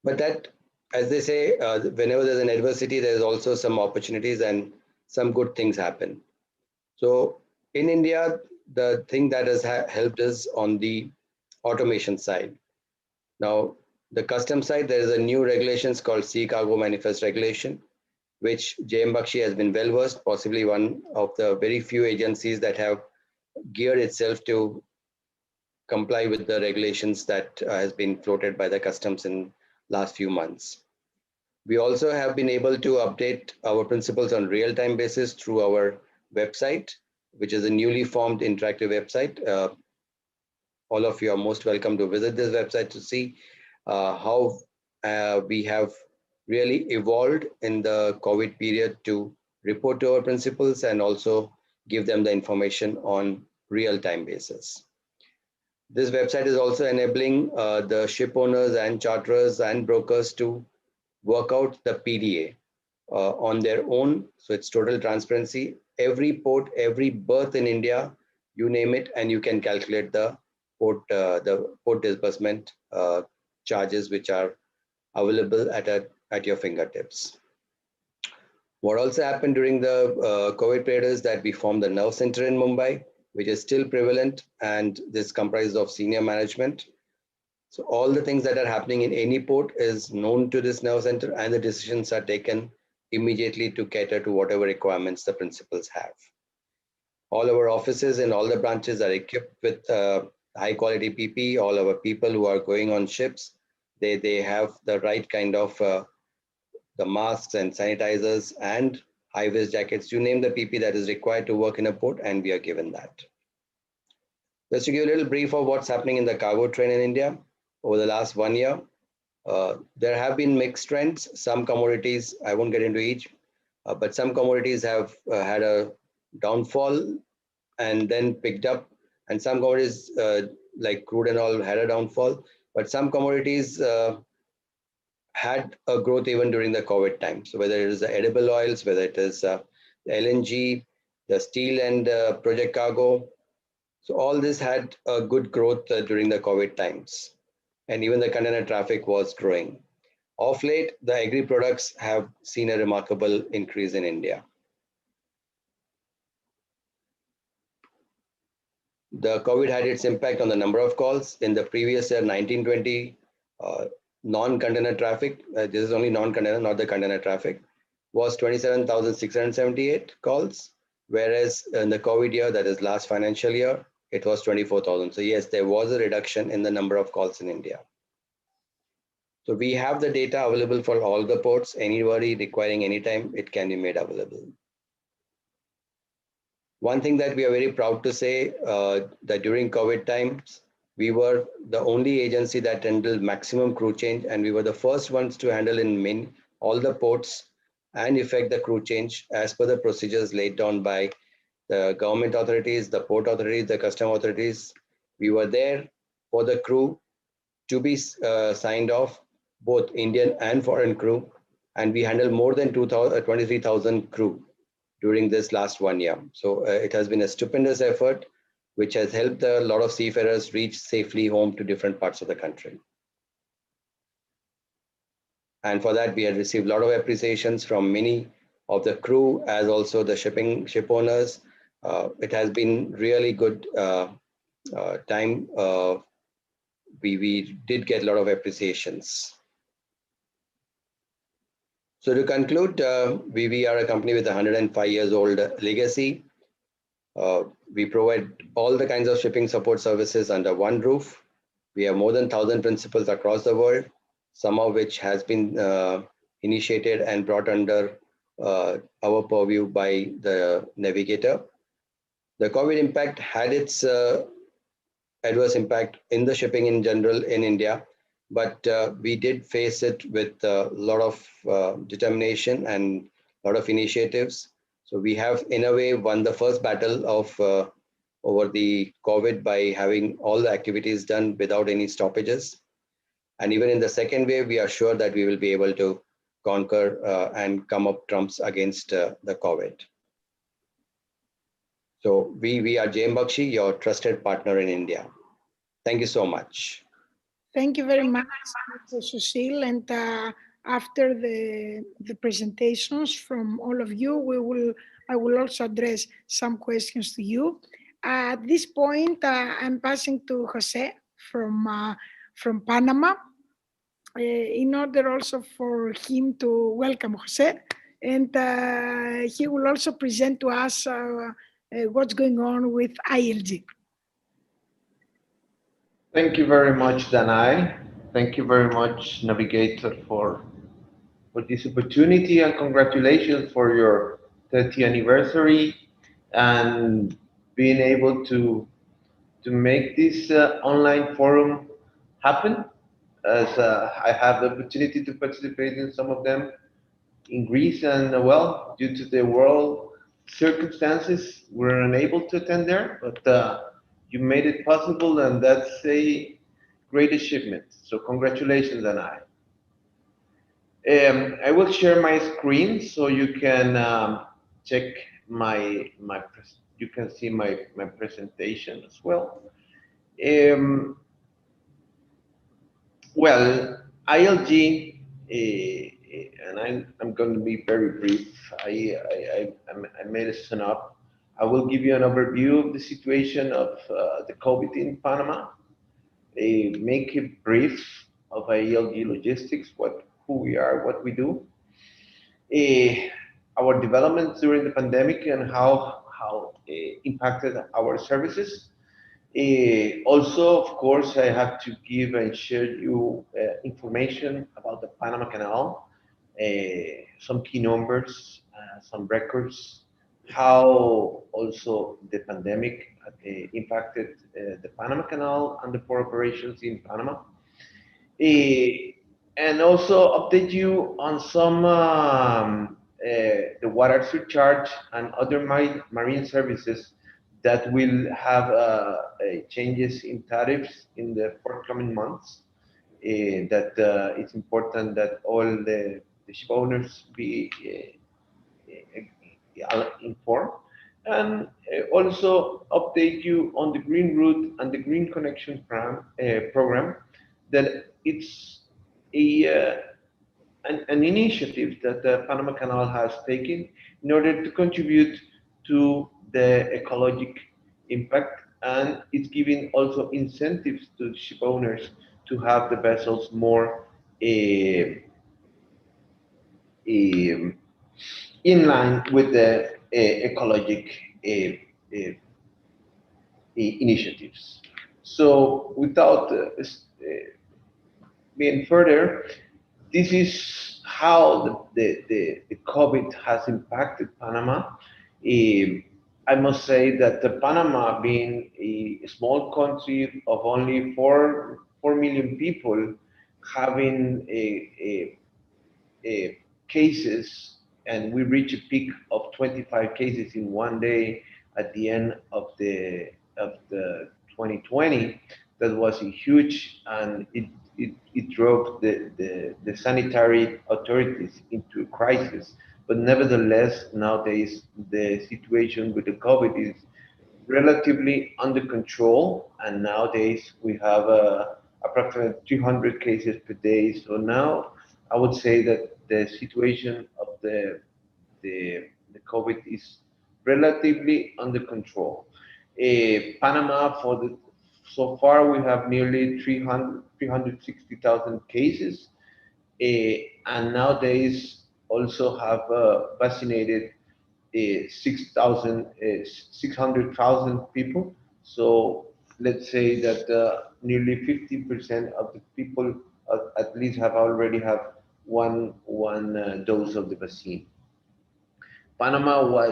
But that, as they say, whenever there's an adversity, there's also some opportunities and some good things happen. So in India, the thing that has helped us on the automation side. Now, the custom side, there is a new regulations called Sea Cargo Manifest Regulation. which JM Bakshi has been well versed, possibly one of the very few agencies that have geared itself to comply with the regulations that has been floated by the customs in last few months. We also have been able to update our principles on real-time basis through our website, which is a newly formed interactive website. All of you are most welcome to visit this website to see how we have really evolved in the COVID period to report to our principals and also give them the information on real-time basis. This website is also enabling the ship owners and charterers and brokers to work out the PDA on their own. So it's total transparency. Every port, every berth in India, you name it, and you can calculate the port disbursement charges which are available at your fingertips. What also happened during the COVID period is that we formed the Nerve Center in Mumbai, which is still prevalent, and this comprises of senior management. So all the things that are happening in any port is known to this Nerve Center, and the decisions are taken immediately to cater to whatever requirements the principals have. All our offices in all the branches are equipped with high quality PPE. All our people who are going on ships, they have the right kind of the masks and sanitizers and high-vis jackets, you name the PPE that is required to work in a port, and we are given that. Just to give a little brief of what's happening in the cargo trade in India over the last 1 year, there have been mixed trends. Some commodities, I won't get into each, but some commodities have had a downfall and then picked up, and some commodities like crude and all had a downfall, but some commodities had a growth even during the COVID time. So whether it is the edible oils, whether it is the LNG, the steel and project cargo, so all this had a good growth during the COVID times. And even the container traffic was growing. Of late, the agri products have seen a remarkable increase in India. The COVID had its impact on the number of calls. In the previous year, 1920, non-container traffic, this is only non-container, not the container traffic, was 27,678 calls, whereas in the COVID year, that is last financial year, it was 24,000. So yes, there was a reduction in the number of calls in India. So we have the data available for all the ports. Anybody requiring any time, it can be made available. One thing that we are very proud to say that during COVID times, we were the only agency that handled maximum crew change, and we were the first ones to handle in all the ports and effect the crew change as per the procedures laid down by the government authorities, the port authorities, the custom authorities. We were there for the crew to be signed off, both Indian and foreign crew, and we handled more than 23,000 crew during this last 1 year. So it has been a stupendous effort, which has helped a lot of seafarers reach safely home to different parts of the country. And for that, we had received a lot of appreciations from many of the crew as also the ship owners. It has been really good time. We did get a lot of appreciations. So to conclude, we are a company with a 105 years old legacy. We provide all the kinds of shipping support services under one roof. We have more than 1,000 principals across the world, some of which has been initiated and brought under our purview by the Navigator. The COVID impact had its adverse impact in the shipping in general in India, but we did face it with a lot of determination and a lot of initiatives. So we have, in a way, won the first battle of over the COVID by having all the activities done without any stoppages. And even in the second wave, we are sure that we will be able to conquer and come up trumps against the COVID. So we are JM Bakshi, your trusted partner in India. Thank you so much. Thank you very much, Mr. Sushil. And after the presentations from all of you, I will also address some questions to you. At this point, I'm passing to Jose from Panama, in order also for him to welcome Jose. and he will also present to us what's going on with ILG. Thank you very much, Danai. Thank you very much, Navigator, for this opportunity, and congratulations for your 30th anniversary and being able to make this online forum happen, as I have the opportunity to participate in some of them in Greece, and well, due to the world circumstances, we're unable to attend there, but you made it possible, and that's a great achievement. So congratulations, Anai. I will share my screen so you can check you can see my presentation as well. Well, ILG, and I'm going to be very brief. I made a sign up. I will give you an overview of the situation of the COVID in Panama. Make it brief of ILG Logistics, who we are, what we do. Our developments during the pandemic and how impacted our services. Also, of course, I have to give and share you information about the Panama Canal, some key numbers, some records, how also the pandemic impacted the Panama Canal and the port operations in Panama. And also update you on some the water surcharge and other marine services that will have changes in tariffs in the forthcoming months. That it's important that all the ship owners be informed, and also update you on the Green Route and the Green Connection program, that it's an initiative that the Panama Canal has taken in order to contribute to the ecologic impact, and it's giving also incentives to ship owners to have the vessels more in line with the ecologic initiatives. So without being further, this is how the COVID has impacted Panama. I must say that Panama, being a small country of only 4 million people, having cases, and we reached a peak of 25 cases in one day at the end of the 2020. That was a huge, and it drove the sanitary authorities into a crisis. But nevertheless, nowadays the situation with the COVID is relatively under control, and nowadays we have approximately 200 cases per day. So now I would say that the situation of the COVID is relatively under control. Panama, so far we have nearly 360,000 cases, and nowadays also have vaccinated 600,000 people. So let's say that nearly 50% of the people at least already have one dose of the vaccine. Panama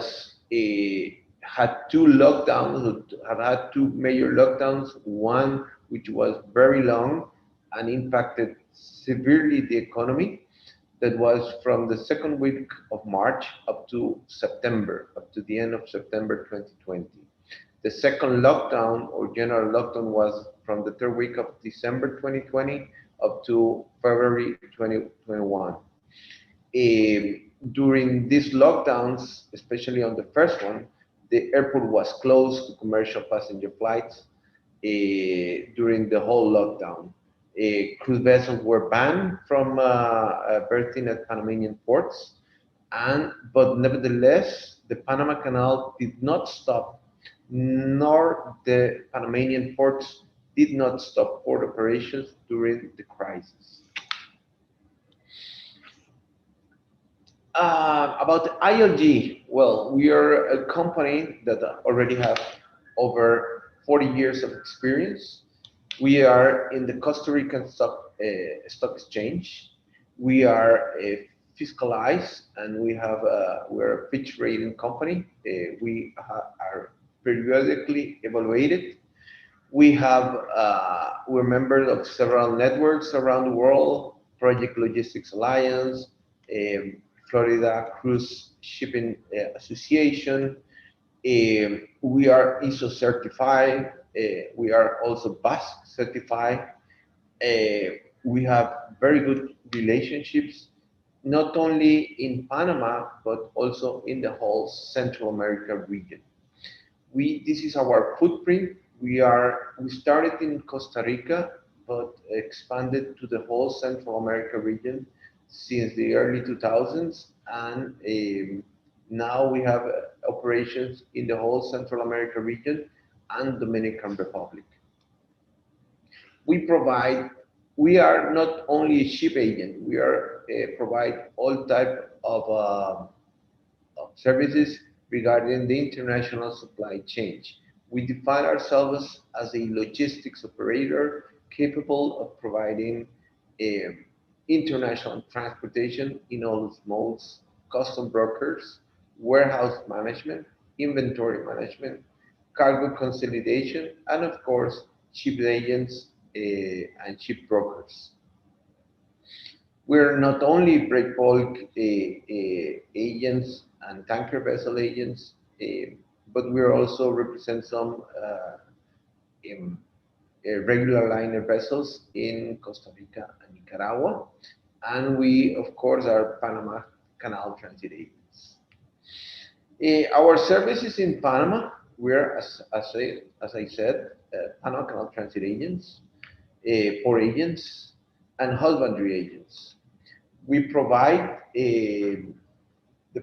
had two lockdowns, have had two major lockdowns, one which was very long and impacted severely the economy. That was from the second week of March up to the end of September 2020. The second lockdown or general lockdown was from the third week of December 2020 up to February 2021. During these lockdowns, especially on the first one, the airport was closed to commercial passenger flights during the whole lockdown. Cruise vessels were banned from berthing at Panamanian ports, but nevertheless, the Panama Canal did not stop, nor the Panamanian ports did not stop port operations during the crisis. About ILG, well, we are a company that already have over 40 years of experience. We are in the Costa Rican stock exchange. We are fiscalized, and we're a Fitch rating company. Are periodically evaluated. We're members of several networks around the world: Project Logistics Alliance, um, Florida Cruise Shipping Association. We are ISO certified. We are also BASC certified. We have very good relationships, not only in Panama, but also in the whole Central America region. This is our footprint. We started in Costa Rica, but expanded to the whole Central America region since the early 2000s, and now we have operations in the whole Central America region and Dominican Republic. We provide. We are not only a ship agent. We are provide all type of services regarding the international supply chain. We define ourselves as a logistics operator capable of providing international transportation in all its modes: custom brokers, warehouse management, inventory management, cargo consolidation, and of course, ship agents and ship brokers. We're not only break bulk agents and tanker vessel agents, but we also represent some in, regular liner vessels in Costa Rica and Nicaragua. And we, of course, are Panama Canal transit agents. Our services in Panama, we're, as I said, Panama Canal transit agents, port agents, and husbandry agents. We provide the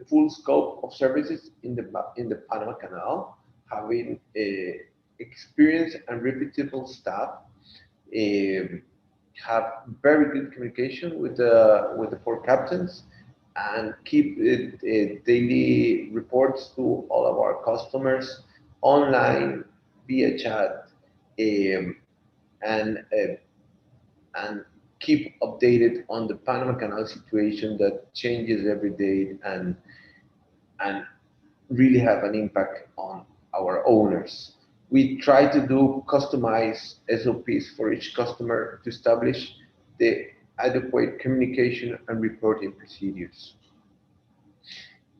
full scope of services in the Panama Canal, having experienced and repeatable staff, have very good communication with the port captains, and keep daily reports to all of our customers online via chat, and and keep updated on the Panama Canal situation that changes every day, and really have an impact on our owners. We try to do customized SOPs for each customer to establish the adequate communication and reporting procedures.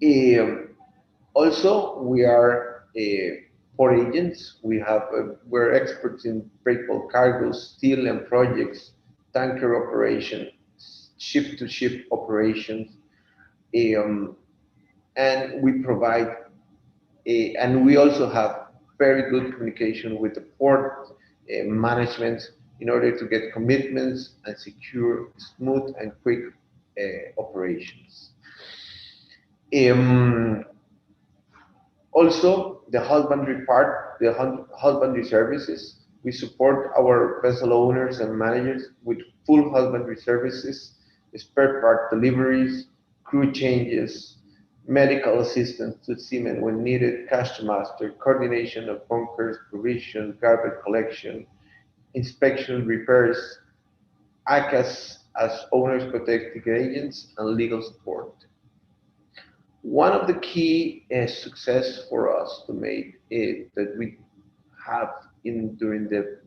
Um, Also, we are port agents. We're experts in break bulk cargoes, steel and projects, tanker operation, ship-to-ship operations, um, and we also have very good communication with the port management in order to get commitments and secure smooth and quick operations. Um, Also, the husbandry part, the husbandry services, we support our vessel owners and managers with full husbandry services, spare part deliveries, crew changes, medical assistance to seamen when needed, cash to master, coordination of bunkers, provision, garbage collection, inspection, repairs, act as owners protecting agents, and legal support. One of the key success for us to make it that we have during the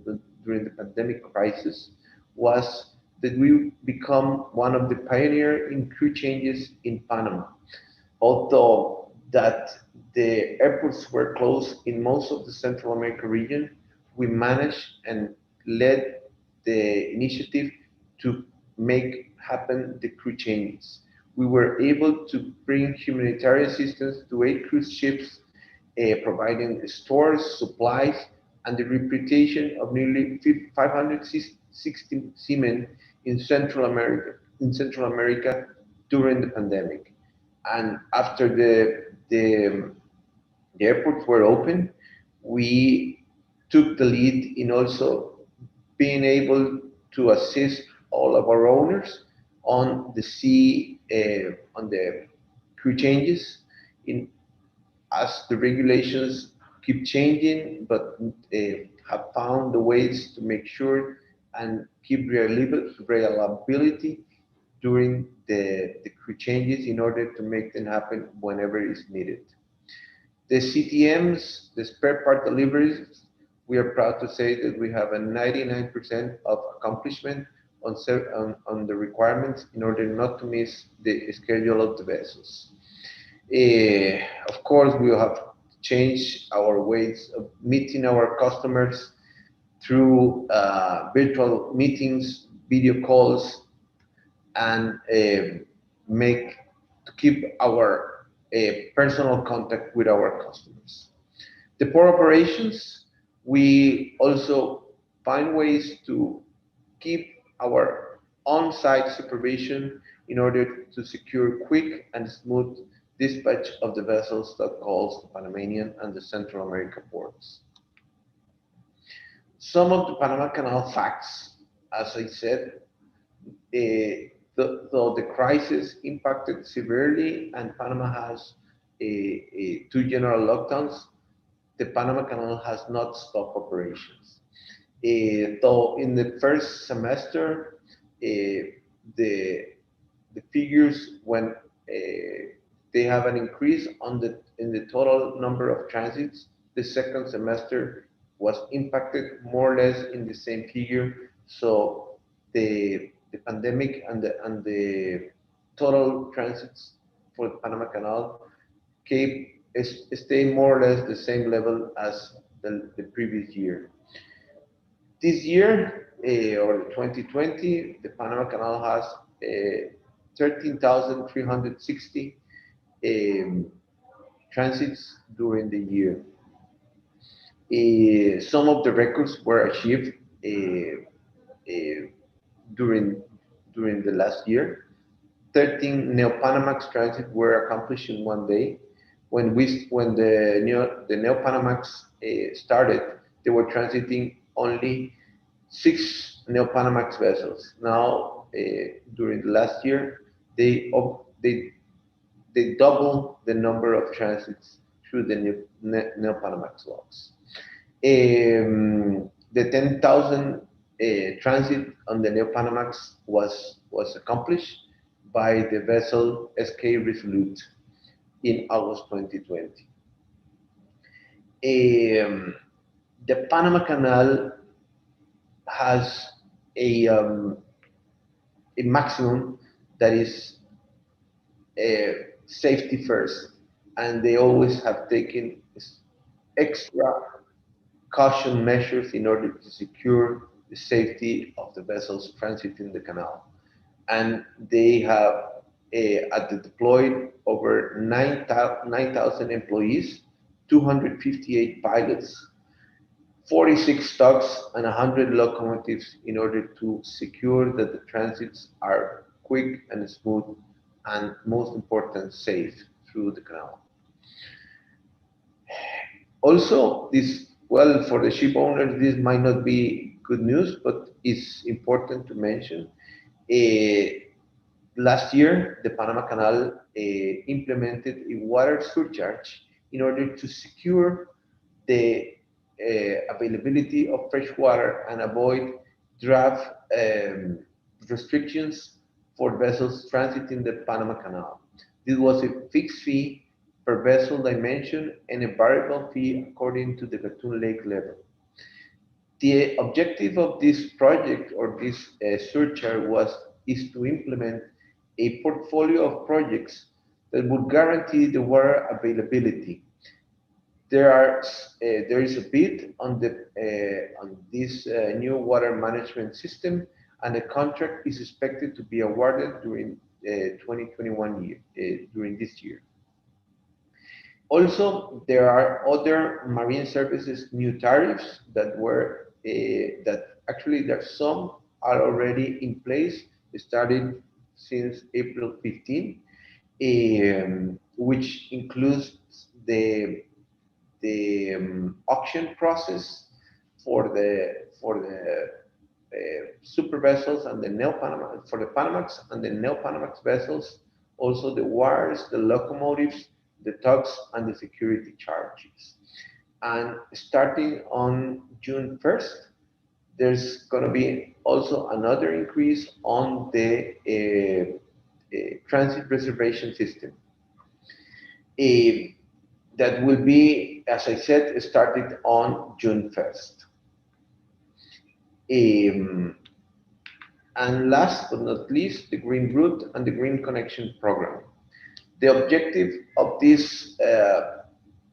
pandemic crisis was that we become one of the pioneer in crew changes in Panama. Although that the airports were closed in most of the Central America region, we managed and led the initiative to make happen the crew changes. We were able to bring humanitarian assistance to 8 cruise ships, providing stores, supplies, and the reputation of nearly 560 seamen in Central America during the pandemic. And after the airports were open, we took the lead in also being able to assist all of our owners on the sea, on the crew changes in as the regulations keep changing, but have found the ways to make sure and keep reliability during the crew changes in order to make them happen whenever is needed. The CTMs, the spare part deliveries, we are proud to say that we have a 99% of accomplishment on the requirements in order not to miss the schedule of the vessels. Of course, we will have changed our ways of meeting our customers through virtual meetings, video calls, and make to keep our personal contact with our customers. The port operations, we also find ways to keep our on-site supervision in order to secure quick and smooth dispatch of the vessels that calls the Panamanian and the Central America ports. Some of the Panama Canal facts, as I said, though the crisis impacted severely and Panama has two general lockdowns, the Panama Canal has not stopped operations. Though in the first semester, the figures when they have an increase in the total number of transits, the second semester was impacted more or less in the same figure. So the pandemic and the total transits for the Panama Canal stay more or less the same level as the previous year. This year, or 2020, the Panama Canal has 13,360 transits during the year. Some of the records were achieved during the last year. 13 Neo-Panamax transits were accomplished in one day. When the Neo-Panamax started, they were transiting only 6 Neo-Panamax vessels. Now, during the last year, they doubled the number of transits through the Neo-Panamax locks. The 10,000 transit on the Neo-Panamax was accomplished by the vessel SK Resolute in August 2020. The Panama Canal has a maximum that is safety first, and they always have taken extra caution measures in order to secure the safety of the vessels transiting the canal. And they have deployed over 9,000 employees, 258 pilots, 46 tugs, and 100 locomotives in order to secure that the transits are quick and smooth, and most important, safe through the canal. Also, for the ship owners, this might not be good news, but it's important to mention. Last year, the Panama Canal implemented a water surcharge in order to secure the availability of fresh water and avoid draft restrictions for vessels transiting the Panama Canal. This was a fixed fee per vessel dimension and a variable fee according to the Gatun Lake level. The objective of this project or this surcharge is to implement a portfolio of projects that would guarantee the water availability. There is a bid on this new water management system, and the contract is expected to be awarded during 2021 during this year. Also, there are other marine services new tariffs that some are already in place, starting since April 15, which includes the auction process for the super vessels and the Neo-Panamax, for the Panamax and the Neo-Panamax vessels also the wires, the locomotives, the tugs, and the security charges. And starting on June 1st, there's going to be also another increase on the transit reservation system. That will be, as I said, started on June 1st. And last but not least, the Green Route and the Green Connection program. The objective of this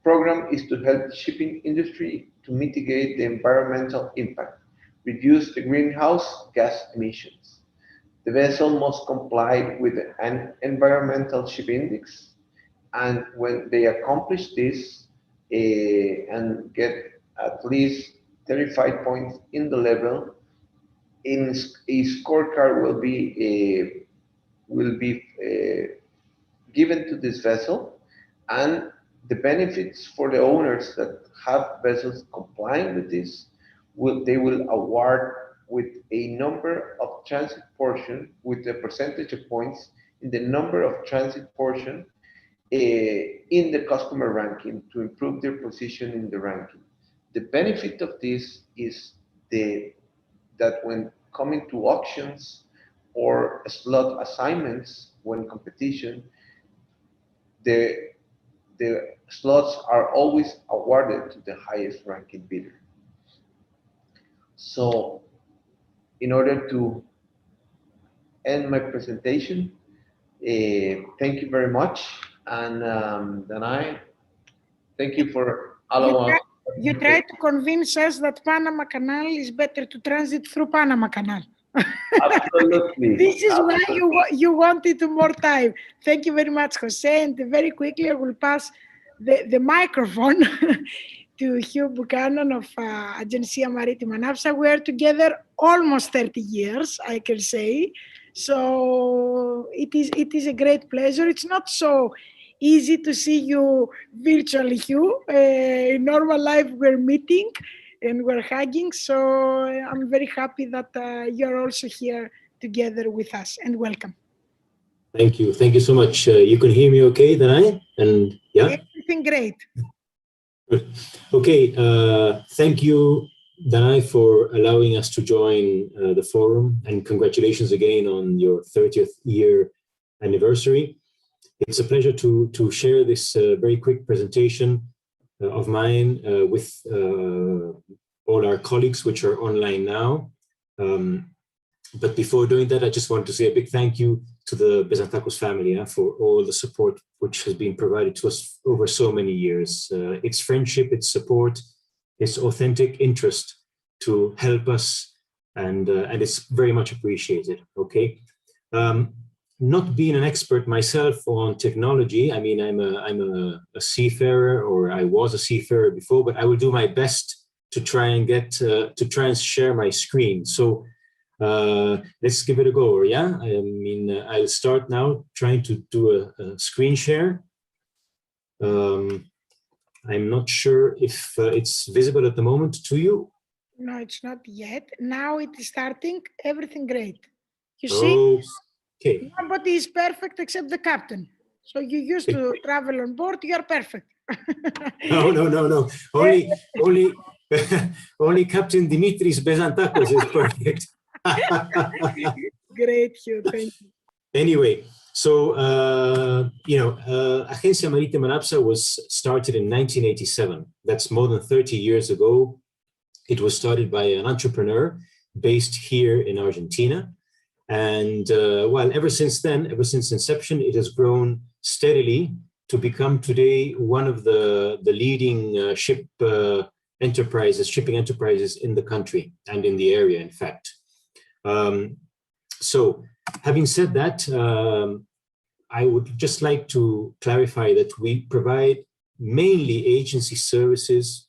program is to help the shipping industry to mitigate the environmental impact, reduce the greenhouse gas emissions. The vessel must comply with an environmental ship index, and when they accomplish this and get at least 35 points in the level, a scorecard will be given to this vessel, and the benefits for the owners that have vessels complying with this they will award with a number of transit portion with the percentage of points in the number of transit portion in the customer ranking to improve their position in the ranking. The benefit of this is that when coming to auctions or slot assignments when competition, the slots are always awarded to the highest ranking bidder. So in order to end my presentation, thank you very much. And Danai, thank you for allowing us. You try to convince us that Panama Canal is better to transit through Panama Canal. Absolutely. This is why you wanted more time. Thank you very much, Jose. And very quickly, I will pass the microphone to Hugh Buchanan of Agencia Marítima NAVSA. We are together almost 30 years, I can say. So it is a great pleasure. It's not so easy to see you virtually, Hugh. In normal life, we're meeting and we're hugging. So I'm very happy that you're also here together with us, and welcome. Thank you. Thank you so much. You can hear me okay, Danai? And yeah? Everything great. Good. Okay. Thank you, Danai, for allowing us to join the forum, and congratulations again on your 30th year anniversary. It's a pleasure to share this very quick presentation of mine with all our colleagues, which are online now. But before doing that, I just want to say a big thank you to the Bezantakos family for all the support which has been provided to us over so many years. It's friendship, it's support, it's authentic interest to help us, and it's very much appreciated. Okay. Not being an expert myself on technology, I mean, I'm a seafarer, or I was a seafarer before, but I will do my best to try and share my screen. So let's give it a go, yeah? I mean, I'll start now trying to do a screen share. I'm not sure if it's visible at the moment to you. No, it's not yet. Now it is starting. Everything great. You see? Okay. Nobody is perfect except the captain. So you used to travel on board, you're perfect. No. Only Captain Dimitris Bezantakos is perfect. Great, Hugh. Thank you. Anyway, so, Agencia Marítima NAVSA was started in 1987. That's more than 30 years ago. It was started by an entrepreneur based here in Argentina. And ever since then, ever since inception, it has grown steadily to become today one of the leading shipping enterprises in the country and in the area, in fact. So having said that, I would just like to clarify that we provide mainly agency services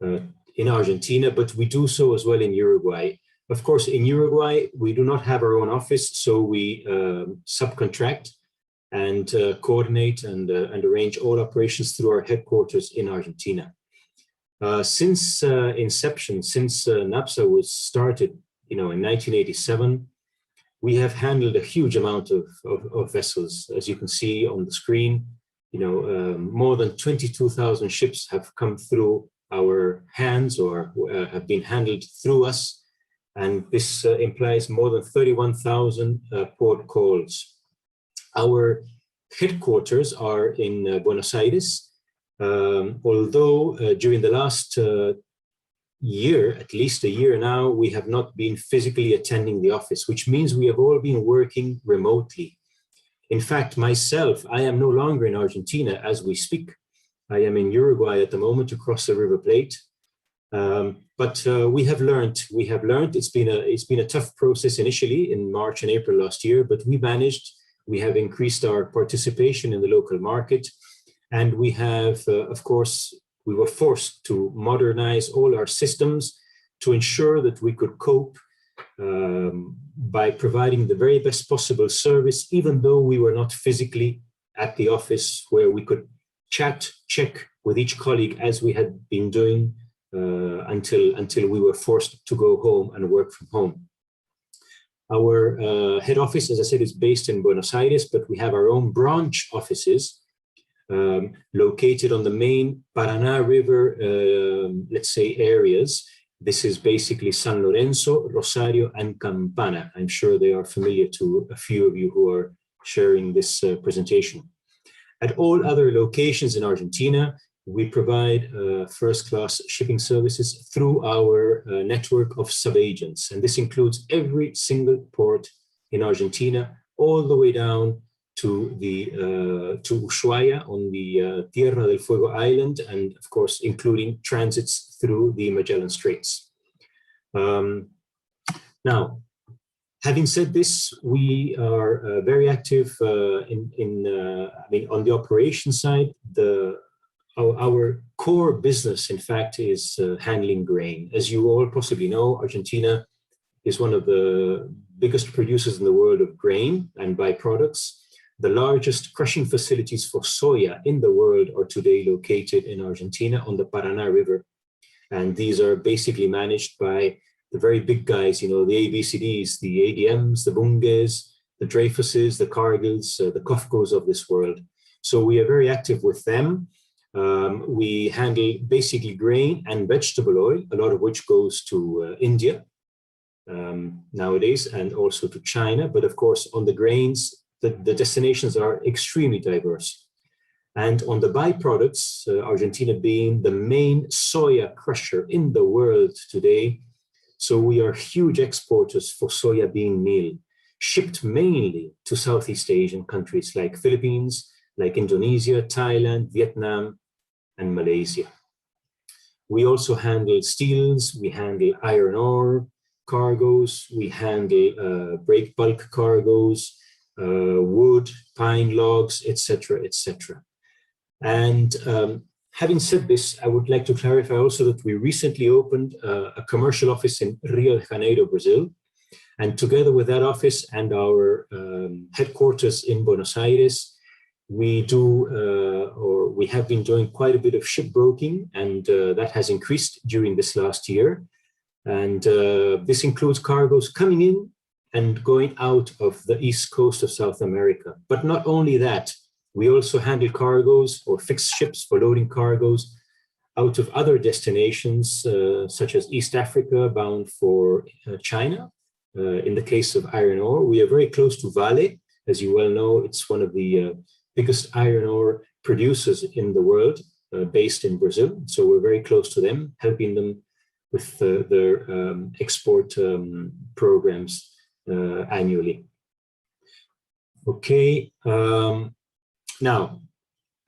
in Argentina, but we do so as well in Uruguay. Of course, in Uruguay, we do not have our own office, so we subcontract and coordinate and arrange all operations through our headquarters in Argentina. Since inception, since NAVSA was started, in 1987, we have handled a huge amount of vessels. As you can see on the screen, more than 22,000 ships have come through our hands or have been handled through us. And this implies more than 31,000 port calls. Our headquarters are in Buenos Aires, although during the last year, at least a year now, we have not been physically attending the office, which means we have all been working remotely. In fact, myself, I am no longer in Argentina as we speak. I am in Uruguay at the moment across the River Plate. But we have learned. It's been a tough process initially in March and April last year, but we managed. We have increased our participation in the local market, and we have, of course, we were forced to modernize all our systems to ensure that we could cope by providing the very best possible service, even though we were not physically at the office where we could check with each colleague as we had been doing until we were forced to go home and work from home. Our head office, as I said, is based in Buenos Aires, but we have our own branch offices located on the main Paraná River, let's say, areas. This is basically San Lorenzo, Rosario, and Campana. I'm sure they are familiar to a few of you who are sharing this presentation. At all other locations in Argentina, we provide first-class shipping services through our network of sub-agents. And this includes every single port in Argentina, all the way down to Ushuaia on the Tierra del Fuego island, and of course, including transits through the Magellan Straits. Now, having said this, we are very active on the operation side. Our core business, in fact, is handling grain. As you all possibly know, Argentina is one of the biggest producers in the world of grain and byproducts. The largest crushing facilities for soya in the world are today located in Argentina on the Paraná River. And these are basically managed by the very big guys, the ABCDs, the ADMs, the Bunges, the Dreyfuses, the Cargills, the Kofcos of this world. So we are very active with them. We handle basically grain and vegetable oil, a lot of which goes to India nowadays, and also to China. But of course, on the grains, the destinations are extremely diverse. And on the byproducts, Argentina being the main soya crusher in the world today, so we are huge exporters for soybean meal, shipped mainly to Southeast Asian countries like Philippines, like Indonesia, Thailand, Vietnam, and Malaysia. We also handle steels, we handle iron ore cargoes, we handle break bulk cargoes, wood, pine logs, etc., etc. And having said this, I would like to clarify also that we recently opened a commercial office in Rio de Janeiro, Brazil. And together with that office and our headquarters in Buenos Aires, we have been doing quite a bit of shipbroking, and that has increased during this last year. And this includes cargoes coming in and going out of the east coast of South America. But not only that, we also handle cargoes or fixed ships for loading cargoes out of other destinations, such as East Africa, bound for China. In the case of iron ore, we are very close to Vale. As you well know, it's one of the biggest iron ore producers in the world, based in Brazil. So we're very close to them, helping them with their export programs annually. Okay. Now,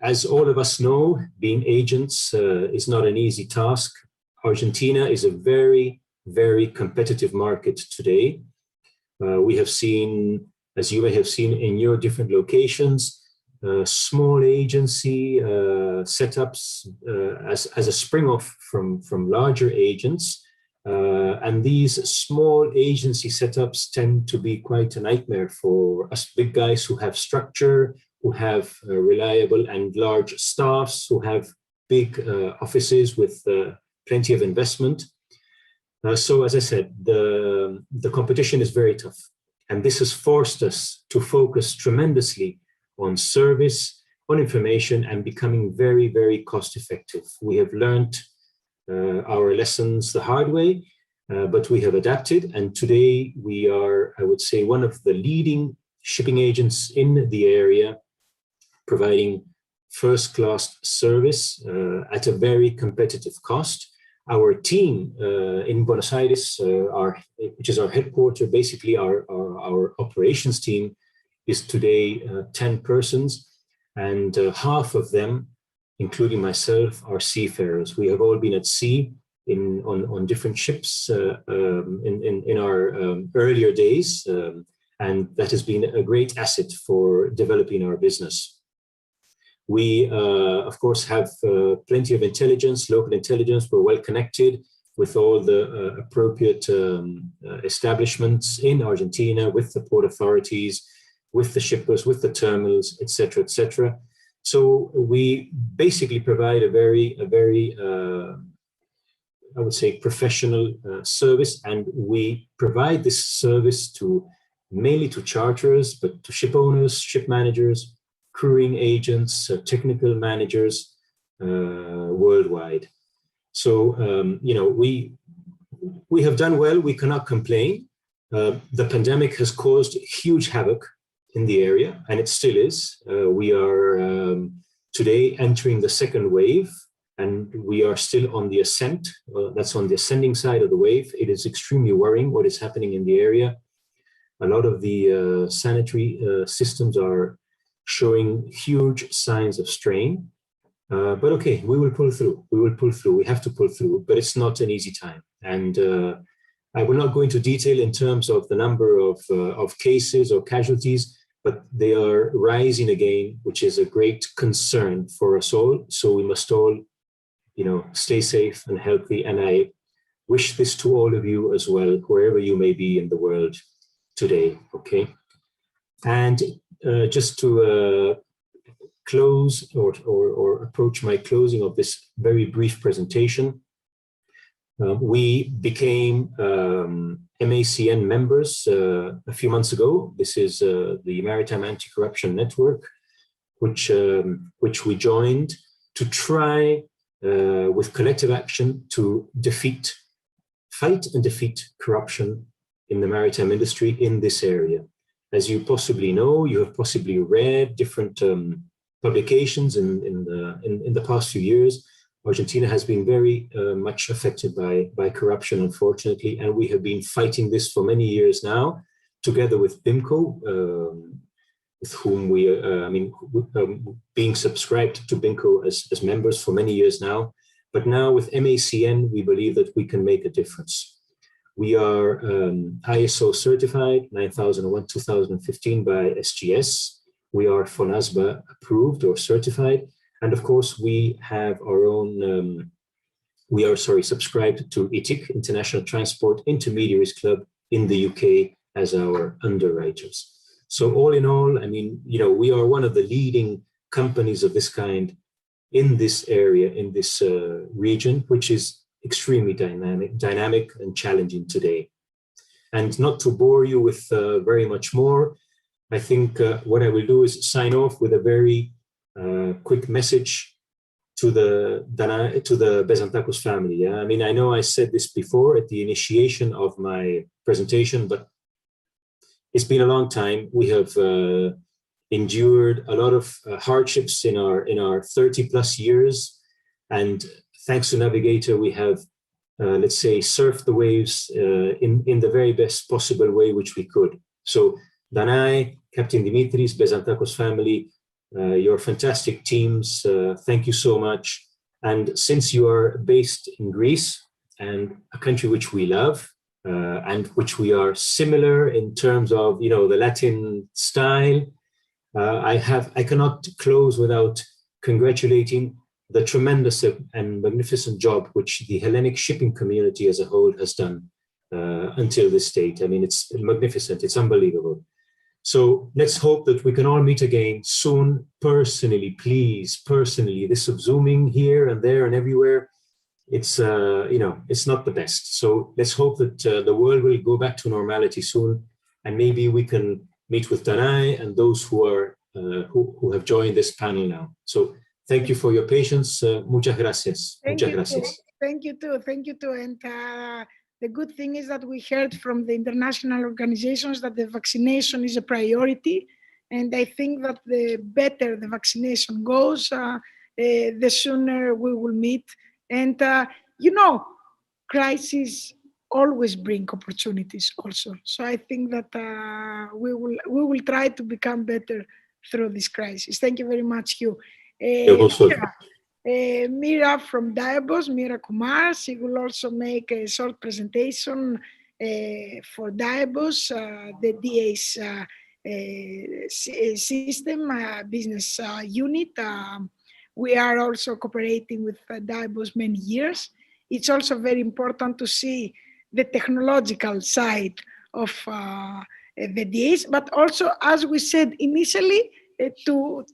as all of us know, being agents is not an easy task. Argentina is a very, very competitive market today. We have seen, as you may have seen in your different locations, small agency setups as a spring-off from larger agents. And these small agency setups tend to be quite a nightmare for us big guys who have structure, who have reliable and large staffs, who have big offices with plenty of investment. So as I said, the competition is very tough. And this has forced us to focus tremendously on service, on information, and becoming very, very cost effective. We have learned our lessons the hard way, but we have adapted. And today we are, I would say, one of the leading shipping agents in the area, providing first-class service at a very competitive cost. Our team in Buenos Aires, which is our headquarters, basically our operations team, is today 10 persons, and half of them, including myself, are seafarers. We have all been at sea on different ships in our earlier days, and that has been a great asset for developing our business. We, of course, have plenty of intelligence, local intelligence. We're well connected with all the appropriate establishments in Argentina, with the port authorities, with the shippers, with the terminals, etc., etc. So we basically provide a very, I would say, professional service, and we provide this service mainly to charterers, but to ship owners, ship managers, crewing agents, technical managers worldwide. So, we have done well. We cannot complain. The pandemic has caused huge havoc in the area, and it still is. We are today entering the second wave, and we are still on the ascent. That's on the ascending side of the wave. It is extremely worrying what is happening in the area. A lot of the sanitary systems are showing huge signs of strain. But okay, we will pull through. We will pull through. We have to pull through, but it's not an easy time. And I will not go into detail in terms of the number of cases or casualties, but they are rising again, which is a great concern for us all. So we must all, stay safe and healthy. And I wish this to all of you as well, wherever you may be in the world today. Okay. And just to close or approach my closing of this very brief presentation, we became MACN members a few months ago. This is the Maritime Anti-Corruption Network, which we joined to try with collective action to fight and defeat corruption in the maritime industry in this area. As you possibly know, you have possibly read different publications in the past few years. Argentina has been very much affected by corruption, unfortunately, and we have been fighting this for many years now, together with BIMCO, with whom we, being subscribed to BIMCO as members for many years now. But now with MACN, we believe that we can make a difference. We are ISO certified 9001-2015 by SGS. We are FONASBA approved or certified. And of course, we have our own, subscribed to ITIC, International Transport Intermediaries Club in the UK as our underwriters. So all in all, we are one of the leading companies of this kind in this area, in this region, which is extremely dynamic and challenging today. And not to bore you with very much more, I think what I will do is sign off with a very quick message to the Bezantakos family. Yeah? I know I said this before at the initiation of my presentation, but it's been a long time. We have endured a lot of hardships in our 30 plus years, and thanks to Navigator, we have, let's say, surfed the waves in the very best possible way which we could. So Danai, Captain Dimitris, Bezantakos family, your fantastic teams, thank you so much. And since you are based in Greece, and a country which we love, and which we are similar in terms of, the Latin style, I cannot close without congratulating the tremendous and magnificent job which the Hellenic shipping community as a whole has done until this date. It's magnificent, it's unbelievable. So let's hope that we can all meet again soon, personally, please, personally. This of Zooming here and there and everywhere, it's not the best. So let's hope that the world will go back to normality soon, and maybe we can meet with Danai and those who are who have joined this panel now. So thank you for your patience. Muchas gracias. Muchas gracias. Thank you too. Thank you too. And the good thing is that we heard from the international organizations that the vaccination is a priority. And I think that the better the vaccination goes, the sooner we will meet. And, crises always bring opportunities also. So I think that we will try to become better through this crisis. Thank you very much, Hugh. Mira from Diabos, Mira Kumar, she will also make a short presentation for Diabos, the DA's system business unit. We are also cooperating with Diabos many years. It's also very important to see the technological side of the DAs, but also, as we said initially, to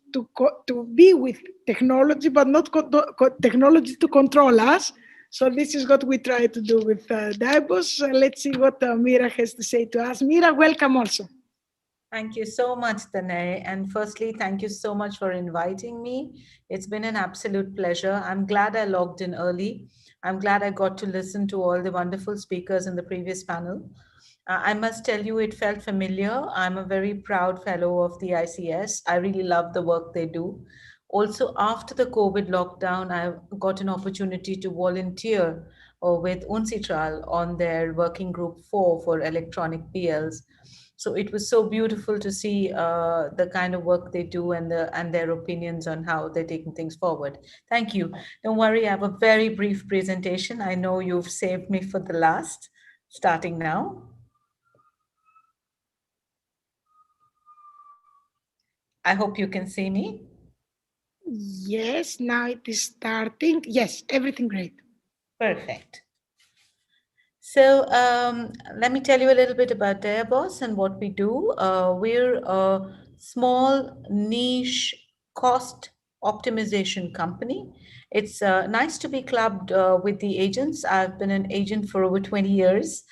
be with technology, but not technology to control us. So this is what we try to do with Diabos. Let's see what Mira has to say to us. Mira, welcome also. Thank you so much, Danai. And firstly, thank you so much for inviting me. It's been an absolute pleasure. I'm glad I logged in early. I'm glad I got to listen to all the wonderful speakers in the previous panel. I must tell you, it felt familiar. I'm a very proud fellow of the ICS. I really love the work they do. Also, after the COVID lockdown, I got an opportunity to volunteer with UNCITRAL on their working group 4 for electronic PLs. So it was so beautiful to see the kind of work they do and their opinions on how they're taking things forward. Thank you. Don't worry, I have a very brief presentation. I know you've saved me for the last, starting now. I hope you can see me. Yes, now it is starting. Yes, everything great. Perfect. So let me tell you a little bit about Diabos and what we do. We're a small niche cost optimization company. It's nice to be clubbed with the agents. I've been an agent for over 20 years.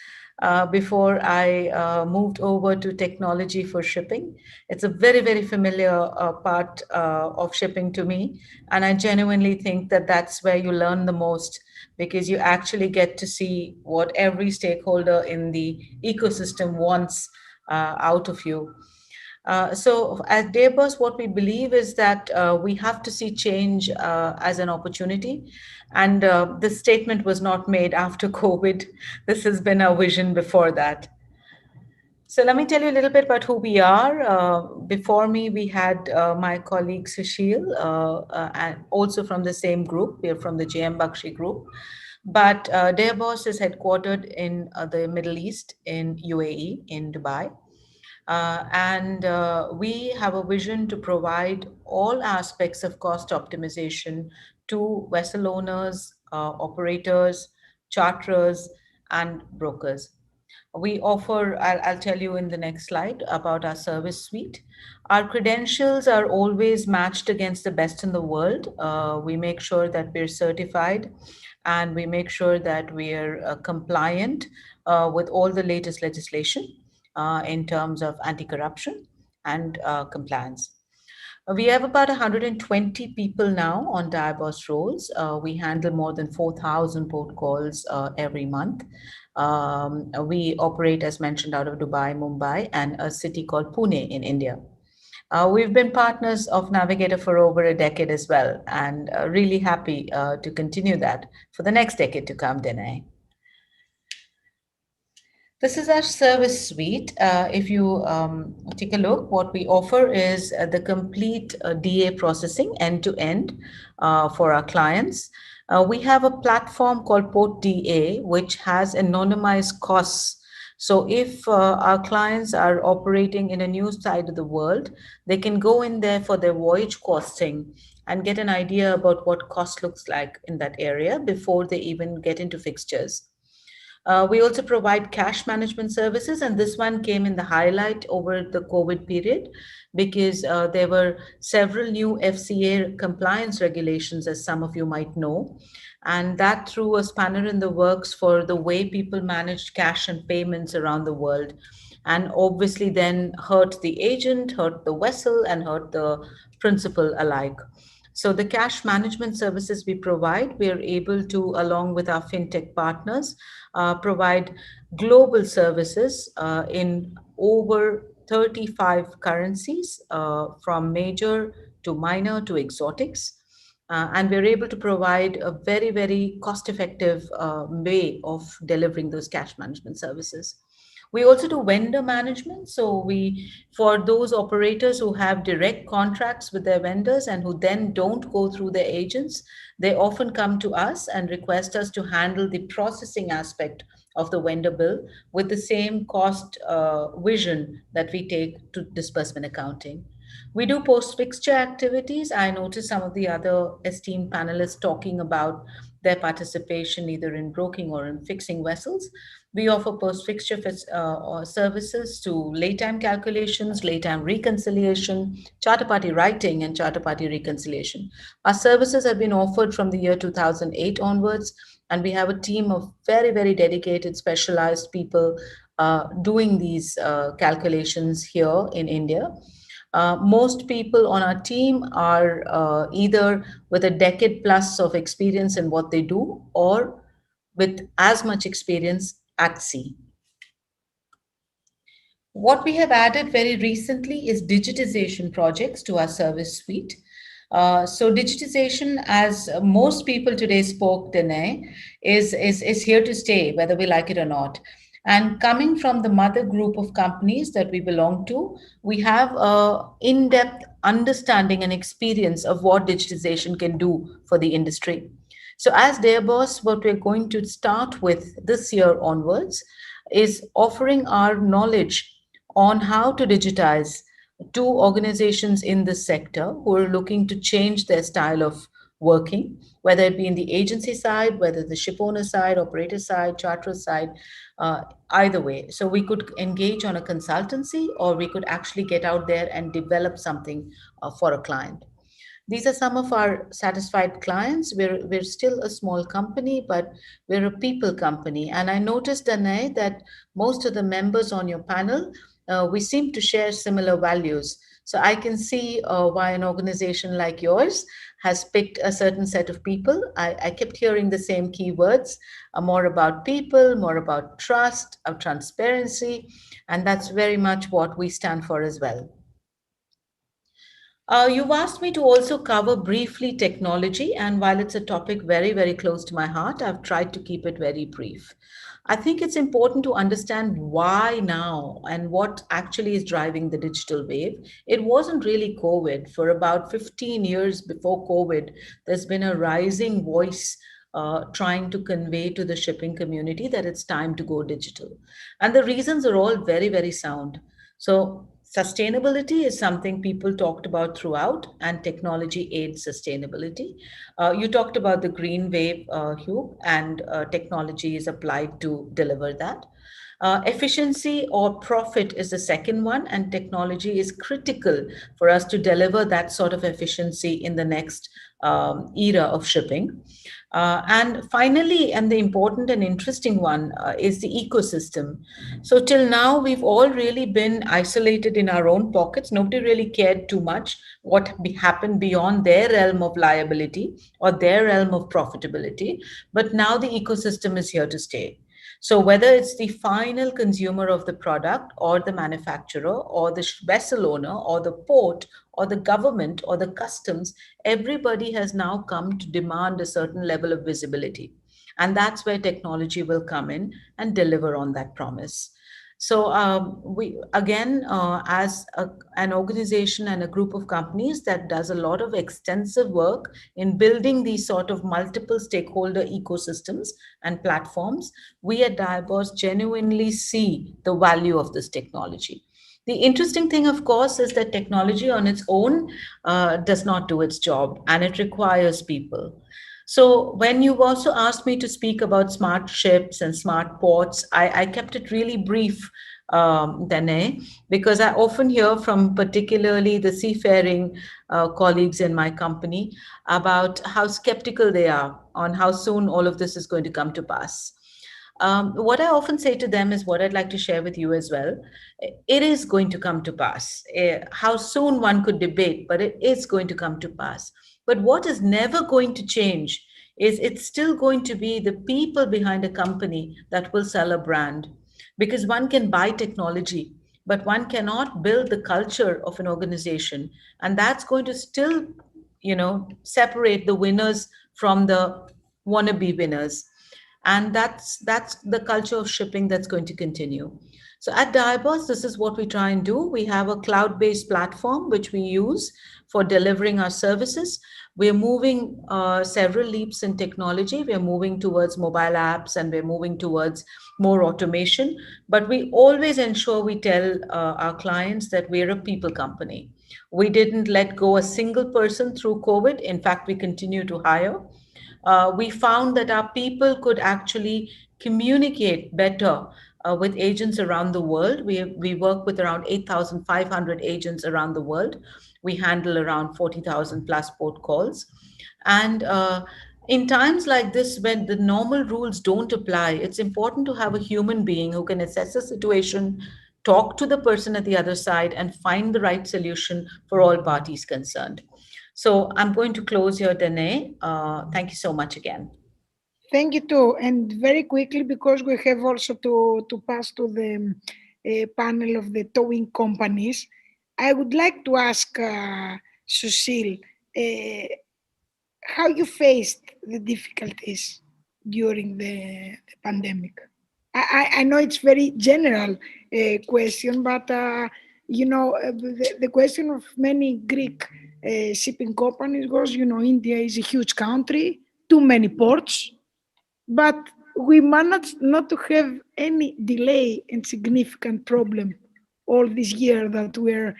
Before I moved over to technology for shipping. It's a very, very familiar part of shipping to me. And I genuinely think that that's where you learn the most, because you actually get to see what every stakeholder in the ecosystem wants out of you. So at Diabos, what we believe is that we have to see change as an opportunity. And this statement was not made after COVID. This has been our vision before that. So let me tell you a little bit about who we are. Before me, we had my colleague Sushil, and also from the same group. We're from the JM Bakshi group. But Diabos is headquartered in the Middle East, in UAE, in Dubai. We have a vision to provide all aspects of cost optimization to vessel owners, operators, charterers, and brokers. We offer, I'll tell you in the next slide about our service suite. Our credentials are always matched against the best in the world. We make sure that we're certified, and we make sure that we're compliant with all the latest legislation in terms of anti-corruption and compliance. We have about 120 people now on Diabos roles. We handle more than 4,000 port calls every month. We operate, as mentioned, out of Dubai, Mumbai, and a city called Pune in India. We've been partners of Navigator for over a decade as well, and really happy to continue that for the next decade to come, Danai. This is our service suite. If you take a look, what we offer is the complete DA processing end-to-end for our clients. We have a platform called Port DA, which has anonymized costs. So if our clients are operating in a new side of the world, they can go in there for their voyage costing and get an idea about what cost looks like in that area before they even get into fixtures. We also provide cash management services, and this one came in the highlight over the COVID period because there were several new FCA compliance regulations, as some of you might know, and that threw a spanner in the works for the way people managed cash and payments around the world. and obviously then hurt the agent, hurt the vessel, and hurt the principal alike. So the cash management services we provide, we are able to, along with our fintech partners, provide global services in over 35 currencies, from major to minor to exotics. And we're able to provide a very, very cost effective way of delivering those cash management services. We also do vendor management. So for those operators who have direct contracts with their vendors and who then don't go through their agents, they often come to us and request us to handle the processing aspect of the vendor bill with the same cost vision that we take to disbursement accounting. We do post fixture activities. I noticed some of the other esteemed panelists talking about their participation either in broking or in fixing vessels. We offer post fixture services to lay time calculations, lay time reconciliation, charter party writing, and charter party reconciliation. Our services have been offered from the year 2008 onwards, and we have a team of very, very dedicated, specialized people doing these calculations here in India. Most people on our team are either with a decade plus of experience in what they do or with as much experience at sea. What we have added very recently is digitization projects to our service suite. So digitization, as most people today spoke, Danae, is here to stay, whether we like it or not. And coming from the mother group of companies that we belong to, we have a in-depth understanding and experience of what digitization can do for the industry. So as their boss, what we're going to start with this year onwards is offering our knowledge on how to digitize to organizations in this sector who are looking to change their style of working, whether it be in the agency side, whether the ship owner side, operator side, charterer side, either way. So we could engage on a consultancy or we could actually get out there and develop something for a client. These are some of our satisfied clients. We're still a small company, but we're a people company. And I noticed, Danae, that most of the members on your panel, we seem to share similar values. So I can see why an organization like yours has picked a certain set of people. I kept hearing the same keywords, more about people, more about trust, of transparency, and that's very much what we stand for as well. You've asked me to also cover briefly technology, and while it's a topic very, very close to my heart, I've tried to keep it very brief. I think it's important to understand why now and what actually is driving the digital wave. It wasn't really COVID. For about 15 years before COVID, there's been a rising voice trying to convey to the shipping community that it's time to go digital. And the reasons are all very, very sound. So sustainability is something people talked about throughout, and technology aids sustainability. You talked about the green wave, Hugh, and technology is applied to deliver that. Efficiency or profit is the second one, and technology is critical for us to deliver that sort of efficiency in the next era of shipping. And finally, and the important and interesting one is the ecosystem. So, till now, we've all really been isolated in our own pockets. Nobody really cared too much what happened beyond their realm of liability or their realm of profitability. But now the ecosystem is here to stay. So whether it's the final consumer of the product or the manufacturer or the vessel owner or the port or the government or the customs, everybody has now come to demand a certain level of visibility. And that's where technology will come in and deliver on that promise. So we again, an organization and a group of companies that does a lot of extensive work in building these sort of multiple stakeholder ecosystems and platforms, we at Diabos genuinely see the value of this technology. The interesting thing, of course, is that technology on its own does not do its job, and it requires people. So when you've also asked me to speak about smart ships and smart ports, I kept it really brief, Danae, because I often hear from particularly the seafaring colleagues in my company about how skeptical they are on how soon all of this is going to come to pass. What I often say to them is what I'd like to share with you as well. It is going to come to pass. How soon one could debate, but it is going to come to pass. But what is never going to change is it's still going to be the people behind a company that will sell a brand. Because one can buy technology, but one cannot build the culture of an organization. And that's going to still, separate the winners from the wannabe winners, and that's the culture of shipping that's going to continue. So at Diabos, this is what we try and do. We have a cloud-based platform which we use for delivering our services. We're moving several leaps in technology. We're moving towards mobile apps, and we're moving towards more automation, but we always ensure we tell our clients that we're a people company. We didn't let go a single person through COVID. In fact, we continue to hire. We found that our people could actually communicate better with agents around the world. We work with around 8,500 agents around the world. We handle around 40,000 plus port calls. And in times like this, when the normal rules don't apply, it's important to have a human being who can assess the situation, talk to the person at the other side, and find the right solution for all parties concerned. So I'm going to close here, Danae. Thank you so much again. Thank you too. And very quickly, because we have also to pass to the panel of the towing companies, I would like to ask Sushil how you faced the difficulties during the pandemic. I know it's very general question, but the question of many Greek shipping companies was, India is a huge country, too many ports, but we managed not to have any delay and significant problem all this year that we're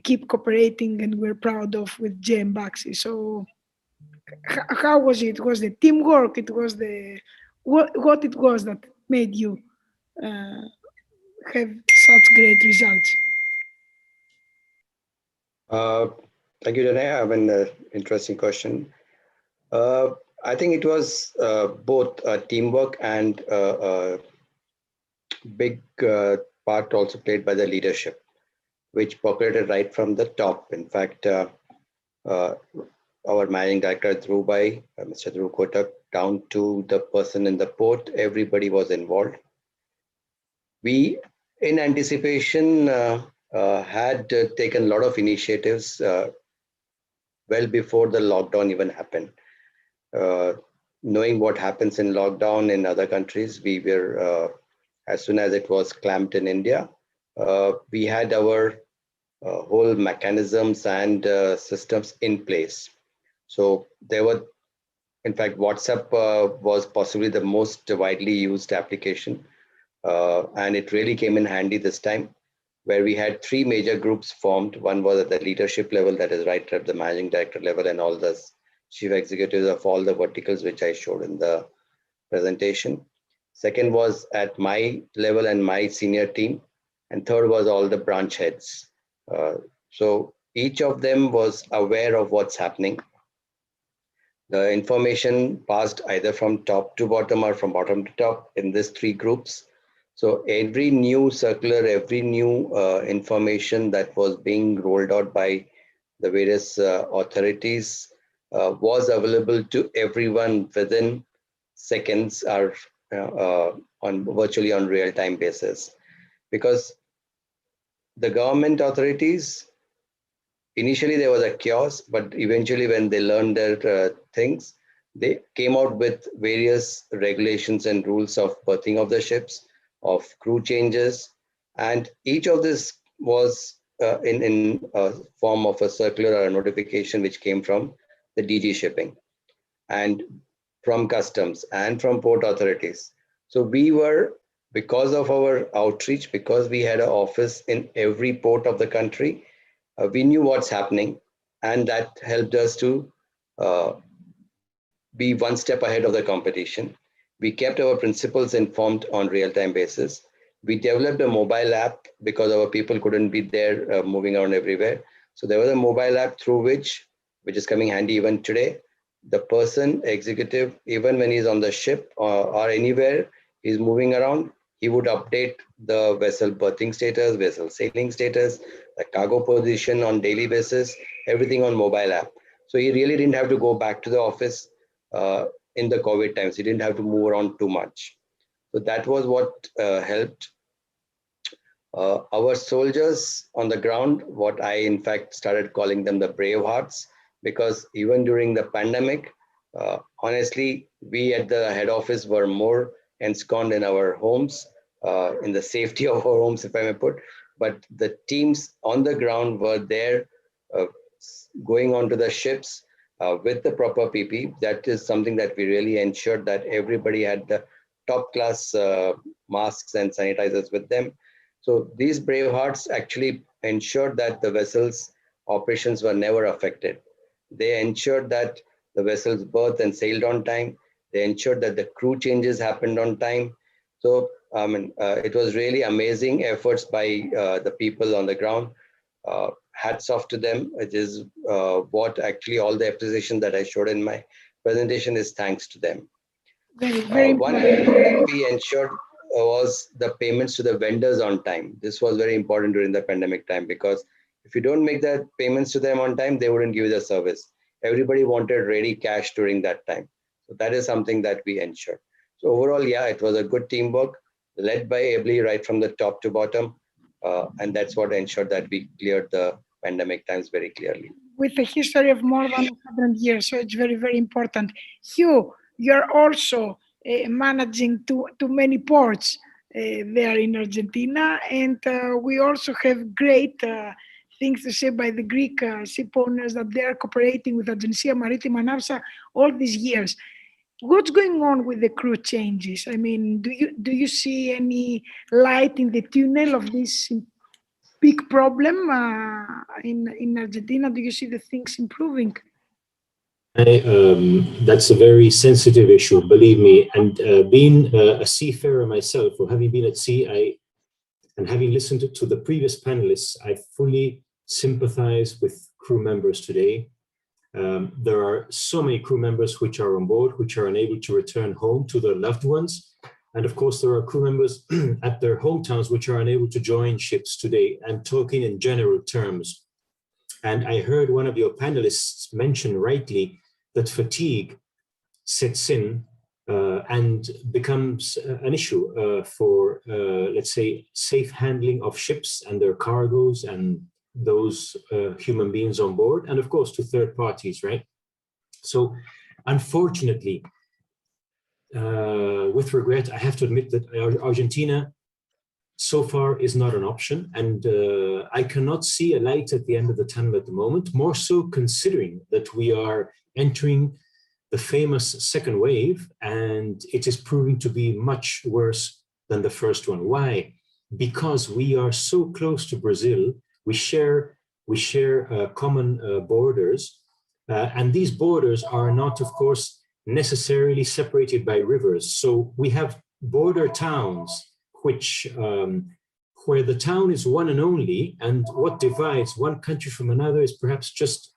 keep cooperating and we're proud of with JM Baxi. So how was it? Was the teamwork? It was what it was that made you have such great results? Thank you, Danae. I have an interesting question. I think it was both teamwork and big part also played by the leadership, which populated right from the top. In fact, our managing director, Dhruv, Mr. Dhruv Kotak, down to the person in the port, everybody was involved. We, in anticipation, had taken a lot of initiatives well before the lockdown even happened. Knowing what happens in lockdown in other countries, we were, as soon as it was clamped in India, we had our whole mechanisms and systems in place. So there were, in fact, WhatsApp was possibly the most widely used application. And it really came in handy this time, where we had three major groups formed. One was at the leadership level, that is right at the managing director level, and all the chief executives of all the verticals, which I showed in the presentation. Second was at my level and my senior team. And third was all the branch heads. So each of them was aware of what's happening. The information passed either from top to bottom or from bottom to top in these three groups. So every new circular, every new information that was being rolled out by the various authorities was available to everyone within seconds or on virtually on real-time basis. Because the government authorities, initially there was a chaos, but eventually when they learned their things, they came out with various regulations and rules of berthing of the ships, of crew changes, and each of this was in a form of a circular or a notification which came from the DG shipping and from customs and from port authorities. So we were, because of our outreach, because we had an office in every port of the country, we knew what's happening, and that helped us to be one step ahead of the competition. We kept our principals informed on real-time basis. We developed a mobile app because our people couldn't be there moving around everywhere. So there was a mobile app through which is coming handy even today. The person, executive, even when he's on the ship or anywhere, he's moving around, he would update the vessel berthing status, vessel sailing status, the cargo position on daily basis, everything on mobile app. So he really didn't have to go back to the office in the COVID times. He didn't have to move around too much. So that was what helped. Our soldiers on the ground, what I in fact started calling them the brave hearts, because even during the pandemic, honestly, we at the head office were more ensconced in our homes, in the safety of our homes, if I may put. But the teams on the ground were there, going onto the ships with the proper PP. That is something that we really ensured that everybody had the top class masks and sanitizers with them. So these brave hearts actually ensured that the vessel's operations were never affected. They ensured that the vessels berthed and sailed on time. They ensured that the crew changes happened on time. So it was really amazing efforts by the people on the ground. Hats off to them. It is what actually all the appreciation that I showed in my presentation is thanks to them. One element that we ensured was the payments to the vendors on time. This was very important during the pandemic time, because if you don't make the payments to them on time, they wouldn't give you the service. Everybody wanted ready cash during that time. So that is something that we ensured. So overall, yeah, it was a good teamwork led by Ably right from the top to bottom. And that's what ensured that we cleared the pandemic times very clearly. With a history of more than 100 years, so it's very, very important. Hugh, you're also managing too many ports there in Argentina, and we also have great things to say by the Greek ship owners that they are cooperating with Agencia Maritima and AMSA all these years. What's going on with the crew changes? I mean, do you see any light in the tunnel of this big problem in Argentina? Do you see the things improving? That's a very sensitive issue, believe me. And being a seafarer myself, or having been at sea, and having listened to the previous panelists, I fully sympathize with crew members today. There are so many crew members which are on board, which are unable to return home to their loved ones. And of course, there are crew members at their hometowns which are unable to join ships today. I'm talking in general terms. And I heard one of your panelists mention rightly that fatigue sets in and becomes an issue for, let's say, safe handling of ships and their cargoes and those human beings on board, and of course to third parties, right? So unfortunately, with regret, I have to admit that Argentina so far is not an option, and I cannot see a light at the end of the tunnel at the moment, more so considering that we are entering the famous second wave, and it is proving to be much worse than the first one. Why? Because we are so close to Brazil. We share common borders, and these borders are not, of course, necessarily separated by rivers. So we have border towns which where the town is one and only, and what divides one country from another is perhaps just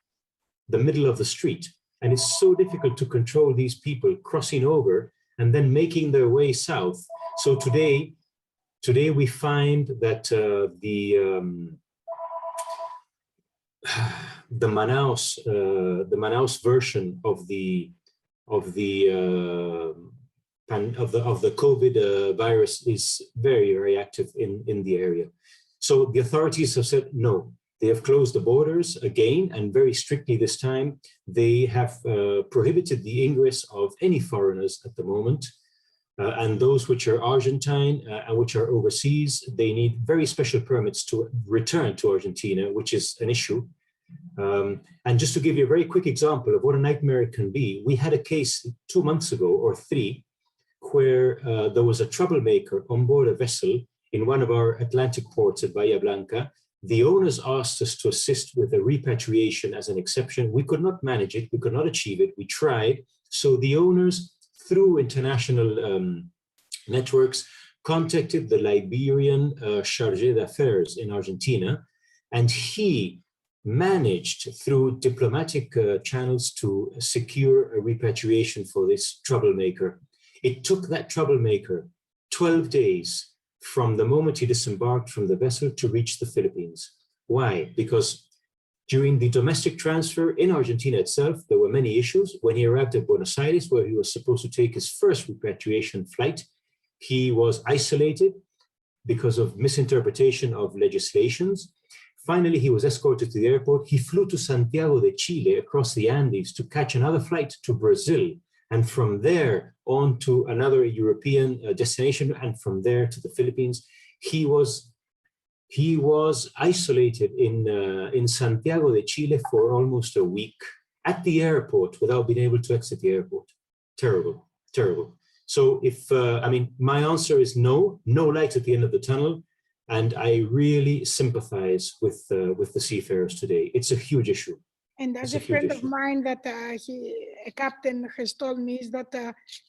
the middle of the street. And it's so difficult to control these people crossing over and then making their way south. So today we find that the Manaus version of the COVID virus is very, very active in the area. So the authorities have said no. They have closed the borders again, and very strictly this time. They have prohibited the ingress of any foreigners at the moment. And those which are Argentine and which are overseas, they need very special permits to return to Argentina, which is an issue. And just to give you a very quick example of what a nightmare it can be, we had a case 2 months ago or 3, where there was a troublemaker on board a vessel in one of our Atlantic ports at Bahia Blanca. The owners asked us to assist with the repatriation as an exception. We could not manage it. We could not achieve it. We tried. So the owners, through international networks, contacted the Liberian chargé d'affaires in Argentina, and he managed through diplomatic channels to secure a repatriation for this troublemaker. It took that troublemaker 12 days from the moment he disembarked from the vessel to reach the Philippines. Why? Because during the domestic transfer in Argentina itself, there were many issues. When he arrived at Buenos Aires, where he was supposed to take his first repatriation flight, he was isolated because of misinterpretation of legislations. Finally, he was escorted to the airport. He flew to Santiago de Chile across the Andes to catch another flight to Brazil, and from there on to another European destination, and from there to the Philippines. He was isolated in Santiago de Chile for almost a week at the airport without being able to exit the airport. Terrible, terrible. So my answer is no light at the end of the tunnel. And I really sympathize with the seafarers today. It's a huge issue. And as a friend of mine that a captain has told me is that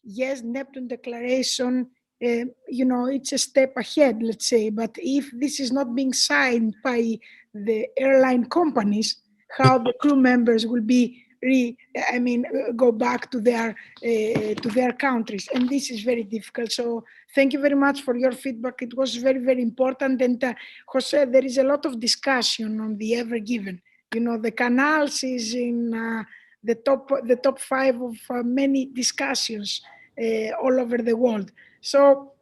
yes, Neptune Declaration, it's a step ahead, let's say. But if this is not being signed by the airline companies, how the crew members will be go back to their countries, and this is very difficult. So thank you very much for your feedback. It was very, very important. And Jose, there is a lot of discussion on the Ever Given. The canals is in the top 5 of many discussions all over the world. So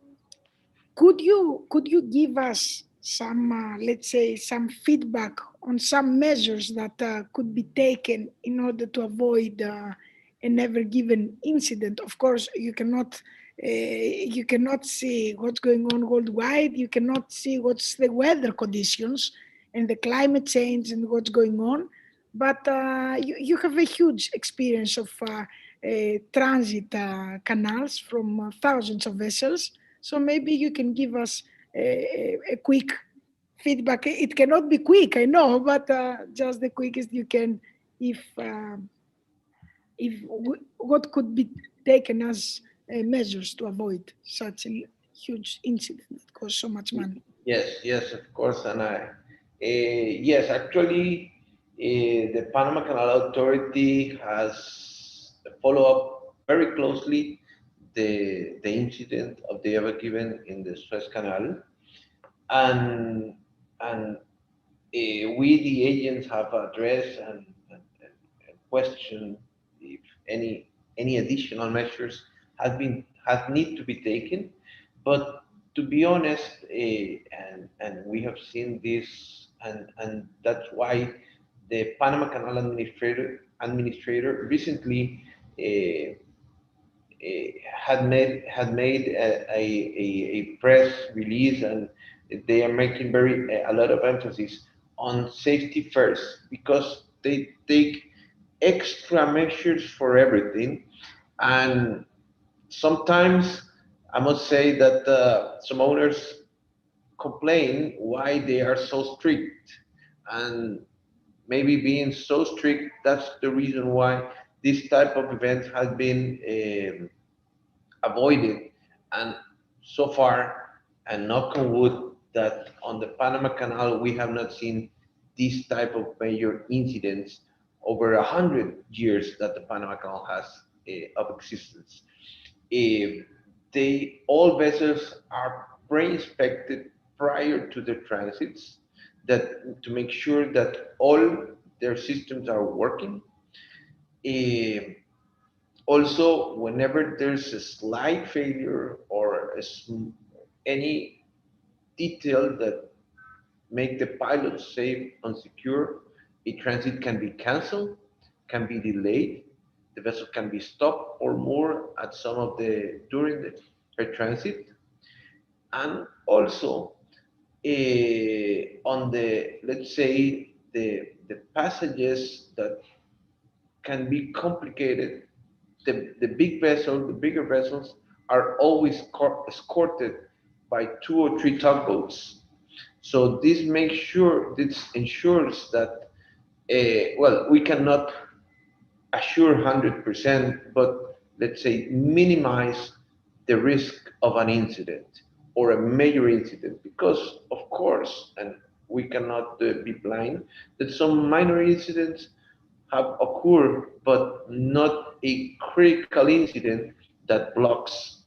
could you give us some, let's say, some feedback on some measures that could be taken in order to avoid an Ever Given incident? Of course, you cannot see what's going on worldwide. You cannot see what's the weather conditions and the climate change and what's going on. But you have a huge experience of transit canals from thousands of vessels. So maybe you can give us a quick feedback. It cannot be quick, I know, but just the quickest you can, if what could be taken as measures to avoid such a huge incident that costs so much money. Yes, of course. And yes, actually, the Panama Canal Authority has followed up very closely the incident of the Ever Given in the Suez Canal, and we, the agents, have addressed and questioned if any additional measures have need to be taken. But to be honest, and we have seen this, and that's why the Panama Canal Administrator recently had made a press release, and they are making a lot of emphasis on safety first, because they take extra measures for everything. And sometimes I must say that some owners complain why they are so strict, and maybe being so strict, that's the reason why this type of event has been avoided. And so far, and knock on wood, that on the Panama Canal we have not seen this type of major incidents over 100 years that the Panama Canal has of existence. All vessels are pre-inspected prior to the transits, to make sure that all their systems are working. Also, whenever there's a slight failure or any detail that make the pilot safe and secure, a transit can be canceled, can be delayed, the vessel can be stopped or more at during the transit. And also on let's say, the passages that can be complicated, the bigger vessels are always escorted by 2 or 3 tugboats. So this ensures that, we cannot assure 100%, but let's say minimize the risk of an incident or a major incident, because of course, and we cannot be blind, that some minor incidents have occurred, but not a critical incident that blocks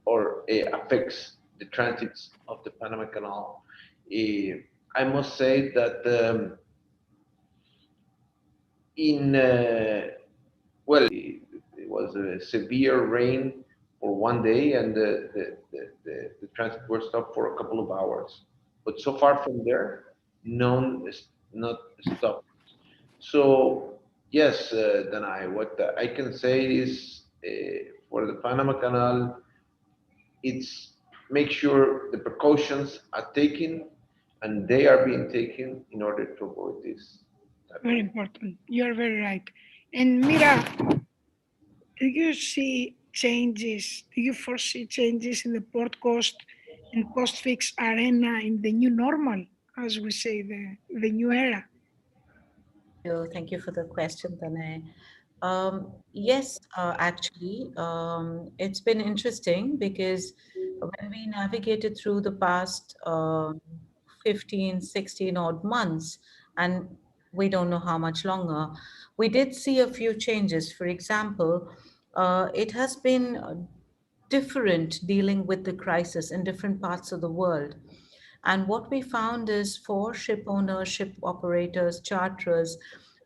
or affects the transits of the Panama Canal. I must say that it was a severe rain for one day, and the transit was stopped for a couple of hours. But so far from there, none is not stopped. So yes, Danai, what I can say is for the Panama Canal, it's make sure the precautions are taken and they are being taken in order to avoid this. Very important. You're very right. And Mira, do you see changes? Do you foresee changes in the port cost and post-fix arena in the new normal, as we say, the new era? Thank you for the question, Tanay. Yes, actually, it's been interesting because when we navigated through the past 15, 16 odd months, and we don't know how much longer, we did see a few changes. For example, it has been different dealing with the crisis in different parts of the world. And what we found is for ship owners, ship operators, charterers,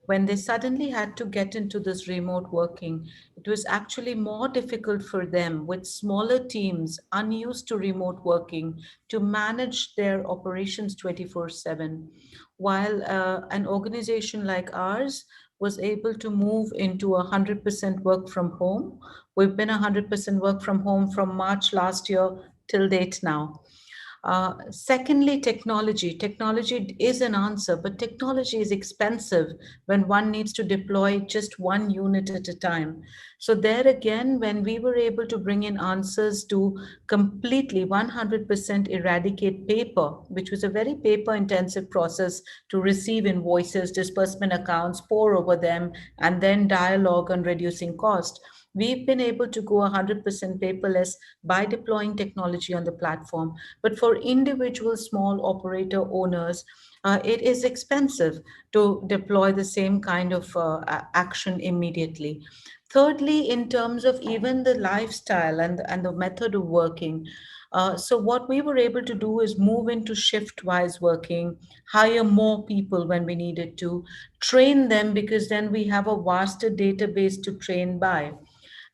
when they suddenly had to get into this remote working, it was actually more difficult for them with smaller teams, unused to remote working, to manage their operations 24/7. While an organization like ours was able to move into 100% work from home. We've been 100% work from home from March last year till date now. Secondly, technology. Technology is an answer, but technology is expensive when one needs to deploy just one unit at a time. So, there again, when we were able to bring in answers to completely 100% eradicate paper, which was a very paper intensive process to receive invoices, disbursement accounts, pour over them, and then dialogue on reducing cost. We've been able to go 100% paperless by deploying technology on the platform. But for individual small operator owners, it is expensive to deploy the same kind of action immediately. Thirdly, in terms of even the lifestyle and the method of working, so what we were able to do is move into shift-wise working, hire more people when we needed to, train them because then we have a vaster database to train by.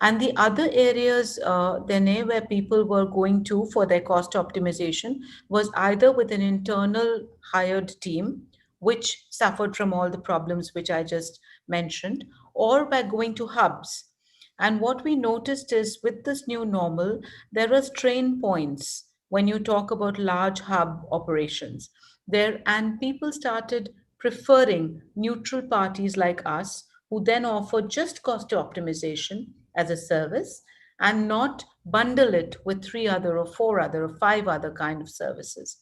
And the other areas, Dene, where people were going to for their cost optimization was either with an internal hired team, which suffered from all the problems which I just mentioned, or by going to hubs. And what we noticed is with this new normal, there are strain points when you talk about large hub operations there, and people started preferring neutral parties like us who then offer just cost optimization as a service and not bundle it with three other or four other or five other kind of services.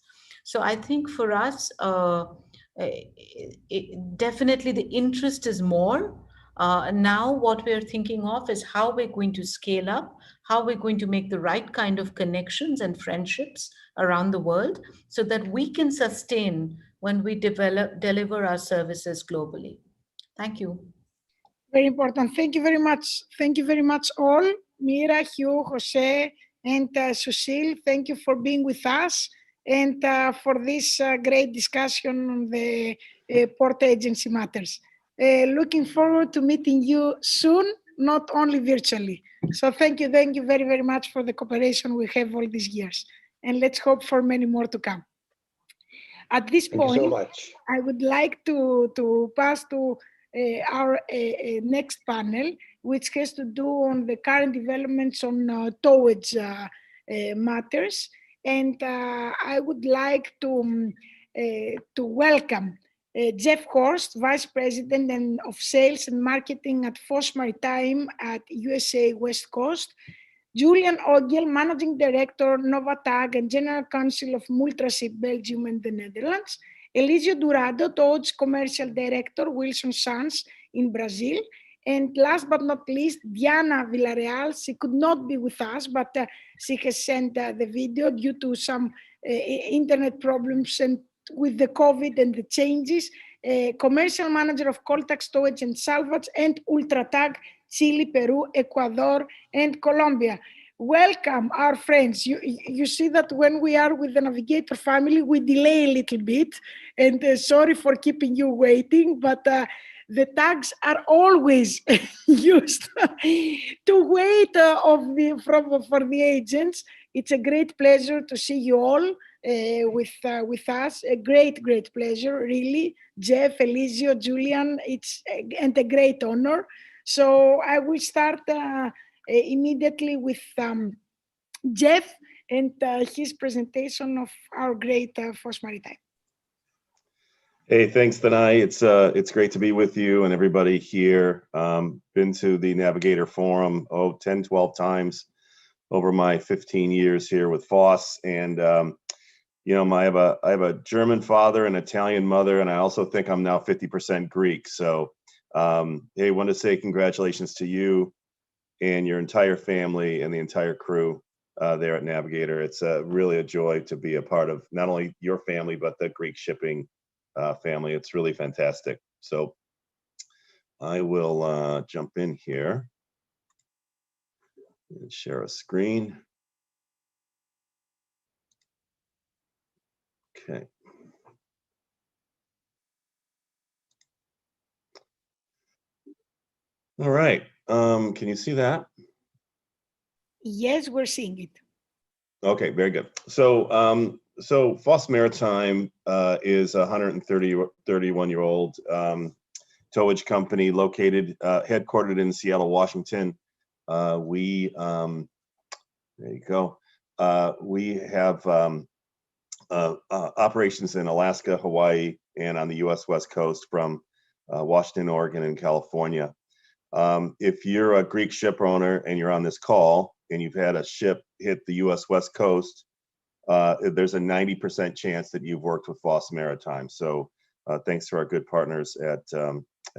So I think for us, definitely the interest is more. Now what we're thinking of is how we're going to scale up, how we're going to make the right kind of connections and friendships around the world so that we can sustain when we deliver our services globally. Thank you. Very important. Thank you very much. Thank you very much all. Mira, Hugh, Jose, and Susil, thank you for being with us and for this great discussion on the port agency matters. Looking forward to meeting you soon, not only virtually. So thank you very, very much for the cooperation we have all these years. And let's hope for many more to come. At this point, thank you so much. I would like to pass to our next panel, which has to do on the current developments on towage matters. And I would like to welcome Jeff Horst, Vice President of Sales and Marketing at Foss Maritime at USA West Coast, Julian Ogel, Managing Director, Novatag, and General Counsel of Multraship Belgium and the Netherlands, Elisio Durado, Towage Commercial Director, Wilson Sons in Brazil, and last but not least, Diana Villarreal. She could not be with us, but she has sent the video due to some internet problems and with the COVID and the changes. Commercial Manager of Coltax Towage and Salvage and Ultratag, Chile, Peru, Ecuador, and Colombia. welcome our friends. You see that when we are with the Navigator family, we delay a little bit, and sorry for keeping you waiting, but the tags are always used to wait for the agents. It's a great pleasure to see you all with us. A great pleasure, really. Jeff, Elisio, Julian, and a great honor. So I will start immediately with Jeff and his presentation of our great FOSS Maritime. Hey, thanks, Danai. It's great to be with you and everybody here. Been to the Navigator Forum 10, 12 times over my 15 years here with FOSS, and you know, I have a German father and Italian mother, and I also think I'm now 50% Greek. So, hey, want to say congratulations to you and your entire family and the entire crew there at Navigator. It's really a joy to be a part of not only your family but the Greek shipping family. It's really fantastic. So I will jump in here and share a screen. Okay. All right. Can you see that? Yes, we're seeing it. Okay, very good. So, so FOSS Maritime is a 131-year-old towage company located, headquartered in Seattle, Washington. There you go. We have operations in Alaska, Hawaii, and on the U.S. West Coast from Washington, Oregon, and California. If you're a Greek ship owner and you're on this call and you've had a ship hit the U.S. West Coast, there's a 90% chance that you've worked with FOSS Maritime. So thanks to our good partners at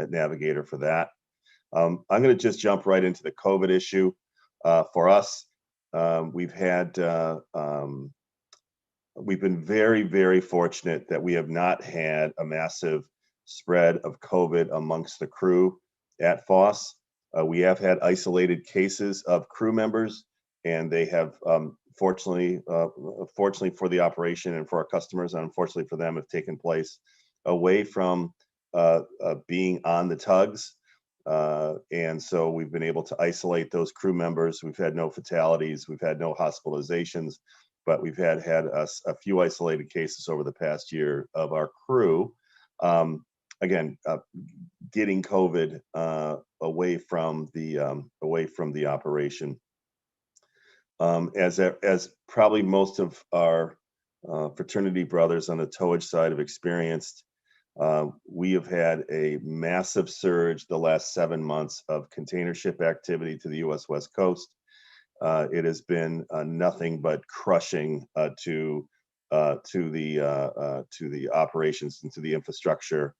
Navigator for that. I'm going to just jump right into the COVID issue. For us, we've been very, very fortunate that we have not had a massive spread of COVID amongst the crew at FOSS. We have had isolated cases of crew members, and they have, fortunately for the operation and for our customers, and unfortunately for them, have taken place away from being on the tugs. And so we've been able to isolate those crew members. We've had no fatalities. We've had no hospitalizations, but we've had a few isolated cases over the past year of our crew. Again, getting COVID away from the operation. As probably most of our fraternity brothers on the towage side have experienced, we have had a massive surge the last 7 months of container ship activity to the U.S. West Coast. It has been nothing but crushing to the operations and to the infrastructure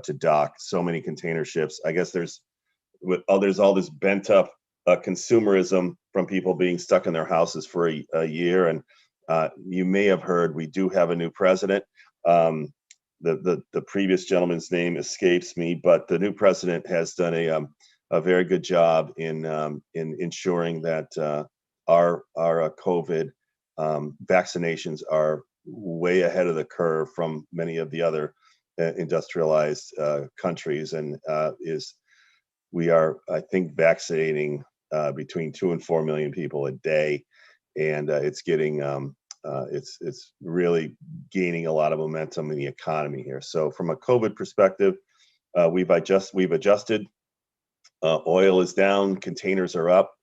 to dock so many container ships. I guess there's all this bent up consumerism from people being stuck in their houses for a year. And you may have heard we do have a new president. The previous gentleman's name escapes me, but the new president has done a very good job in ensuring that our COVID vaccinations are way ahead of the curve from many of the other industrialized countries, and we are, I think, vaccinating between 2 and 4 million people a day, and it's getting it's really gaining a lot of momentum in the economy here. So from a COVID perspective, we've adjusted. Oil is down, containers are up,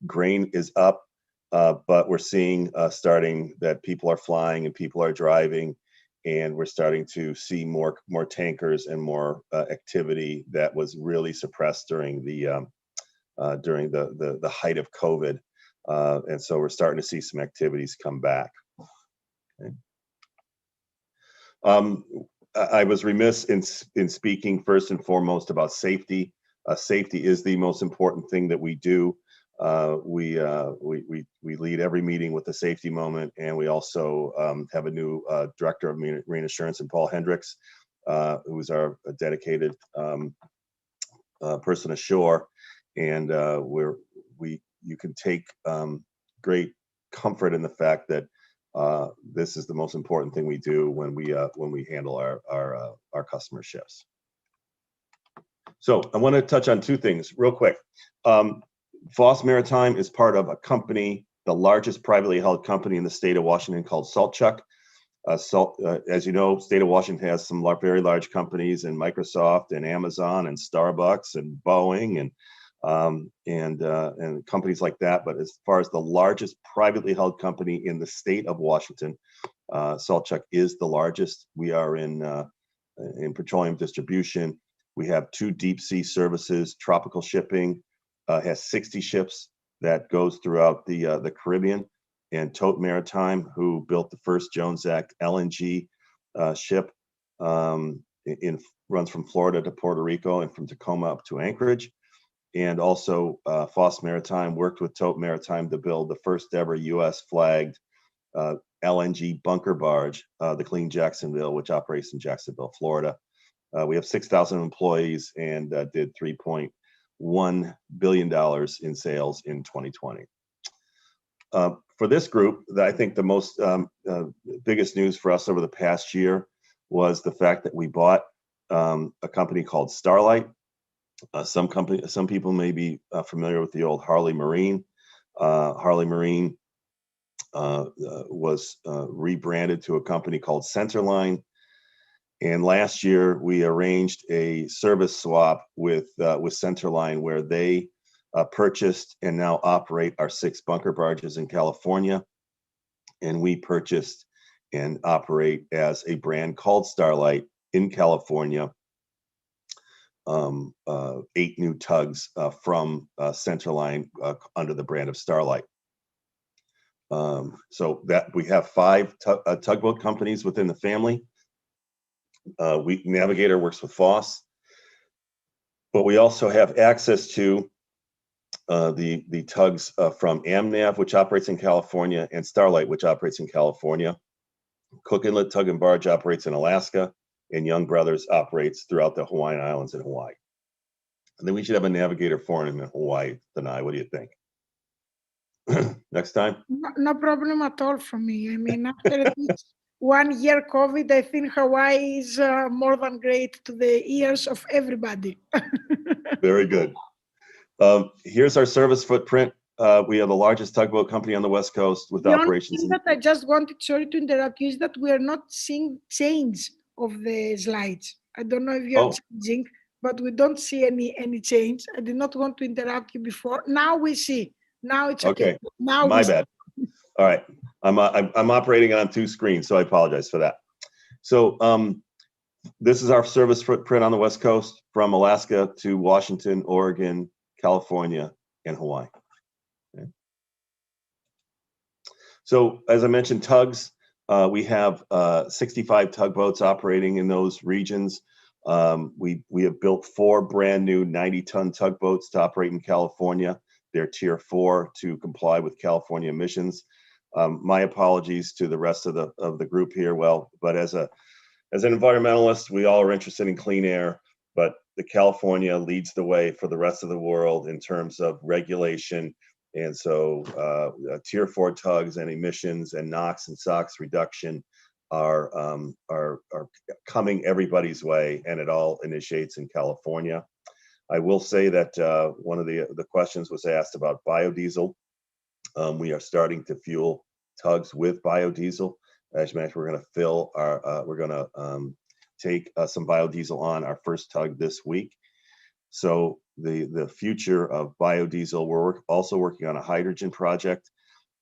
grain is up, but we're seeing starting that people are flying and people are driving, and we're starting to see more tankers and more activity that was really suppressed during the height of COVID, and so we're starting to see some activities come back. Okay. I was remiss in speaking first and foremost about safety. Safety is the most important thing that we do. We lead every meeting with a safety moment, and we also have a new director of marine assurance, and Paul Hendricks, who's our dedicated person ashore. And you can take great comfort in the fact that this is the most important thing we do when we handle our customer ships. So I want to touch on two things real quick. Foss Maritime is part of a company, the largest privately held company in the state of Washington, called Saltchuk. As you know, state of Washington has some very large companies, and Microsoft and Amazon and Starbucks and Boeing and companies like that. But as far as the largest privately held company in the state of Washington, Saltchuk is the largest. We are in petroleum distribution. We have 2 deep sea services. Tropical Shipping has 60 ships that goes throughout the Caribbean, and Tote Maritime, who built the first Jones Act LNG ship, runs from Florida to Puerto Rico and from Tacoma up to Anchorage. And also Foss Maritime worked with Tote Maritime to build the first ever U.S. flagged LNG bunker barge, the Clean Jacksonville, which operates in Jacksonville, Florida. We have 6,000 employees and did $3.1 billion in sales in 2020. For this group, I think the most biggest news for us over the past year was the fact that we bought a company called Starlight. Some people may be familiar with the old Harley Marine. Harley Marine was rebranded to a company called Centerline. And last year, we arranged a service swap with Centerline, where they purchased and now operate our 6 bunker barges in California. And we purchased and operate as a brand called Starlight in California 8 new tugs from Centerline under the brand of Starlight. So that we have 5 tugboat companies within the family. Navigator works with Foss, but we also have access to the tugs from AmNav, which operates in California, and Starlight, which operates in California. Cook Inlet Tug and Barge operates in Alaska, and Young Brothers operates throughout the Hawaiian Islands and Hawaii. And then we should have a Navigator forum in Hawaii, Danai. What do you think? Next time? No problem at all for me. I mean, after this 1 year COVID, I think Hawaii is more than great to the ears of everybody. Very good. Here's our service footprint. We are the largest tugboat company on the West Coast with operations. The only thing that I just wanted, sorry to interrupt you, is that we are not seeing change of the slides. I don't know if you're changing, but we don't see any change. I did not want to interrupt you before. Now we see. Now it's okay. Now my bad. All right. I'm operating on 2 screens, so I apologize for that. So this is our service footprint on the West Coast, from Alaska to Washington, Oregon, California, and Hawaii. Okay. So as I mentioned, tugs, we have 65 tugboats operating in those regions. We have built 4 brand new 90-ton tugboats to operate in California. They're Tier 4 to comply with California emissions. My apologies to the rest of the group here. But as an environmentalist, we all are interested in clean air, but California leads the way for the rest of the world in terms of regulation. And so Tier 4 tugs and emissions and NOx and SOx reduction are coming everybody's way, and it all initiates in California. I will say that one of the questions was asked about biodiesel. We are starting to fuel tugs with biodiesel. As you mentioned, we're going to fill our, we're going to take some biodiesel on our first tug this week. So the future of biodiesel, we're also working on a hydrogen project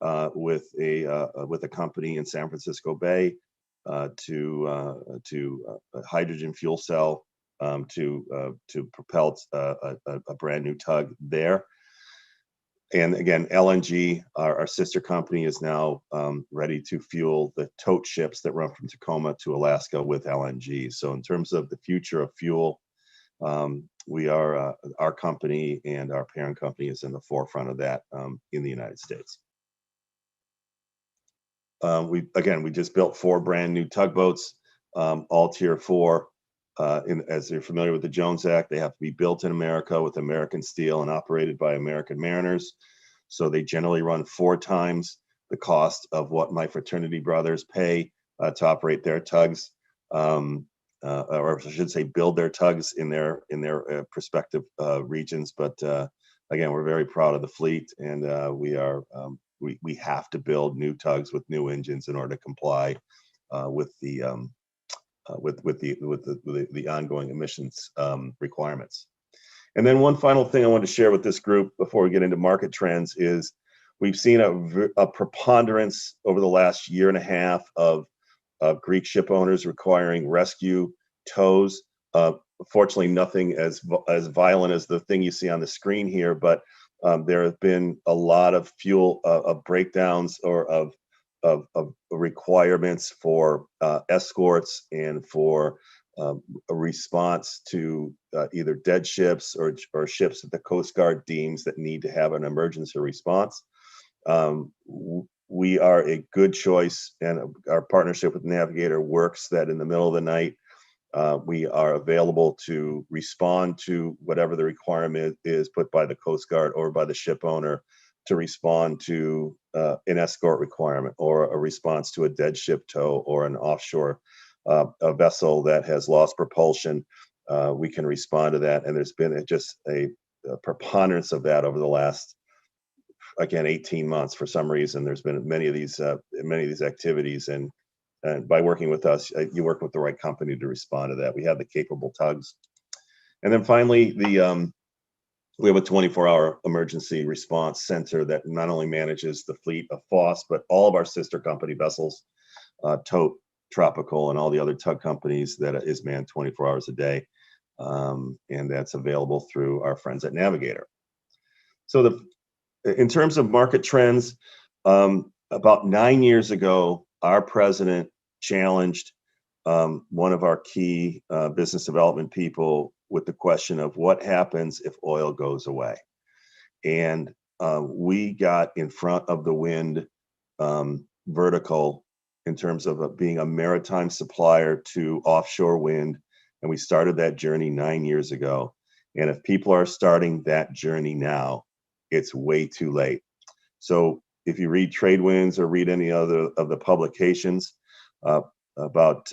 with a company in San Francisco Bay to a hydrogen fuel cell to propel a brand new tug there. And again, LNG, our sister company, is now ready to fuel the tote ships that run from Tacoma to Alaska with LNG. So in terms of the future of fuel, we are, our company and our parent company is in the forefront of that in the United States. We just built 4 brand new tugboats, all Tier 4. As you're familiar with the Jones Act, they have to be built in America with American steel and operated by American mariners. So they generally run 4 times the cost of what my fraternity brothers pay to operate their tugs, or I should say build their tugs in their respective regions. But again, we're very proud of the fleet, and we have to build new tugs with new engines in order to comply with the ongoing emissions requirements. And then one final thing I want to share with this group before we get into market trends is we've seen a preponderance over the last year and a half of Greek ship owners requiring rescue tows. Fortunately, nothing as violent as the thing you see on the screen here, but there have been a lot of fuel of breakdowns or of requirements for escorts and for a response to either dead ships or ships that the Coast Guard deems that need to have an emergency response. We are a good choice, and our partnership with Navigator works that in the middle of the night, we are available to respond to whatever the requirement is put by the Coast Guard or by the ship owner to respond to an escort requirement or a response to a dead ship tow or an offshore a vessel that has lost propulsion. We can respond to that, and there's been just a preponderance of that over the last, again, 18 months. For some reason, there's been many of these activities, and by working with us, you work with the right company to respond to that. We have the capable tugs, and then finally, we have a 24-hour emergency response center that not only manages the fleet of FOSS, but all of our sister company vessels, Tote, Tropical, and all the other tug companies that is manned 24 hours a day, and that's available through our friends at Navigator. So in terms of market trends, about 9 years ago, our president challenged one of our key business development people with the question of what happens if oil goes away. And we got in front of the wind vertical in terms of being a maritime supplier to offshore wind. And we started that journey 9 years ago. And if people are starting that journey now, it's way too late. So if you read Tradewinds or read any other of the publications, about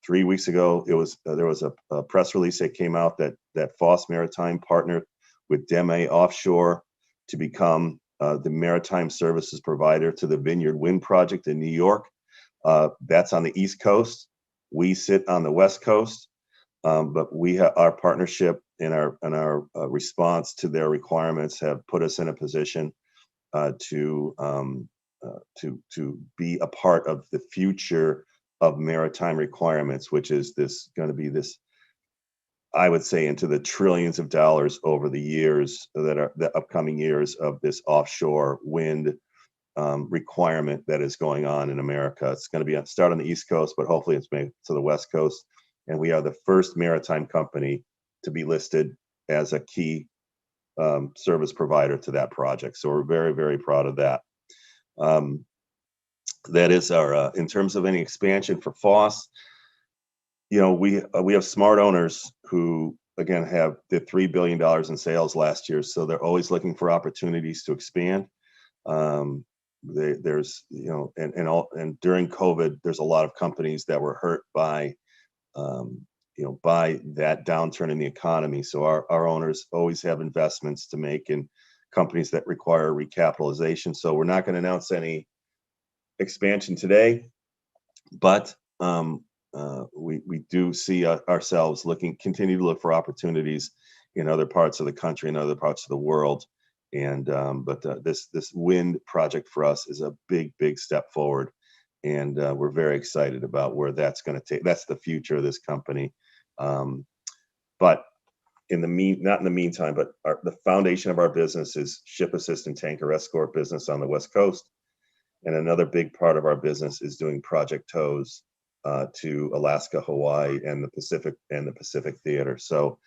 3 weeks ago, there was a press release that came out that FOSS Maritime partnered with Deme Offshore to become the maritime services provider to the Vineyard Wind Project in New York. That's on the East Coast. We sit on the West Coast, but our partnership and our response to their requirements have put us in a position to be a part of the future of maritime requirements, which is going to be this, I would say, into the trillions of dollars over the years that are the upcoming years of this offshore wind requirement that is going on in America. It's going to start on the East Coast, but hopefully it's made to the West Coast. And we are the first maritime company to be listed as a key service provider to that project. So we're very, very proud of that. That is our, in terms of any expansion for FOSS, we have smart owners who, again, did $3 billion in sales last year. So they're always looking for opportunities to expand. There's, and during COVID, there's a lot of companies that were hurt by that downturn in the economy. So our owners always have investments to make in companies that require recapitalization. So we're not going to announce any expansion today, but we do see ourselves continue to look for opportunities in other parts of the country and other parts of the world. And but this wind project for us is a big step forward, and we're very excited about where that's going to take. That's the future of this company. But not in the meantime, but the foundation of our business is ship assistant tanker escort business on the West Coast. And another big part of our business is doing project tows to Alaska, Hawaii, and the Pacific Theater. So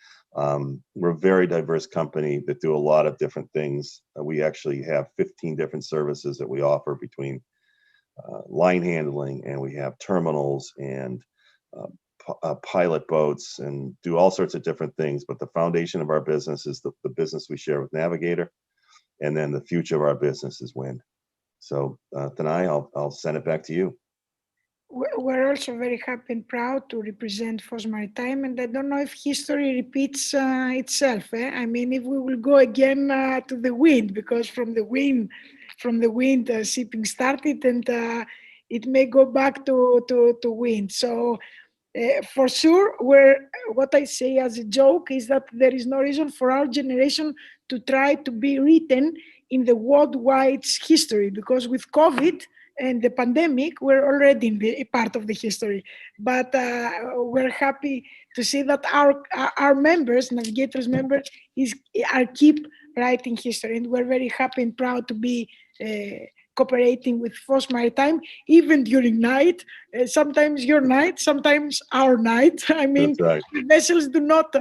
we're a very diverse company that do a lot of different things. We actually have 15 different services that we offer between line handling, and we have terminals and pilot boats, and do all sorts of different things. But the foundation of our business is the business we share with Navigator. and then the future of our business is wind. So Tanay, I'll send it back to you. We're also very happy and proud to represent FOS Maritime, and I don't know if history repeats itself. I mean, if we will go again to the wind, because from the wind shipping started, and it may go back to wind. So for sure, what I say as a joke is that there is no reason for our generation to try to be written in the worldwide history, because with COVID and the pandemic, we're already in the part of the history. But we're happy to see that our members, Navigators members, are keep writing history, and we're very happy and proud to be cooperating with FOS Maritime, even during night. Sometimes your night, sometimes our night. I mean, right. Vessels do not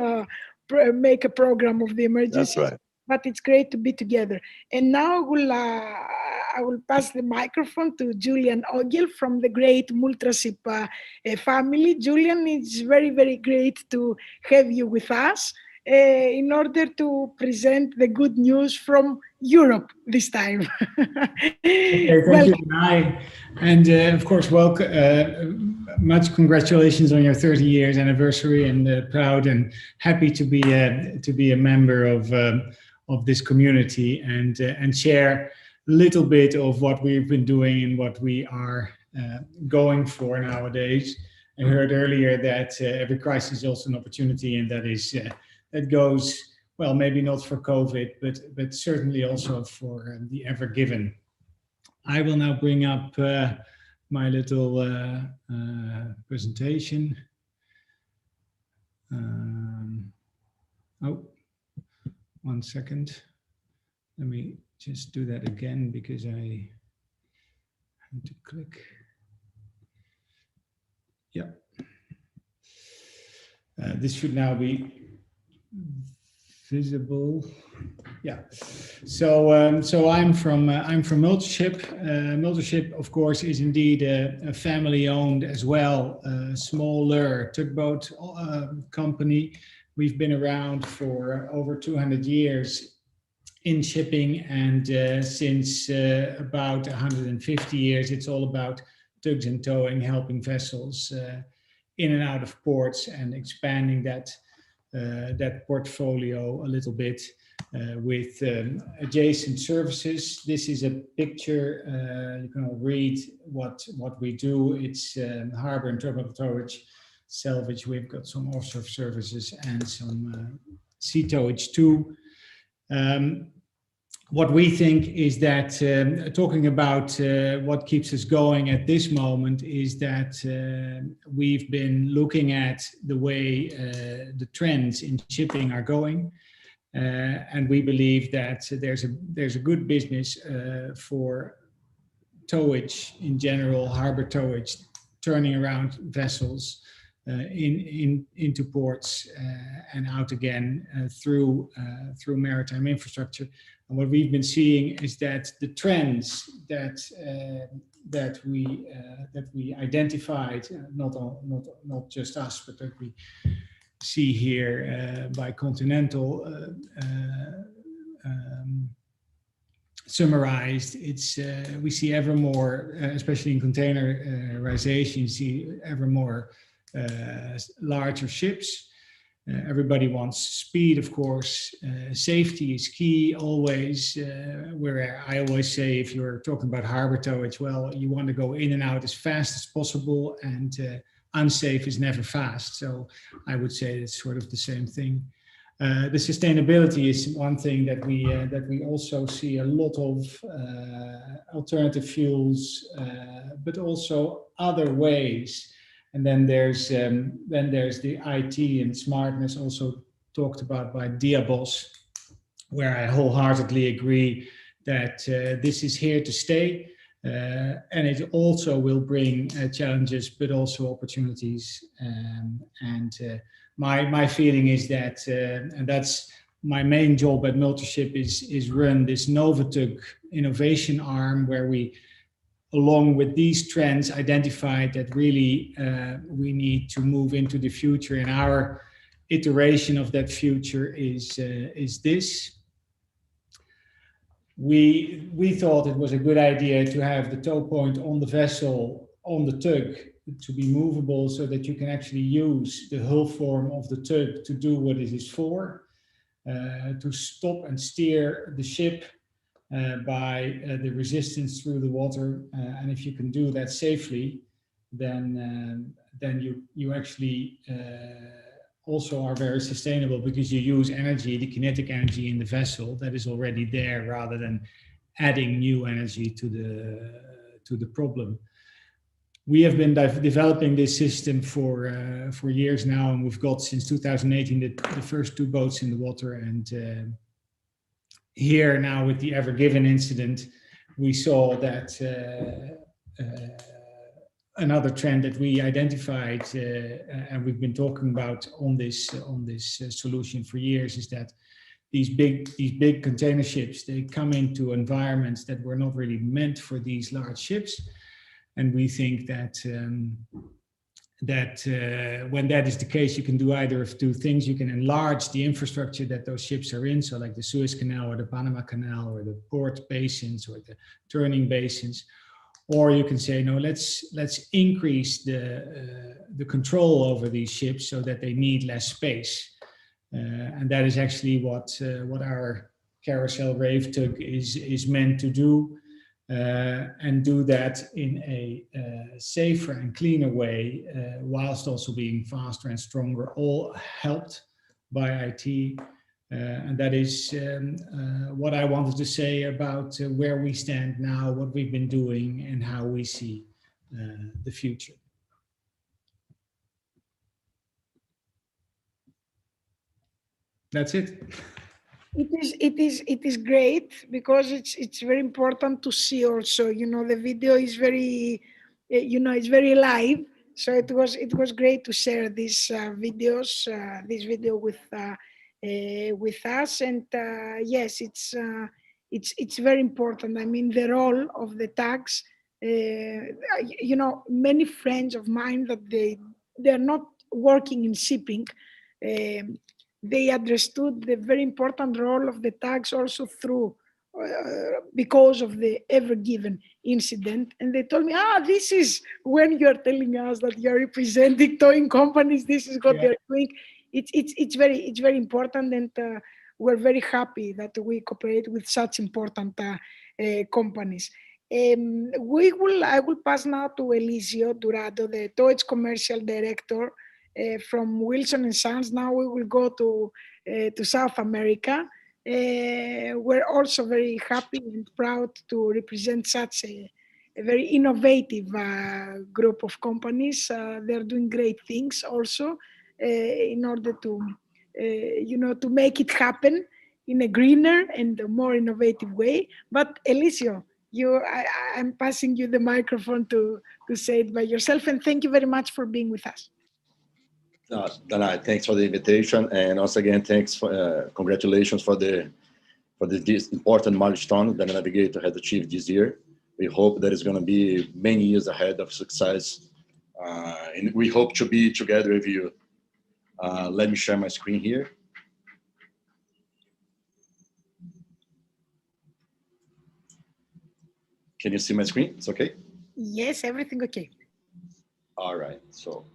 make a program of the emergency. That's right. But it's great to be together. And now I will pass the microphone to Julian Ogil from the great Multraship family. Julian, it's very, very great to have you with us in order to present the good news from Europe this time. Okay, thank you, Danai. And of course, welcome. Much congratulations on your 30 years anniversary, and proud and happy to be a member of this community and share a little bit of what we've been doing and what we are going for nowadays. I heard earlier that every crisis is also an opportunity, and that goes, well, maybe not for COVID, but certainly also for the Ever Given. I will now bring up my little presentation. One second. Let me just do that again because I had to click. Yeah. This should now be visible. Yeah. So I'm from Multraship. Multraship, of course, is indeed a family-owned as well, smaller tugboat company. We've been around for over 200 years in shipping, and since about 150 years, it's all about tugs and towing, helping vessels in and out of ports, and expanding that portfolio a little bit with adjacent services. This is a picture. You can all read what we do. It's harbor and terminal towage, salvage. We've got some offshore services and some sea towage too. What we think is that talking about what keeps us going at this moment is that we've been looking at the way the trends in shipping are going, and we believe that there's a good business for towage in general, harbor towage, turning around vessels into ports and out again through maritime infrastructure. And what we've been seeing is that the trends that we identified, not just us, but that we see here by Continental summarized. It's we see ever more, especially in containerization, you see ever more larger ships. Everybody wants speed, of course. Safety is key always. Where I always say, if you're talking about harbor towage, well, you want to go in and out as fast as possible, and unsafe is never fast. So I would say it's sort of the same thing. The sustainability is one thing that we also see a lot of alternative fuels, but also other ways. And then there's the IT and smartness, also talked about by Diabos, where I wholeheartedly agree that this is here to stay, and it also will bring challenges, but also opportunities. My feeling is that, and that's my main job at Multraship, is run this Novatug innovation arm, where we, along with these trends, identified that really we need to move into the future, and our iteration of that future is this. we thought it was a good idea to have the tow point on the vessel, on the tug, to be movable so that you can actually use the hull form of the tug to do what it is for, to stop and steer the ship by the resistance through the water. And if you can do that safely, then you actually also are very sustainable, because you use energy, the kinetic energy in the vessel that is already there, rather than adding new energy to the problem. We have been developing this system for years now, and we've got since 2018 the first 2 boats in the water. And here now with the Ever Given incident, we saw that another trend that we identified and we've been talking about on this solution for years is that these big container ships, they come into environments that were not really meant for these large ships, and we think that when that is the case, you can do either of 2 things. You can enlarge the infrastructure that those ships are in, so like the Suez Canal or the Panama Canal or the port basins or the turning basins. Or you can say, no, let's increase the control over these ships so that they need less space. And that is actually what our carousel rave tug is meant to do, and do that in a safer and cleaner way, whilst also being faster and stronger, all helped by IT. And that is what I wanted to say about where we stand now, what we've been doing, and how we see the future. That's it. It is great, because it's very important to see also, the video is very, it's very live. So it was great to share these videos, this video with us. And yes, it's very important. I mean, the role of the tags, many friends of mine that they're not working in shipping, they understood the very important role of the tags also through because of the Ever Given incident. And they told me, this is when you're telling us that you're representing towing companies, this is what they're doing. It's very important, and we're very happy that we cooperate with such important companies. I will pass now to Elisio Durado, the Towage Commercial Director from Wilson & Sons. Now we will go to South America. We're also very happy and proud to represent such a very innovative group of companies. They're doing great things also in order to, to make it happen in a greener and a more innovative way. But Elisio, I'm passing you the microphone to say it by yourself, and thank you very much for being with us. Danai, thanks for the invitation, and once again, thanks for congratulations for this important milestone that Navigator has achieved this year. We hope that it's going to be many years ahead of success, and we hope to be together with you. Let me share my screen here. Can you see my screen? It's okay? Yes, everything okay. All right. So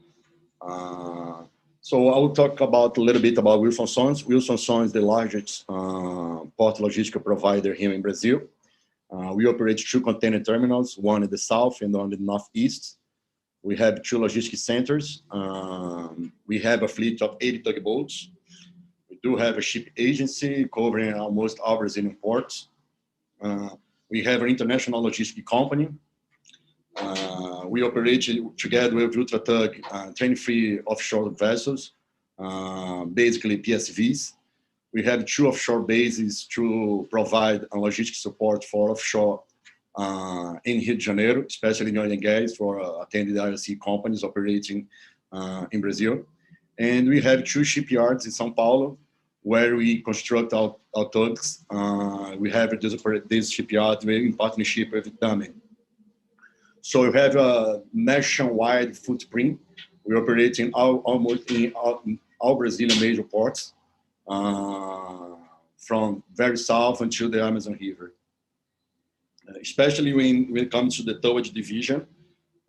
I will talk about a little bit about Wilson Sons. Wilson Sons is the largest port logistics provider here in Brazil. We operate 2 container terminals, one in the south and one in the northeast. We have 2 logistics centers. We have a fleet of 80 tugboats. We do have a ship agency covering almost all Brazilian ports. We have an international logistics company. We operate together with UltraTug 23 offshore vessels, basically PSVs. We have 2 offshore bases to provide logistics support for offshore in Rio de Janeiro, especially in oil and gas for attended IOC companies operating in Brazil. And we have 2 shipyards in São Paulo, where we construct our tugs. We have this shipyard in partnership with Tame. So we have a nationwide footprint. We operate in almost in all Brazilian major ports, from very south until the Amazon River. especially when it comes to the towage division.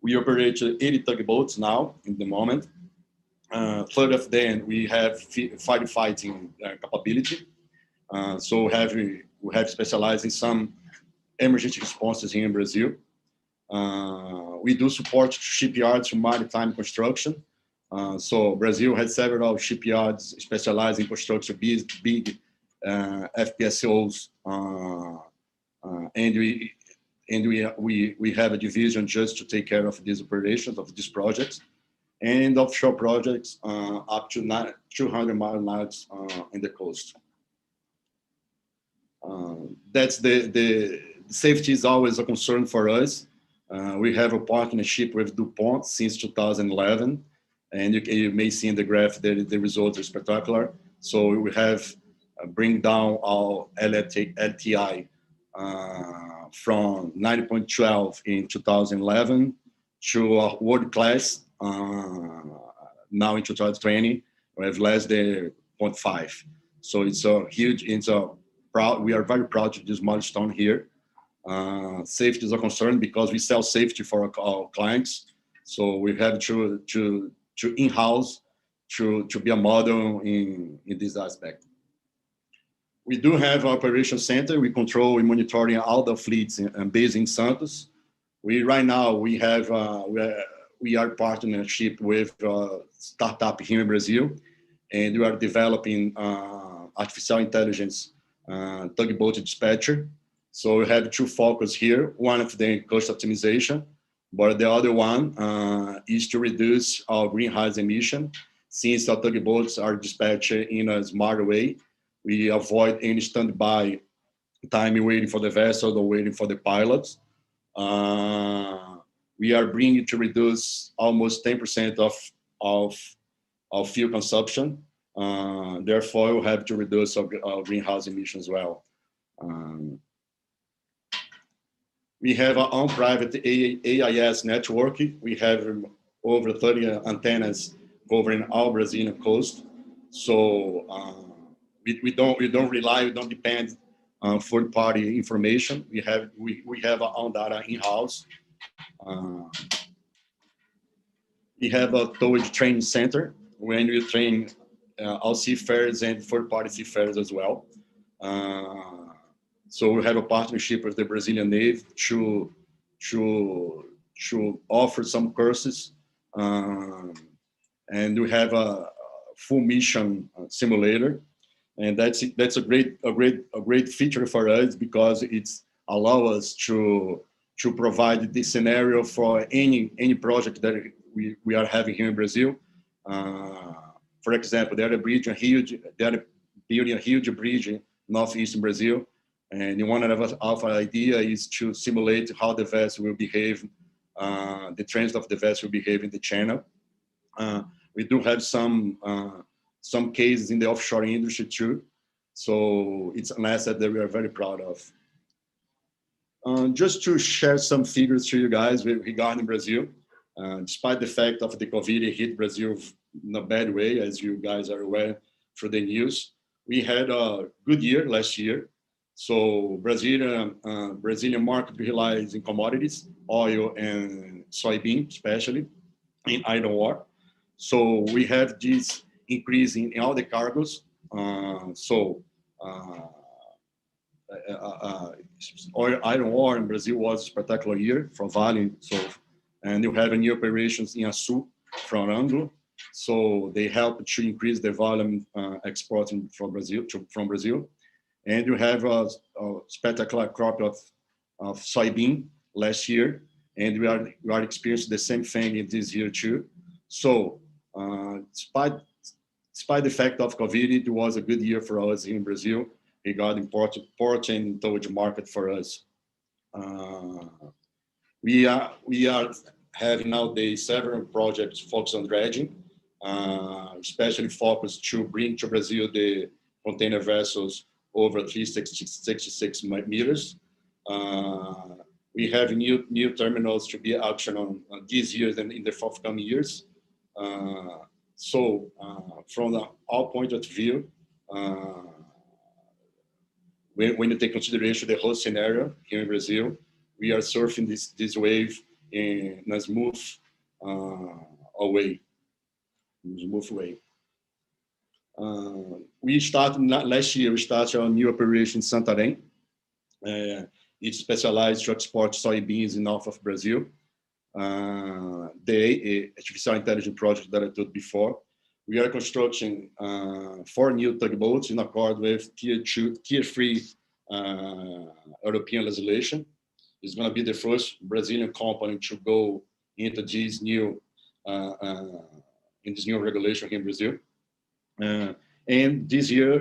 We operate 80 tugboats now in the moment. 30 of them we have firefighting capability. So we have specialized in some emergency responses here in Brazil. We do support shipyards for maritime construction. So Brazil has several shipyards specialized in construction big FPSOs, and we have a division just to take care of these operations of these projects, and offshore projects up to 200 miles in the coast. That's the safety is always a concern for us. We have a partnership with DuPont since 2011, and you may see in the graph that the results are spectacular. So we have bring down our LTI from 90.12 in 2011 to a world class now in 2020. We have less than 0.5. So it's a huge, we are very proud of this milestone here. Safety is a concern because we sell safety for our clients. So we have to in-house to be a model in this aspect. We do have an operation center. We control and monitoring all the fleets based in Santos. Right now we are partnership with a startup here in Brazil, and we are developing artificial intelligence tugboat dispatcher. So we have two focus here. One of them cost optimization, but the other one is to reduce our greenhouse emission. Since our tugboats are dispatched in a smart way, we avoid any standby time waiting for the vessel or waiting for the pilots. We are bringing to reduce almost 10% of fuel consumption. Therefore, we have to reduce our greenhouse emissions as well. We have our own private AIS network. We have over 30 antennas covering our Brazilian coast. So we don't depend on third-party information. We have our own data in-house. We have a towage training center when we train our seafarers and third-party seafarers as well. So we have a partnership with the Brazilian Navy to offer some courses, and we have a full mission simulator, and that's a great feature for us because it's allow us to provide this scenario for any project that we are having here in Brazil. For example, they are building a huge bridge in northeastern Brazil. And one of our idea is to simulate how the vessel will behave, the transit of the vessel will behave in the channel. We do have some cases in the offshore industry too. So it's an asset that we are very proud of. Just to share some figures to you guys regarding Brazil, despite the fact of the COVID hit Brazil in a bad way, as you guys are aware through the news, we had a good year last year. So Brazilian market relies in commodities, oil and soybean, especially in iron ore. So we have this increase in all the cargoes. Iron ore in Brazil was a spectacular year for Vale. So, and you have new operations in Açu from Anglo. So they help to increase the volume exporting from Brazil. And you have a spectacular crop of soybean last year, and we are experiencing the same thing in this year too. So, despite the fact of COVID, it was a good year for us in Brazil regarding port and towage market for us. We are having nowadays several projects focused on dredging, especially focused to bring to Brazil the container vessels over 366 meters. We have new terminals to be auctioned on this year and in the forthcoming years. From our point of view, when you take consideration the whole scenario here in Brazil, we are surfing this wave in a smooth way. We started last year. We started our new operation in Santarém. It's specialized to export soybeans in north of Brazil. The artificial intelligence project that I told before. We are constructing 4 new tugboats in accord with Tier 3 European legislation. It's going to be the first Brazilian company to go into this new regulation here in Brazil. And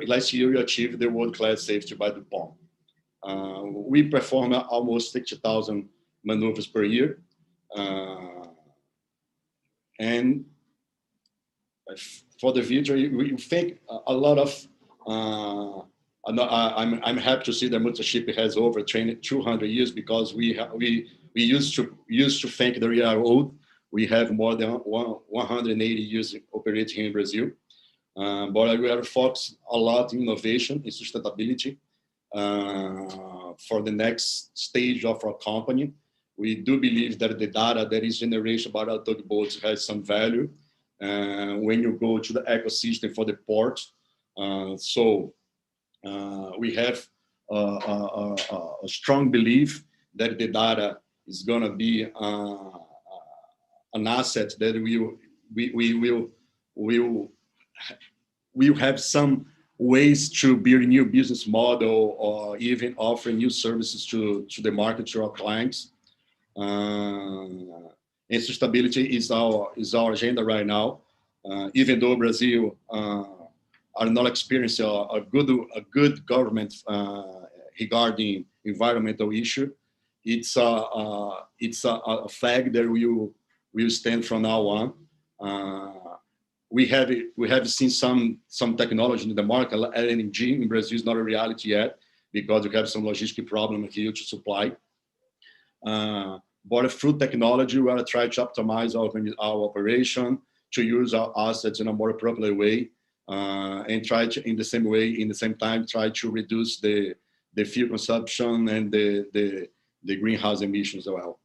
last year, we achieved the world-class safety by DuPont. We perform almost 60,000 maneuvers per year. And for the future, we think a lot of, I'm happy to see that Mutsuship has over 200 years, because we used to think that we are old. We have more than 180 years operating here in Brazil. But we are focused a lot in innovation and sustainability for the next stage of our company. We do believe that the data that is generated by our tugboats has some value when you go to the ecosystem for the port. So we have a strong belief that the data is going to be an asset that we'll have some ways to build a new business model, or even offer new services to the market, to our clients. And sustainability is our agenda right now. Even though Brazil are not experiencing a good government regarding environmental issue, it's a flag that will stand from now on. We have seen some technology in the market. LNG in Brazil is not a reality yet, because we have some logistic problem here to supply. But through technology, we are trying to optimize our operation, to use our assets in a more appropriate way, and try to, in the same time, try to reduce the fuel consumption and the greenhouse emissions as well.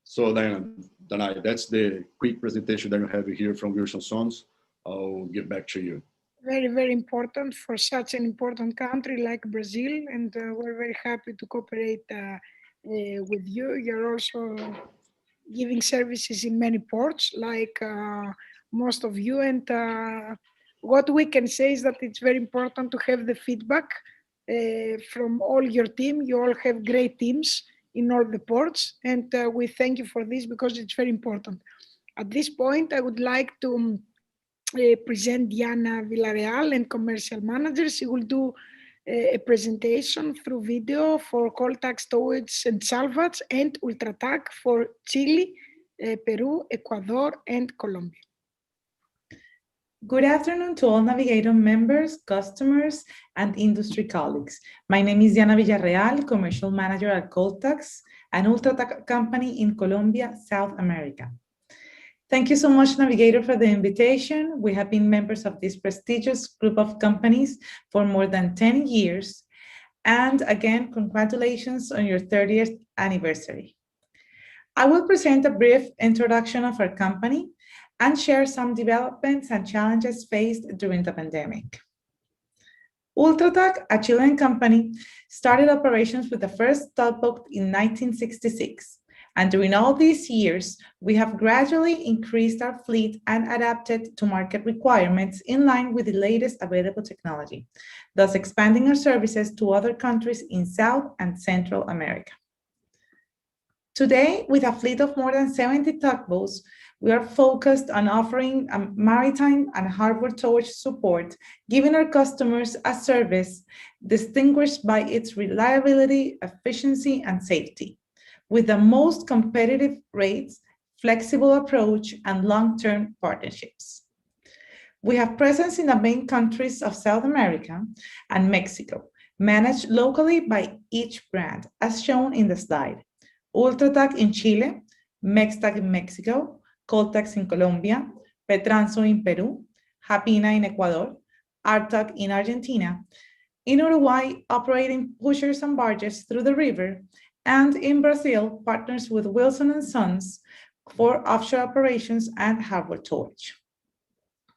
So then, that's the quick presentation that you have here from Wilson Sons. I'll get back to you. Very, very important for such an important country like Brazil, and we're very happy to cooperate with you. You're also giving services in many ports, like most of you. And what we can say is that it's very important to have the feedback from all your team. You all have great teams in all the ports, and we thank you for this, because it's very important. At this point, I would like to present Diana Villarreal, and commercial manager. She will do a presentation through video for Coltax Towage and Salvage, and Ultratac for Chile, Peru, Ecuador, and Colombia. Good afternoon to all Navigator members, customers, and industry colleagues. My name is Diana Villarreal, Commercial Manager at Coltax, an Ultratac company in Colombia, South America. Thank you so much, Navigator, for the invitation. We have been members of this prestigious group of companies for more than 10 years. And again, congratulations on your 30th anniversary. I will present a brief introduction of our company and share some developments and challenges faced during the pandemic. Ultratac, a Chilean company, started operations with the first tugboat in 1966. And during all these years, we have gradually increased our fleet and adapted to market requirements in line with the latest available technology, thus expanding our services to other countries in South and Central America. Today, with a fleet of more than 70 tugboats, we are focused on offering a maritime and harbor towage support, giving our customers a service distinguished by its reliability, efficiency, and safety, with the most competitive rates, flexible approach, and long-term partnerships. We have presence in the main countries of South America and Mexico, managed locally by each brand, as shown in the slide. Ultratac in Chile, Mextac in Mexico, Coltax in Colombia, Petranzo in Peru, Hapina in Ecuador, Artac in Argentina, in Uruguay operating pushers and barges through the river, and in Brazil, partners with Wilson & Sons for offshore operations and harbor towage.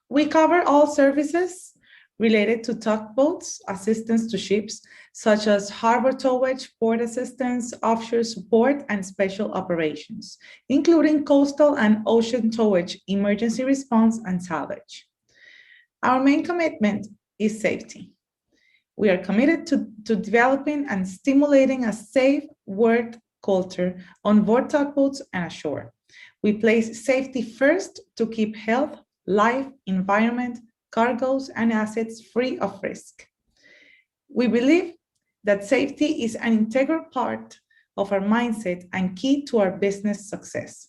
We cover all services related to tugboats, assistance to ships, such as harbor towage, port assistance, offshore support, and special operations, including coastal and ocean towage, emergency response, and salvage. Our main commitment is safety. We are committed to developing and stimulating a safe work culture on board tugboats and ashore. We place safety first to keep health, life, environment, cargoes, and assets free of risk. We believe that safety is an integral part of our mindset and key to our business success.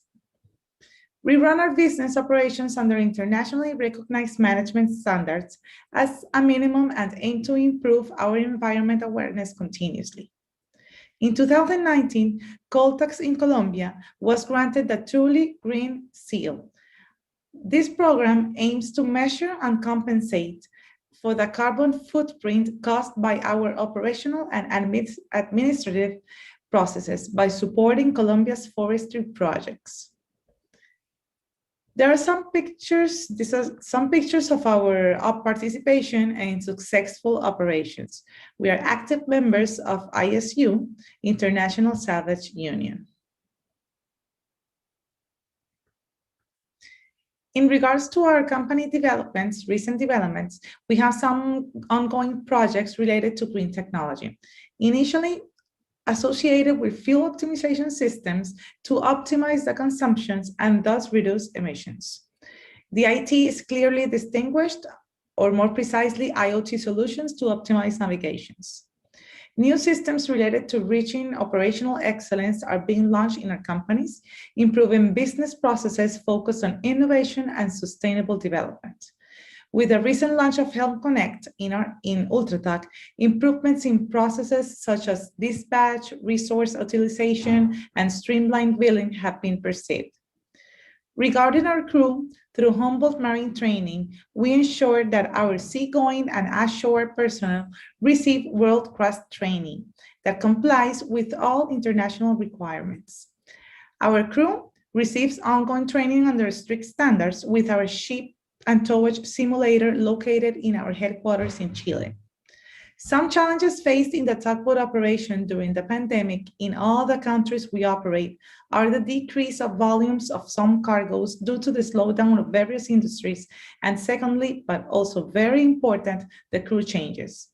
We run our business operations under internationally recognized management standards as a minimum and aim to improve our environment awareness continuously. In 2019, Coltax in Colombia was granted the Truly Green Seal. This program aims to measure and compensate for the carbon footprint caused by our operational and administrative processes by supporting Colombia's forestry projects. There are some pictures. These are some pictures of our participation in successful operations. We are active members of ISU, International Salvage Union. In regards to our company developments, recent developments, we have some ongoing projects related to green technology. Initially, associated with fuel optimization systems to optimize the consumptions and thus reduce emissions. The IT is clearly distinguished, or more precisely, IoT solutions to optimize navigations. New systems related to reaching operational excellence are being launched in our companies, improving business processes focused on innovation and sustainable development. With the recent launch of Helm Connect in Ultratag, improvements in processes such as dispatch, resource utilization, and streamlined billing have been perceived. Regarding our crew, through Humboldt Marine Training, we ensure that our seagoing and ashore personnel receive world-class training that complies with all international requirements. Our crew receives ongoing training under strict standards with our ship and towage simulator located in our headquarters in Chile. Some challenges faced in the tugboat operation during the pandemic in all the countries we operate are the decrease of volumes of some cargoes due to the slowdown of various industries, and secondly, but also very important, the crew changes.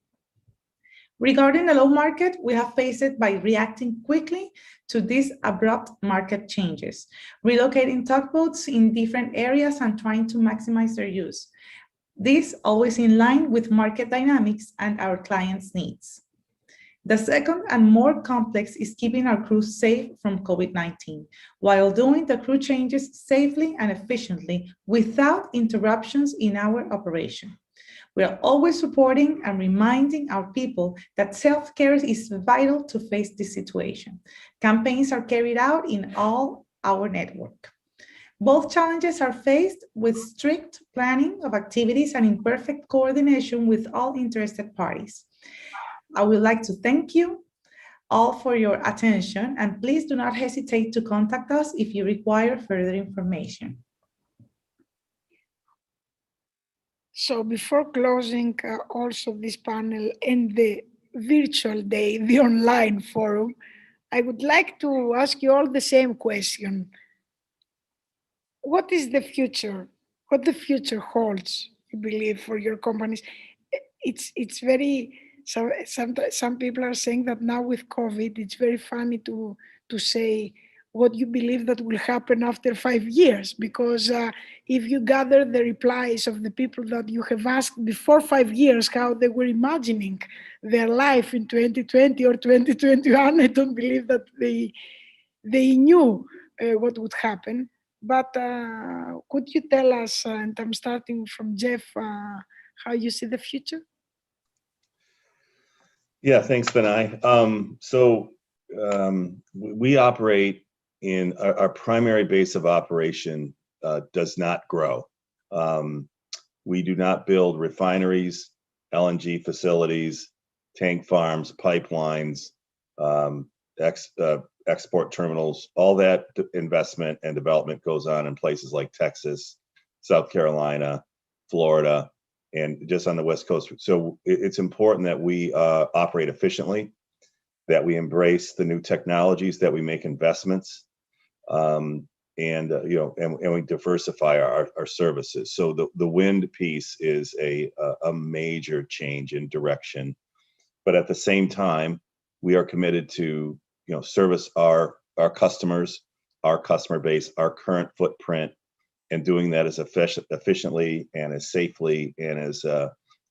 Regarding the low market, we have faced it by reacting quickly to these abrupt market changes, relocating tugboats in different areas and trying to maximize their use. This always in line with market dynamics and our clients' needs. The second and more complex is keeping our crew safe from COVID-19 while doing the crew changes safely and efficiently without interruptions in our operation. We are always supporting and reminding our people that self-care is vital to face this situation. Campaigns are carried out in all our network. Both challenges are faced with strict planning of activities and in perfect coordination with all interested parties. I would like to thank you all for your attention, and please do not hesitate to contact us if you require further information. So before closing also this panel and the virtual day, the online forum, I would like to ask you all the same question. What is the future? What the future holds, you believe, for your companies? It's very, some people are saying that now with COVID, it's very funny to say what you believe that will happen after 5 years, because if you gather the replies of the people that you have asked before 5 years how they were imagining their life in 2020 or 2021, I don't believe that they knew what would happen. But could you tell us, and I'm starting from Jeff, how you see the future? Yeah, thanks, Benai. We operate in our primary base of operation does not grow. We do not build refineries, LNG facilities, tank farms, pipelines, export terminals, all that investment and development goes on in places like Texas, South Carolina, Florida, and just on the West Coast. So it's important that we operate efficiently, that we embrace the new technologies, that we make investments, and we diversify our services. So the wind piece is a major change in direction, but at the same time, we are committed to service our customers, our customer base, our current footprint, and doing that as efficiently and as safely and as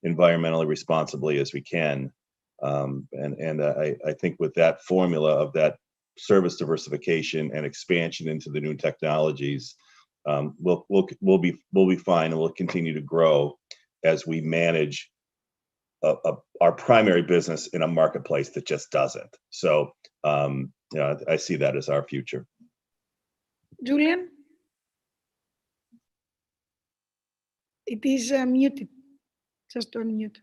environmentally responsibly as we can. I think with that formula of that service diversification and expansion into the new technologies, we'll be fine, and we'll continue to grow as we manage our primary business in a marketplace that just doesn't. So I see that as our future. Julian? It is muted. Just unmute.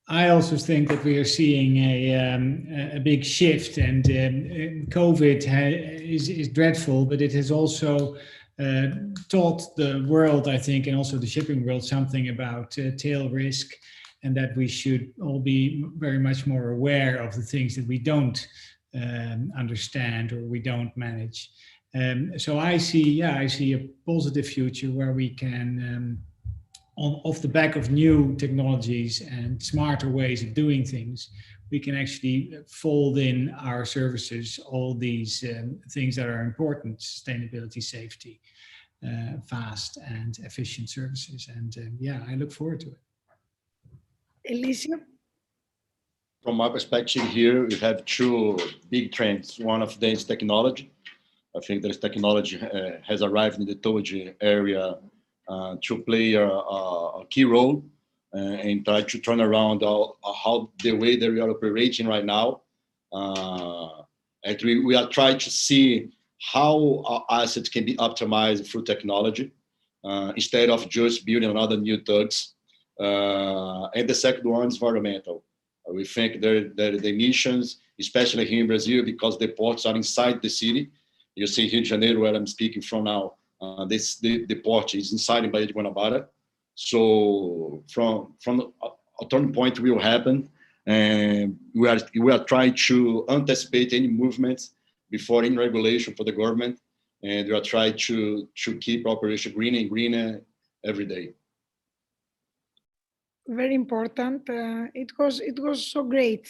I also think that we are seeing a big shift, and COVID is dreadful, but it has also taught the world, I think, and also the shipping world, something about tail risk, and that we should all be very much more aware of the things that we don't understand or we don't manage. So I see a positive future where we can, off the back of new technologies and smarter ways of doing things, we can actually fold in our services, all these things that are important: sustainability, safety, fast and efficient services. And I look forward to it. Elisio? From my perspective here, we have two big trends. One of them is technology. I think that technology has arrived in the towage area to play a key role and try to turn around how the way that we are operating right now. Actually, we are trying to see how our assets can be optimized through technology instead of just building another new tugs. And the second one is environmental. We think that the emissions, especially here in Brazil, because the ports are inside the city. You see Rio de Janeiro, where I'm speaking from now, the port is inside in Baía de Guanabara. So from a turning point will happen, and we are trying to anticipate any movements before any regulation for the government, and we are trying to keep operation greener and greener every day. Very important. It was so great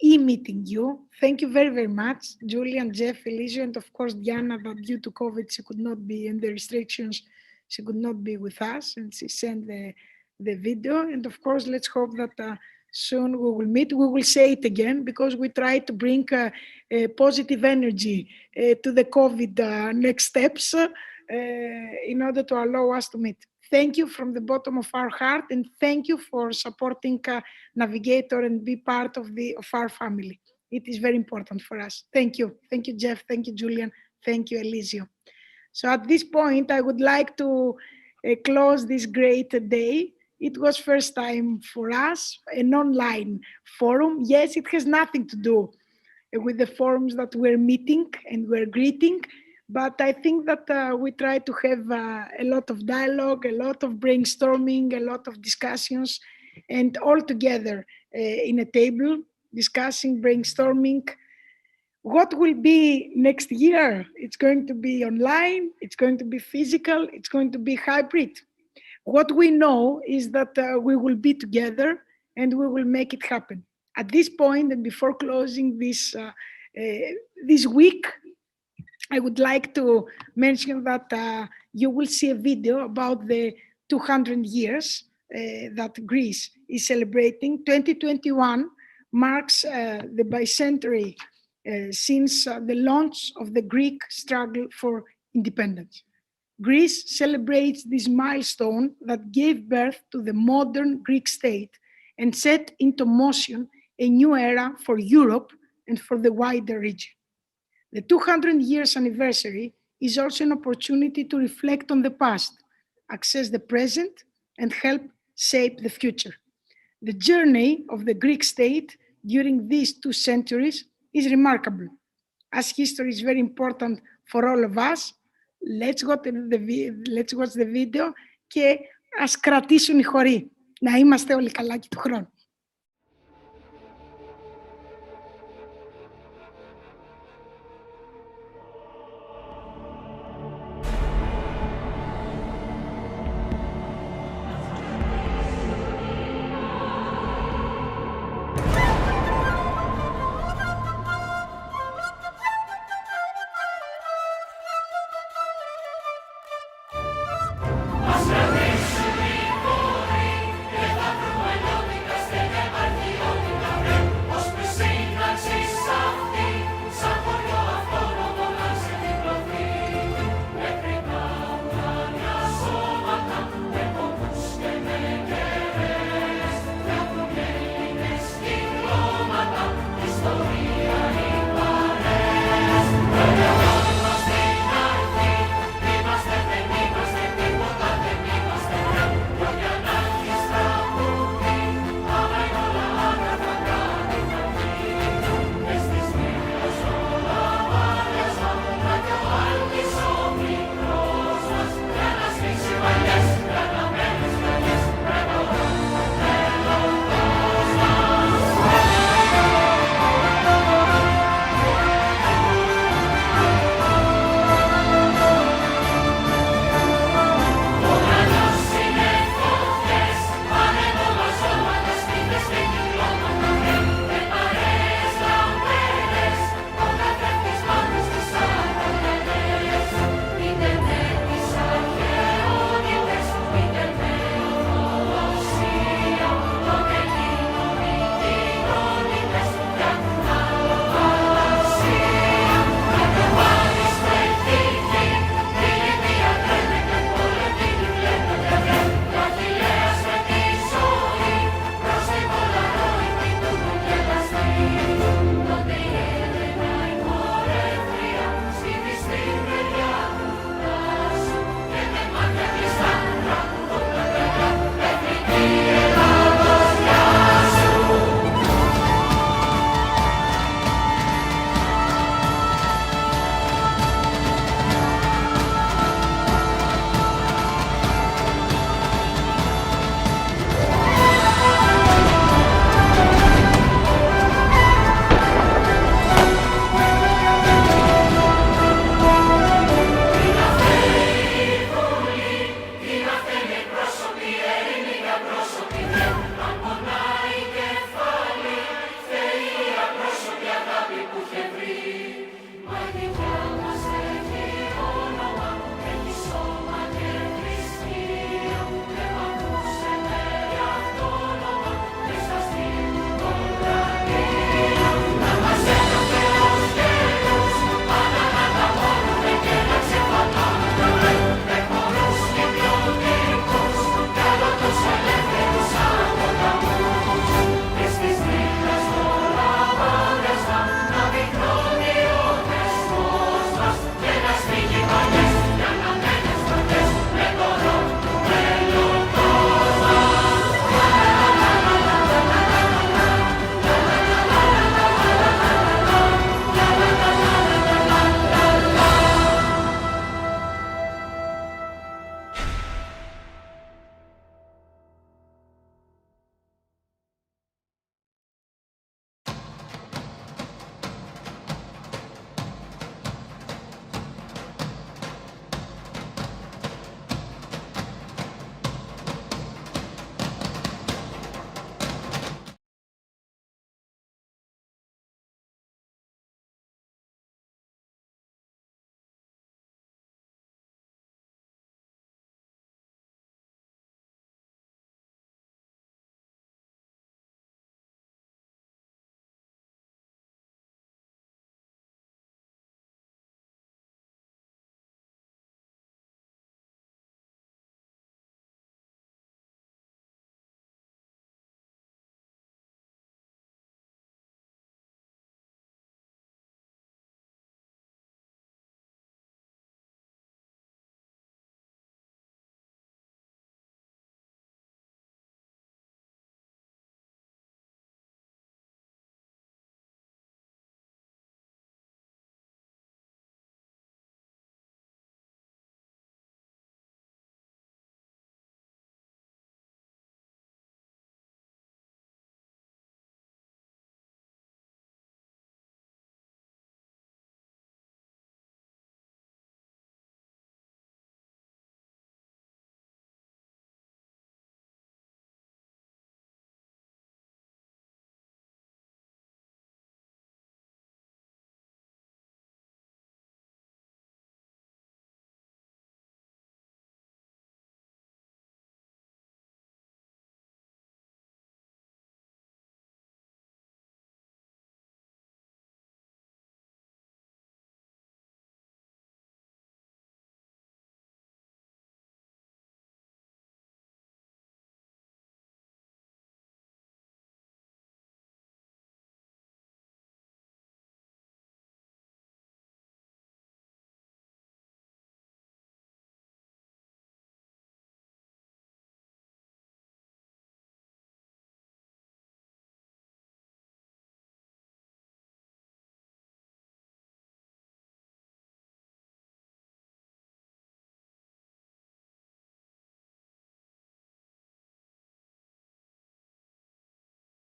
meeting you. Thank you very, very much, Julian, Jeff, Elisio, and of course Diana, but due to COVID she could not be, and the restrictions, she could not be with us, and she sent the video. And of course, let's hope that soon we will meet. We will say it again, because we try to bring positive energy to the COVID next steps in order to allow us to meet. Thank you from the bottom of our heart, and thank you for supporting Navigator and be part of our family. It is very important for us. Thank you. Thank you, Jeff. Thank you, Julian. Thank you, Elisio. So at this point, I would like to close this great day. It was first time for us, an online forum. Yes, it has nothing to do with the forums that we're meeting and we're greeting, but I think that we try to have a lot of dialogue, a lot of brainstorming, a lot of discussions, and all together in a table, discussing, brainstorming. What will be next year? It's going to be online, it's going to be physical, it's going to be hybrid. What we know is that we will be together and we will make it happen. At this point, and before closing this week, I would like to mention that you will see a video about the 200 years that Greece is celebrating. 2021 marks the bicentenary since the launch of the Greek struggle for independence. Greece celebrates this milestone that gave birth to the modern Greek state and set into motion a new era for Europe and for the wider region. The 200 years anniversary is also an opportunity to reflect on the past, access the present, and help shape the future. The journey of the Greek state during these 2 centuries is remarkable. As history is very important for all of us, let's watch the video και ας κρατήσουν οι χωροί. Να είμαστε όλοι καλά και του χρόνου.